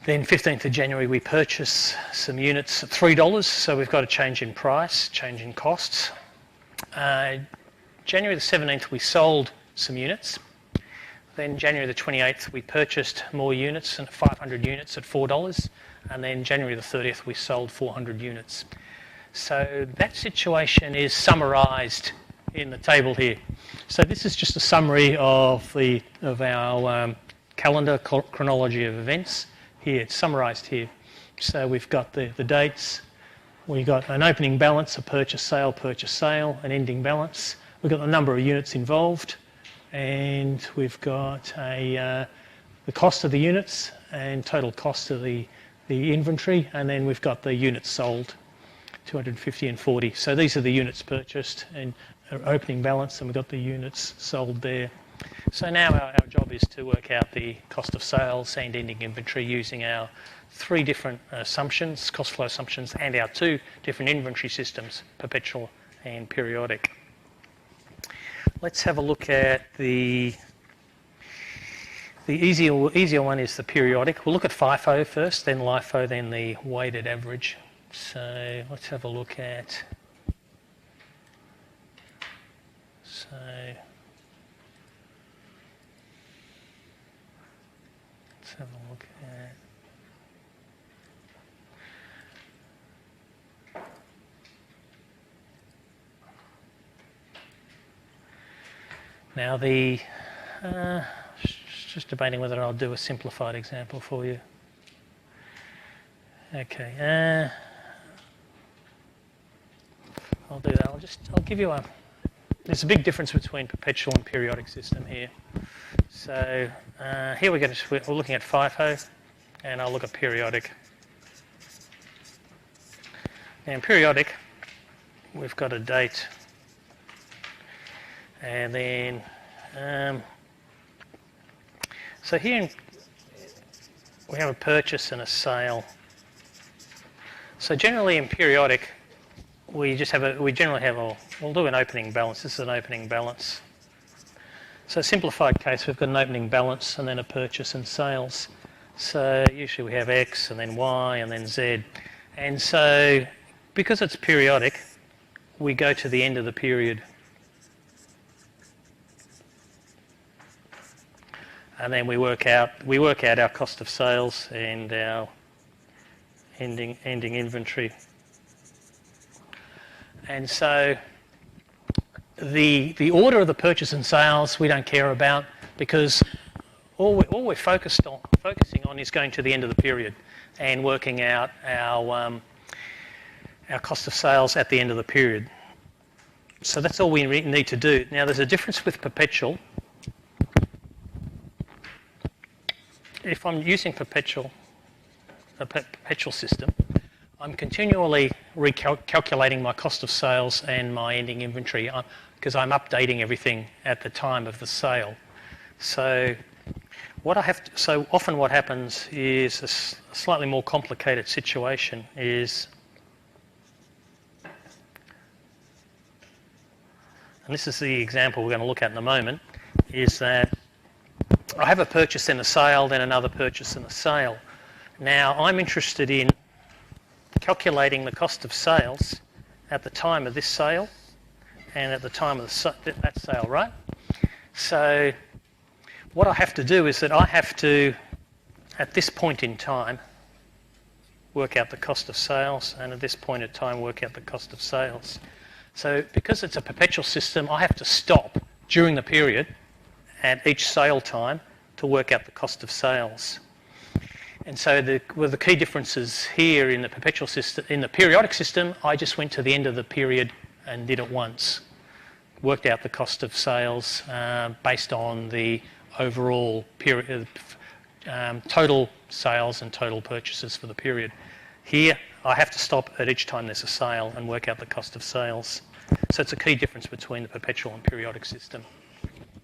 Then 15th of January we purchase some units at $3. So we've got a change in price, change in costs. January the 17th we sold some units. Then January the 28th we purchased more units, 500 units at $4. And then January the 30th we sold 400 units. So that situation is summarised in the table here. So this is just a summary of our calendar chronology of events here. It's summarised here. So we've got the dates. We've got an opening balance, a purchase sale, an ending balance. We've got the number of units involved, and we've got the cost of the units and total cost of the inventory, and then we've got the units sold, 250 and 40. So these are the units purchased and opening balance, and we've got the units sold there. So now our job is to work out the cost of sales and ending inventory using our 3 different assumptions, cost flow assumptions, and our 2 different inventory systems, perpetual and periodic. Let's have a look at the easier one is the periodic. We'll look at FIFO first, then LIFO, then the weighted average. So let's have a look at. So Let's have a look at. Now just debating whether I'll do a simplified example for you. Okay, I'll do that. I'll give you there's a big difference between perpetual and periodic system here. So here we're looking at FIFO, and I'll look at periodic. Now in periodic, we've got a date, and then so here we have a purchase and a sale. So generally in periodic, we'll do an opening balance. This is an opening balance. So a simplified case, we've got an opening balance and then a purchase and sales. So usually we have X and then Y and then Z. And so because it's periodic, we go to the end of the period. And then we work out our cost of sales and our ending inventory. And so the order of the purchase and sales we don't care about, because all we're focusing on is going to the end of the period and working out our cost of sales at the end of the period. So that's all we need to do. Now there's a difference with perpetual. If I'm using a perpetual system, I'm continually recalculating my cost of sales and my ending inventory because I'm updating everything at the time of the sale. So so often what happens is a slightly more complicated situation is, and this is the example we're going to look at in a moment, is that I have a purchase and a sale, then another purchase and a sale. Now I'm interested in calculating the cost of sales at the time of this sale and at the time of that sale, right? So what I have to do is that I have to, at this point in time, work out the cost of sales, and at this point in time work out the cost of sales. So because it's a perpetual system, I have to stop during the period at each sale time to work out the cost of sales. And so the key differences here in the perpetual system, in the periodic system, I just went to the end of the period and did it once. Worked out the cost of sales based on the overall period, total sales and total purchases for the period. Here, I have to stop at each time there's a sale and work out the cost of sales. So it's a key difference between the perpetual and periodic system.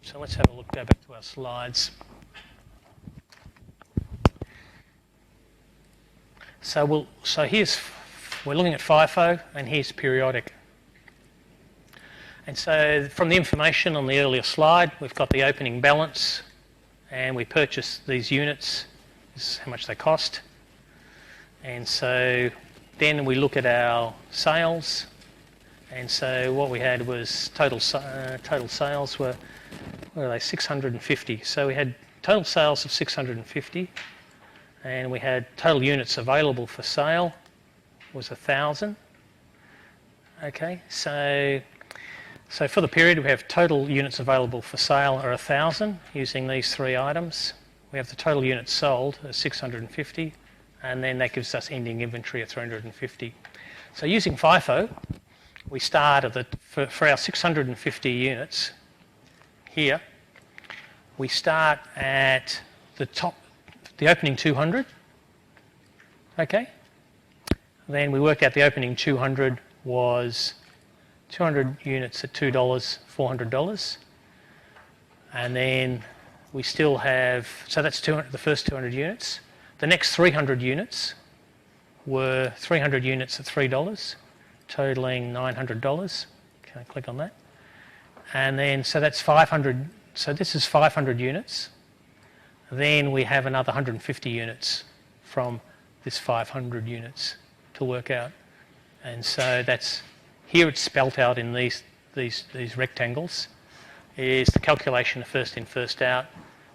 So let's have a look, go back to our slides. So we're looking at FIFO, and here's periodic. And so from the information on the earlier slide, we've got the opening balance, and we purchased these units. This is how much they cost. And so then we look at our sales, and so what we had was total sales were, what are they, 650. So we had total sales of 650, and we had total units available for sale was 1,000. Okay, so for the period we have total units available for sale are 1,000 using these three items. We have the total units sold as 650, and then that gives us ending inventory of 350. So using FIFO, we start for our 650 units here, we start at the top, the opening 200, okay? Then we work out the opening 200 was 200 units at $2, $400. And then we still have, so that's the first 200 units. The next 300 units were 300 units at $3, totaling $900. Can I click on that? And then, so that's 500, so this is 500 units. Then we have another 150 units from this 500 units to work out. And so that's, here it's spelt out in these rectangles, is the calculation of first in, first out.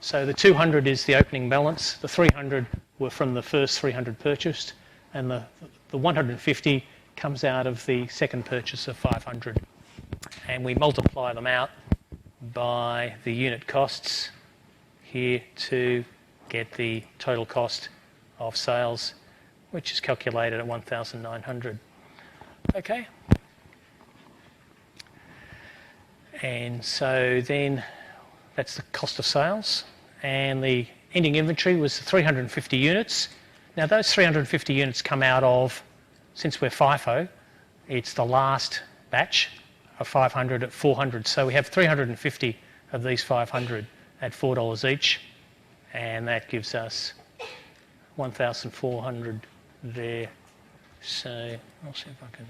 So the 200 is the opening balance, the 300 were from the first 300 purchased, and the 150 comes out of the second purchase of 500. And we multiply them out by the unit costs here to get the total cost of sales, which is calculated at 1,900. Okay. And so then that's the cost of sales, and the ending inventory was 350 units. Now those 350 units come out of, since we're FIFO, it's the last batch of 500 at 400. So we have 350 of these 500 at $4 each, and that gives us 1,400 there. So I'll see if I can.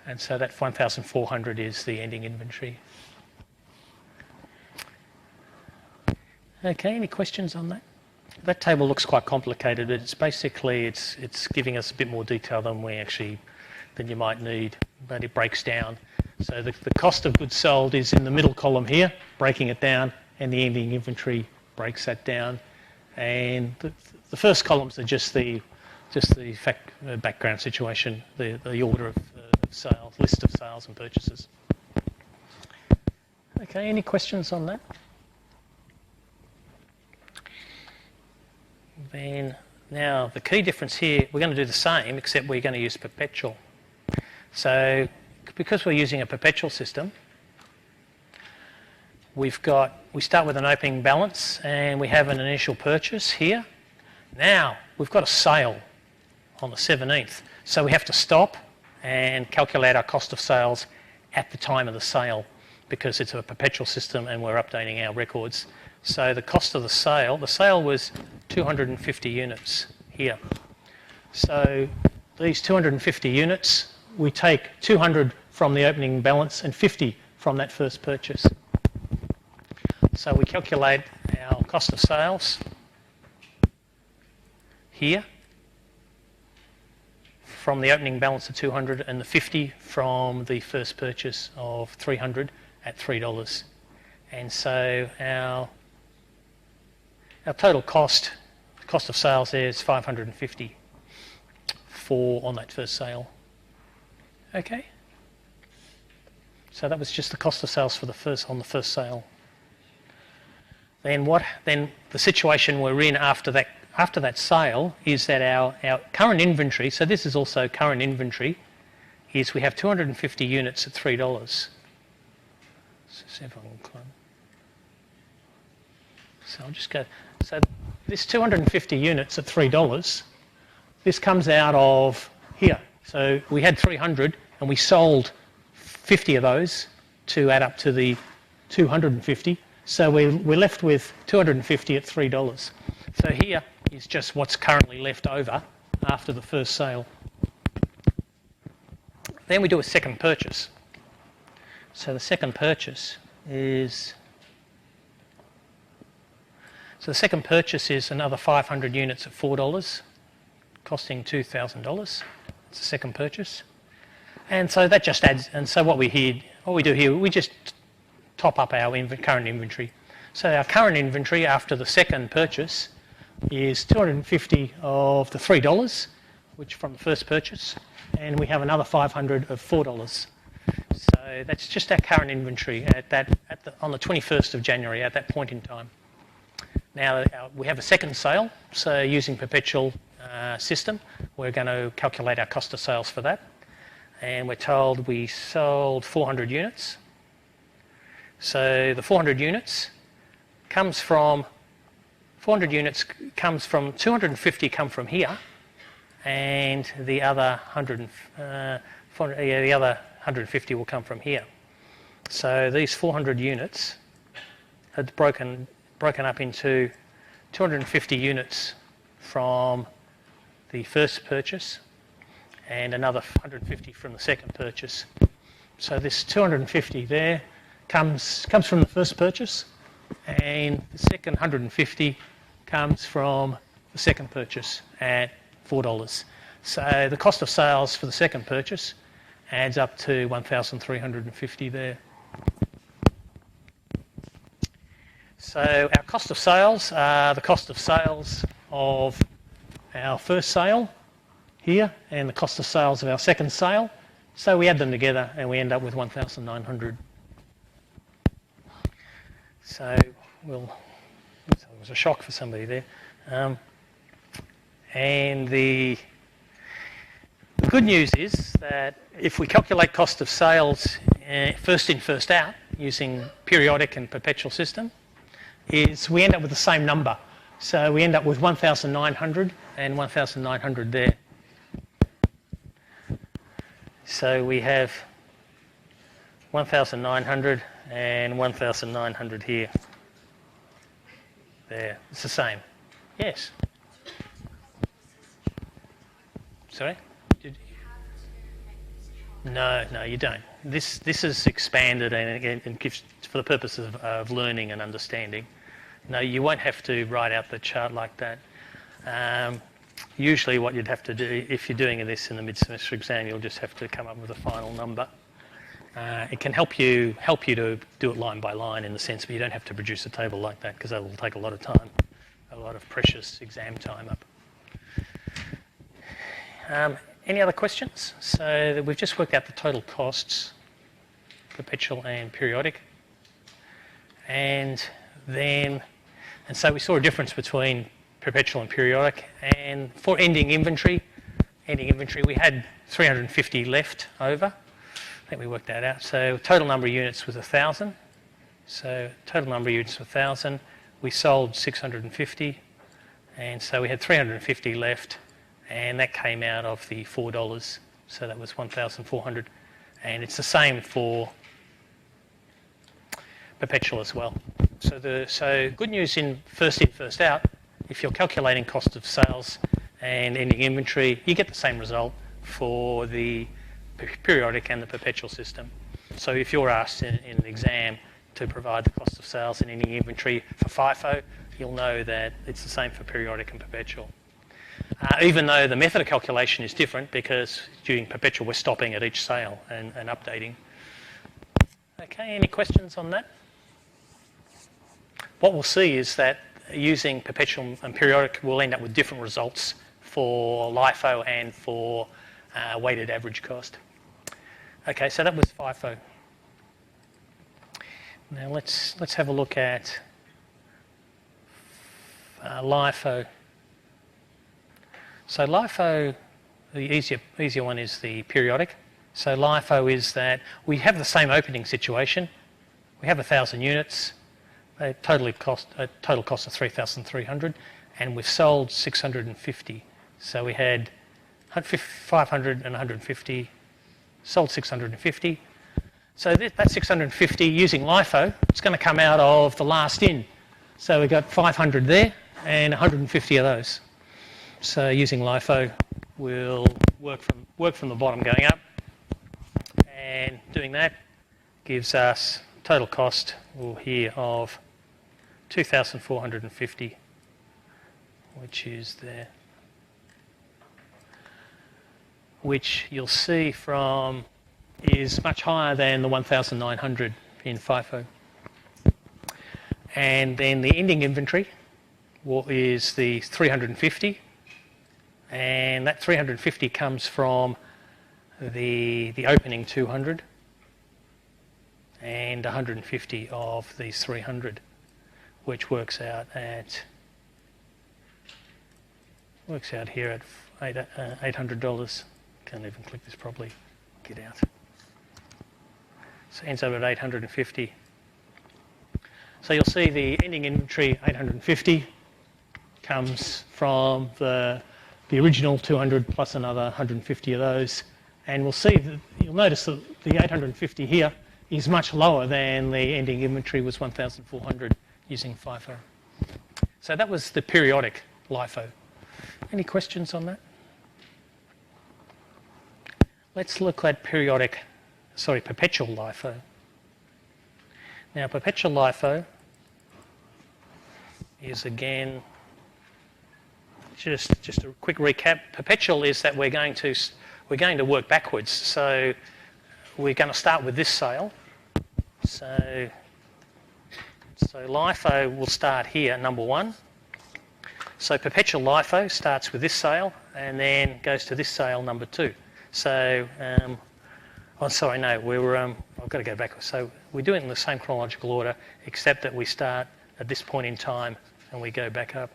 And so that 1,400 is the ending inventory. Okay, any questions on that? That table looks quite complicated, but it's basically it's giving us a bit more detail than you might need, but it breaks down. So the cost of goods sold is in the middle column here, breaking it down, and the ending inventory breaks that down. And the first columns are just the background situation, the order of sales, list of sales and purchases. Okay, any questions on that? Then now the key difference here, we're going to do the same, except we're going to use perpetual. So because we're using a perpetual system, we start with an opening balance and we have an initial purchase here. Now we've got a sale on the 17th, so we have to stop and calculate our cost of sales at the time of the sale, because it's a perpetual system and we're updating our records. So the cost of the sale was 250 units here. So these 250 units, we take 200 from the opening balance and 50 from that first purchase. So we calculate our cost of sales here from the opening balance of 200 and the 50 from the first purchase of 300 at $3. And so our total cost of sales there is 550 on that first sale. Okay. So that was just the cost of sales on the first sale. Then the situation we're in after that sale is that our current inventory, so this is also current inventory, is we have 250 units at $3. So see if I can climb. So I'll just go. So this 250 units at $3, this comes out of here. So we had 300 and we sold 50 of those to add up to the 250. So we're left with 250 at $3. So here is just what's currently left over after the first sale. Then we do a second purchase. So the second purchase is another 500 units at $4, costing $2,000. It's the second purchase. And so that just adds, and so what we do here, we just top up our current inventory. So our current inventory after the second purchase is 250 of the $3, which from the first purchase, and we have another 500 of $4. So that's just our current inventory on the 21st of January at that point in time. Now we have a second sale, so using perpetual system, we're going to calculate our cost of sales for that, and we're told we sold 400 units. So the 400 units comes from 250 come from here, and the other 150 will come from here. So these 400 units had broken up into 250 units from the first purchase and another 150 from the second purchase. So this 250 there comes from the first purchase, and the second 150 comes from the second purchase at $4. So the cost of sales for the second purchase adds up to 1,350 there. So our cost of sales are the cost of sales of our first sale here and the cost of sales of our second sale. So we add them together and we end up with 1,900. So it was a shock for somebody there. And the good news is that if we calculate cost of sales first in, first out using periodic and perpetual system, is we end up with the same number. So we end up with 1,900 and 1,900 there. So we have 1,900 and 1,900 here. There, it's the same. Yes? Sorry? No, you don't. This is expanded and gives for the purpose of learning and understanding. No, you won't have to write out the chart like that. Usually what you'd have to do, if you're doing this in the mid-semester exam, you'll just have to come up with a final number. It can help you to do it line by line in the sense that you don't have to produce a table like that because that will take a lot of time, a lot of precious exam time up. Any other questions? So we've just worked out the total costs, perpetual and periodic. And so we saw a difference between perpetual and periodic. And for ending inventory, we had 350 left over. I think we worked that out. So total number of units was 1,000. So total number of units was 1,000. We sold 650. And so we had 350 left. And that came out of the $4. So that was 1,400. And it's the same for perpetual as well. So good news in, first out, if you're calculating cost of sales and ending inventory, you get the same result for the periodic and the perpetual system. So if you're asked in an exam to provide the cost of sales and ending inventory for FIFO, you'll know that it's the same for periodic and perpetual. Even though the method of calculation is different because during perpetual we're stopping at each sale and updating. Okay, any questions on that? What we'll see is that using perpetual and periodic we'll end up with different results for LIFO and for weighted average cost. Okay, so that was FIFO. Now let's have a look at LIFO. So LIFO, the easier one is the periodic. So LIFO is that we have the same opening situation. We have 1,000 units, a total cost of 3,300, and we've sold 650. So we had 500 and 150, sold 650. So that 650 using LIFO, it's going to come out of the last in. So we've got 500 there and 150 of those. So using LIFO, we'll work from the bottom going up, and doing that gives us total cost here of 2,450, which is there, which you'll see from is much higher than the 1,900 in FIFO. And then the ending inventory is the 350. And that 350 comes from the opening 200 and 150 of these 300, which works out here at $800. Can't even click this properly. Get out. So it ends up at 850. So you'll see the ending inventory 850 comes from the original 200 plus another 150 of those, and we'll see that you'll notice that the 850 here is much lower than the ending inventory was 1,400 using FIFO. So that was the periodic LIFO. Any questions on that? Let's look at perpetual LIFO. Now perpetual LIFO is again, just a quick recap. Perpetual is that we're going to work backwards. So we're going to start with this sale. So So LIFO will start here, number 1. So perpetual LIFO starts with this sale and then goes to this sale, number 2. So, oh, sorry, no, I've got to go backwards. So we do it in the same chronological order, except that we start at this point in time and we go back up.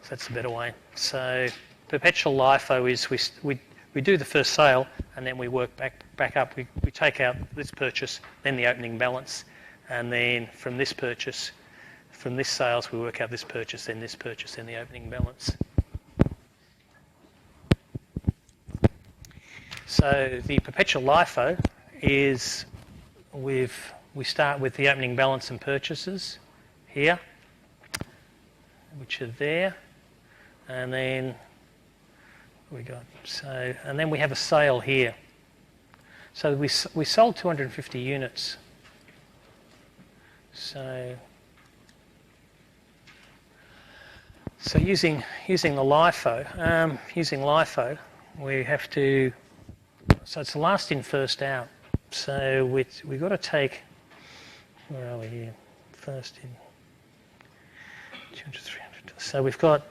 So that's a better way. So perpetual LIFO is we do the first sale and then we work back up. We take out this purchase, then the opening balance, and then from this purchase, from this sales, we work out this purchase, then the opening balance. So the perpetual LIFO is we start with the opening balance and purchases here, which are there, and then and then we have a sale here. So we sold 250 units. So using the LIFO, we have to. So it's the last in, first out. So we've got to take. Where are we here? First in. 200, 300. So we've got.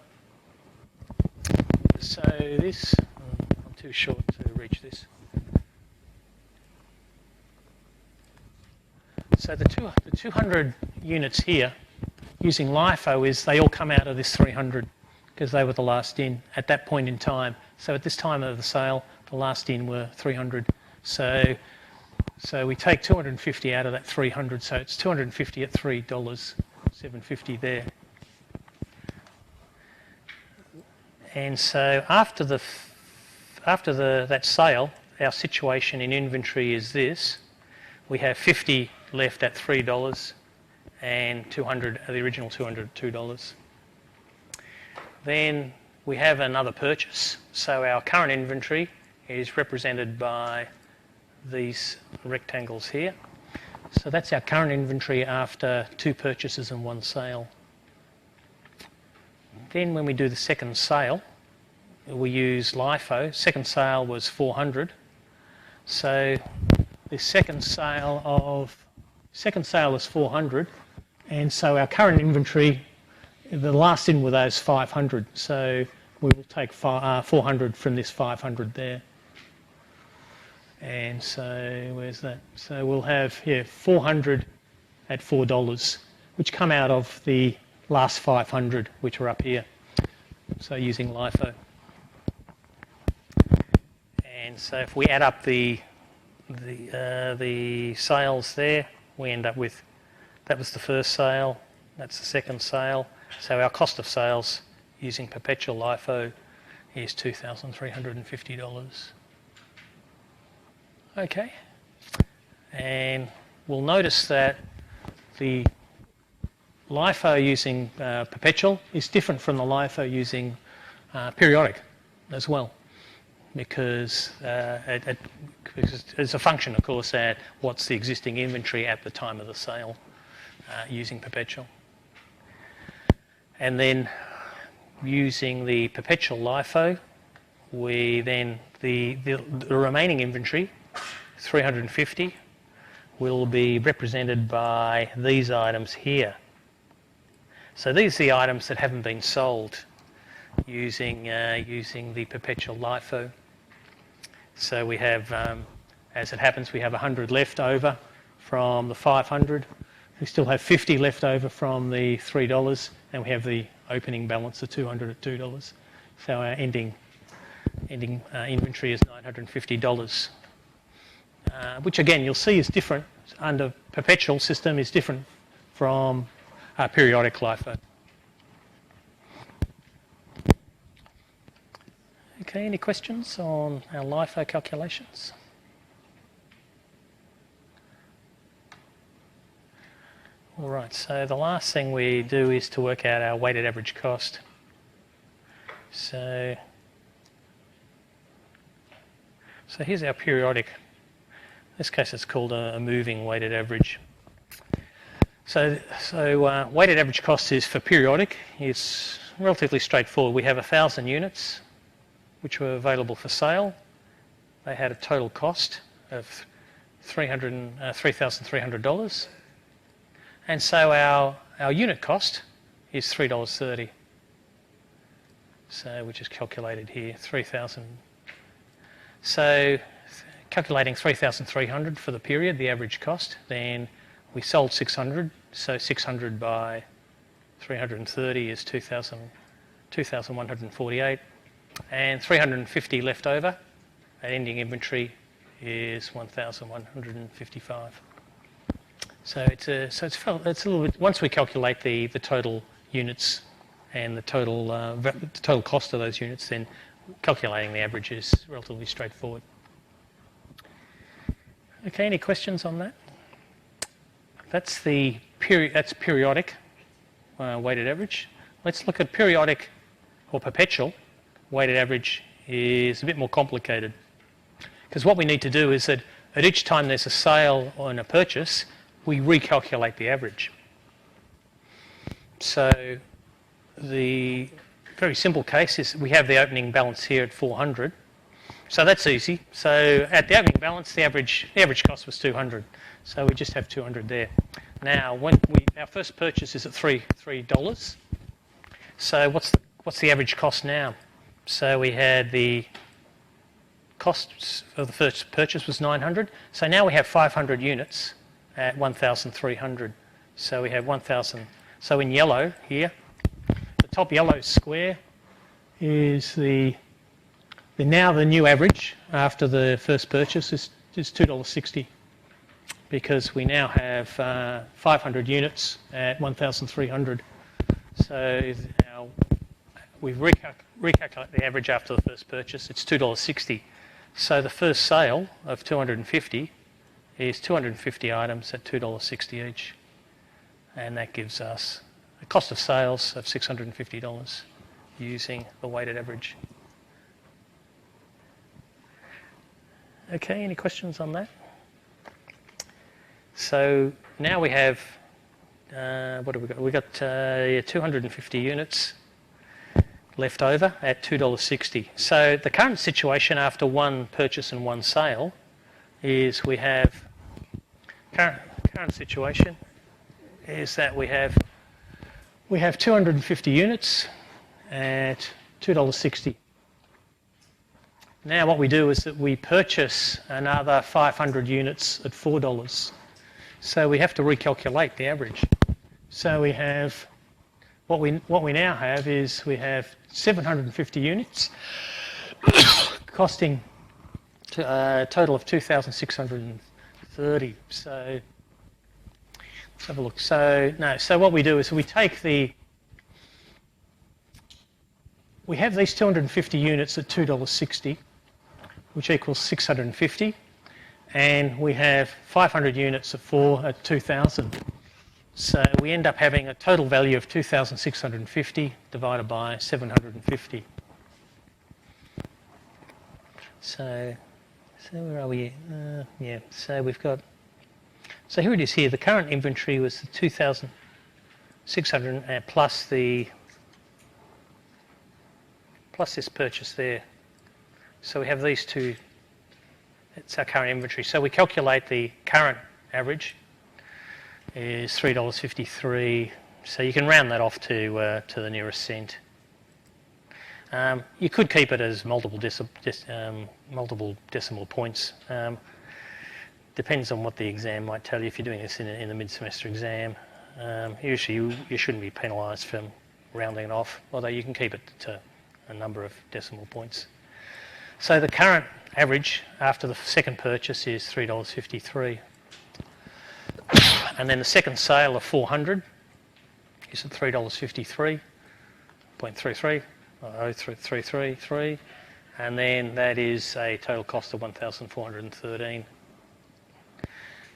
So this. I'm too short to reach this. So the 200 units here, using LIFO, is they all come out of this 300 because they were the last in at that point in time. So at this time of the sale, the last in were 300. So we take 250 out of that 300. So it's 250 at $3, $7.50 there. And so after that sale, our situation in inventory is this: we have 50 left at $3 and 200, the original 200 at $2. Then we have another purchase. So our current inventory is represented by these rectangles here. So that's our current inventory after 2 purchases and 1 sale. Then when we do the second sale, we use LIFO. Second sale was 400. So the second sale is 400, and so our current inventory, the last in were those 500. So we will take 400 from this 500 there. And so where's that? So we'll have here 400 at $4, which come out of the last 500, which are up here. So using LIFO. And so if we add up the sales there, we end up with, that was the first sale, that's the second sale. So our cost of sales using perpetual LIFO is $2,350. Okay. And we'll notice that the LIFO using perpetual is different from the LIFO using periodic as well, because it's a function, of course, at what's the existing inventory at the time of the sale using perpetual. And then using the perpetual LIFO, we then, the remaining inventory, 350, will be represented by these items here. So these are the items that haven't been sold using the perpetual LIFO. So we have, as it happens, we have 100 left over from the 500. We still have 50 left over from the $3, and we have the opening balance of 200 at $2. So our ending inventory is $950, which again you'll see is different under perpetual system, is different from periodic LIFO. Okay, any questions on our LIFO calculations? All right, so the last thing we do is to work out our weighted average cost. So here's our periodic. In this case it's called a moving weighted average. So weighted average cost is for periodic. It's relatively straightforward. We have 1,000 units which were available for sale. They had a total cost of $3,300. And so our unit cost is $3.30. So which is calculated here, 3,000. So calculating 3,300 for the period, the average cost, then we sold 600. So 600 by 330 is 2,148, and 350 left over. At ending inventory is 1,155. So it's a little bit. Once we calculate the total units and the total cost of those units, then calculating the average is relatively straightforward. Okay, any questions on that? That's the periodic weighted average. Let's look at periodic or perpetual weighted average. Is a bit more complicated, because what we need to do is that at each time there's a sale or a purchase, we recalculate the average. So the very simple case is we have the opening balance here at 400. So that's easy. So at the opening balance, the average cost was 200. So we just have 200 there. Now, our first purchase is at $3. So what's the average cost now? So we had the costs of the first purchase was 900. So now we have 500 units at 1,300. So we have 1,000. So in yellow here, the top yellow square is the new average after the first purchase is $2.60, because we now have 500 units at 1,300. So now we've recalculated the average after the first purchase. It's $2.60. So the first sale of 250 is 250 items at $2.60 each, and that gives us a cost of sales of $650 using the weighted average. Okay, any questions on that? So now we have, what have we got? We've got 250 units left over at $2.60. So the current situation after one purchase and one sale is we have, current situation is that we have 250 units at $2.60. Now what we do is that we purchase another 500 units at $4. So we have to recalculate the average. So we have, what we now have is we have 750 units costing a total of 2,630. So let's have a look. So what we do is we take we have these 250 units at $2.60, which equals 650, and we have 500 units at 2,000. So we end up having a total value of 2,650 divided by 750. So where are we? So we've got, so here it is here. The current inventory was the 2,600 plus this purchase there. So we have these two. It's our current inventory. So we calculate the current average is $3.53. So you can round that off to the nearest cent. You could keep it as multiple decimal points. Depends on what the exam might tell you. If you're doing this in the mid-semester exam, usually you shouldn't be penalised for rounding it off, although you can keep it to a number of decimal points. So the current average after the second purchase is $3.53. And then the second sale of 400 is at $3.53.33, 0333, and then that is a total cost of 1,413.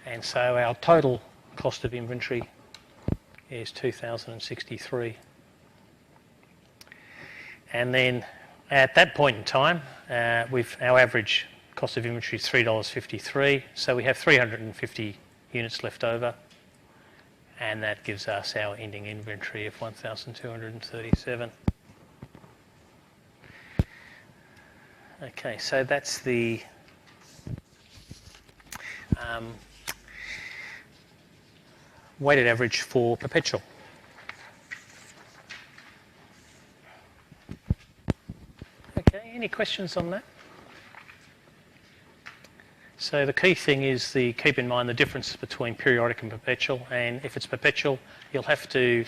And so our total cost of inventory is 2,063. And then at that point in time, our average cost of inventory is $3.53, so we have 350 units left over, and that gives us our ending inventory of 1,237. Okay, so that's the weighted average for perpetual. Okay, any questions on that? So the key thing is keep in mind the difference between periodic and perpetual, and if it's perpetual, you'll have to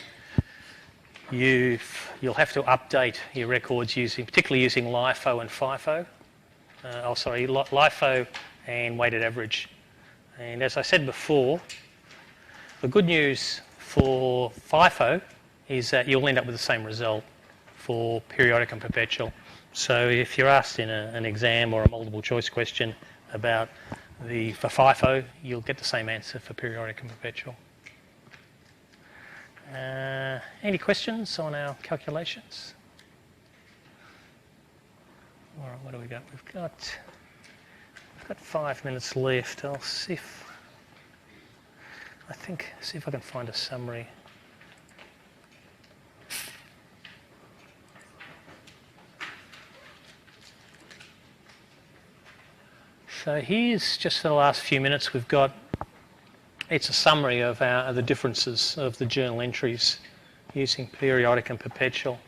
update your records particularly using LIFO and FIFO. LIFO and weighted average. And as I said before, the good news for FIFO is that you'll end up with the same result for periodic and perpetual. So if you're asked in an exam or a multiple choice question about for FIFO, you'll get the same answer for periodic and perpetual. Any questions on our calculations? All right, what do we got? We've got 5 minutes left. I'll see if I can find a summary. So here's just for the last few minutes it's a summary of the differences of the journal entries using periodic and perpetual.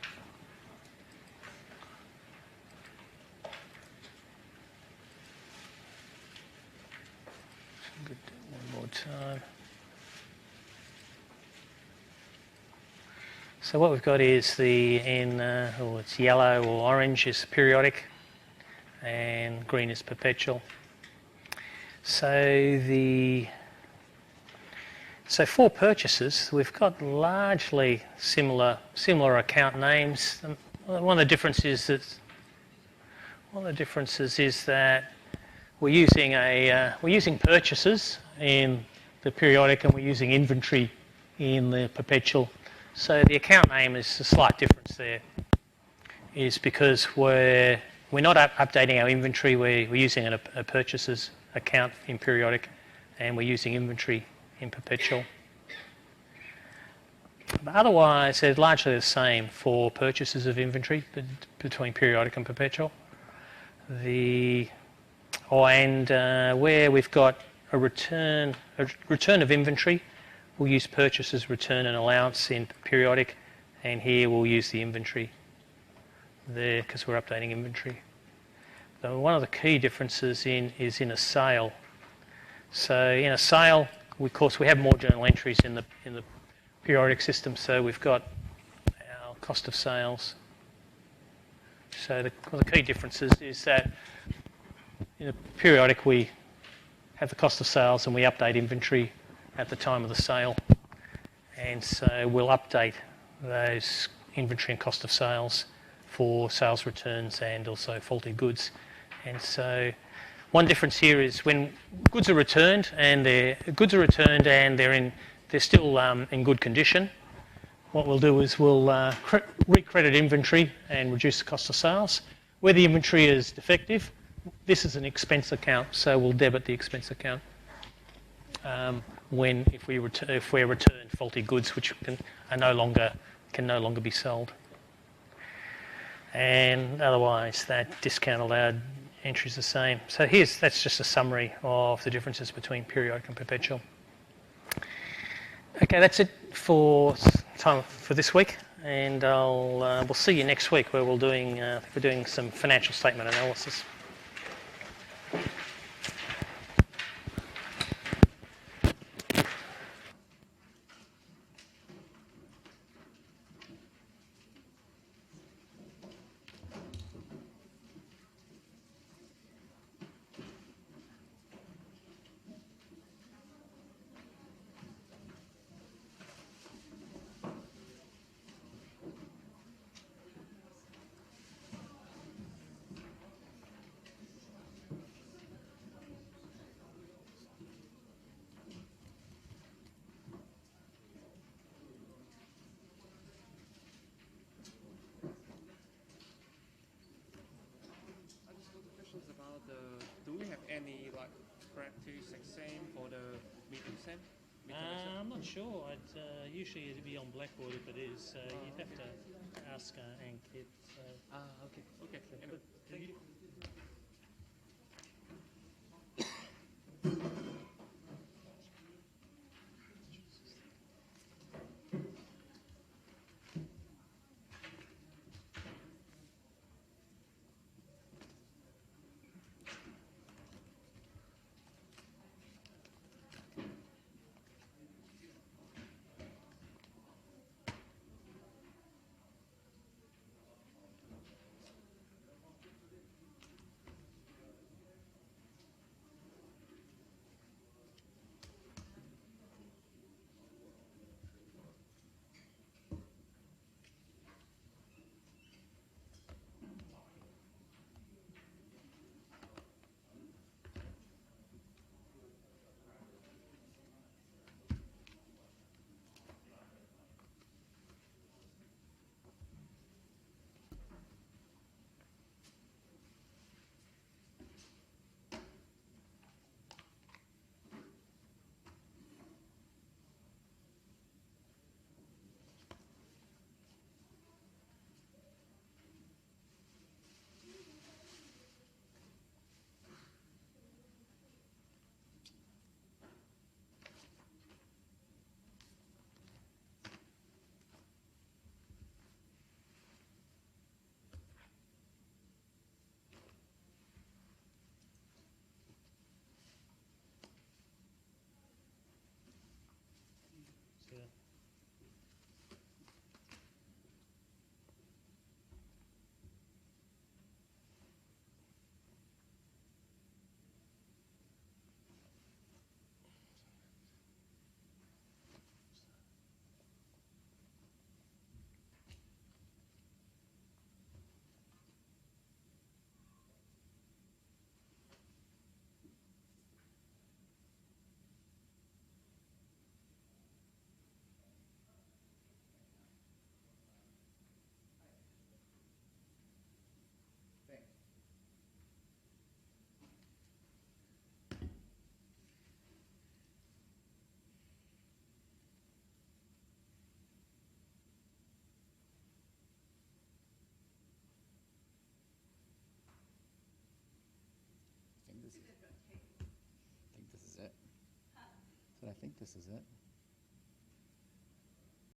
One more time. So what we've got is it's yellow or orange is periodic and green is perpetual. So for purchases, we've got largely similar account names. One of the differences is that we're using purchases in the periodic and we're using inventory in the perpetual. So the account name is a slight difference there. Is because we're not updating our inventory. We're using a purchases account in periodic, and we're using inventory in perpetual. But otherwise, they're largely the same for purchases of inventory between periodic and perpetual. Where we've got a return of inventory, we'll use purchases, return and allowance in periodic, and here we'll use the inventory there because we're updating inventory. So one of the key differences is in a sale. So in a sale, of course, we have more journal entries in the periodic system. So we've got our cost of sales. So one of the key differences is that in a periodic we have the cost of sales and we update inventory at the time of the sale, and so we'll update those inventory and cost of sales for sales returns and also faulty goods. And so one difference here is when goods are returned and they're still in good condition, what we'll do is we'll recredit inventory and reduce the cost of sales. Where the inventory is defective, this is an expense account, so we'll debit the expense account if we return faulty goods which can no longer be sold. And otherwise, that discount allowed entry is the same. So that's just a summary of the differences between periodic and perpetual. Okay, that's it for time for this week, and we'll see you next week where we're doing some financial statement analysis. Do we have any practice exam for the medium SEM? I'm not sure. Usually it'd be on Blackboard if it is. So you'd have to ask Ankit. Okay. Anyway, thank you. think this is it.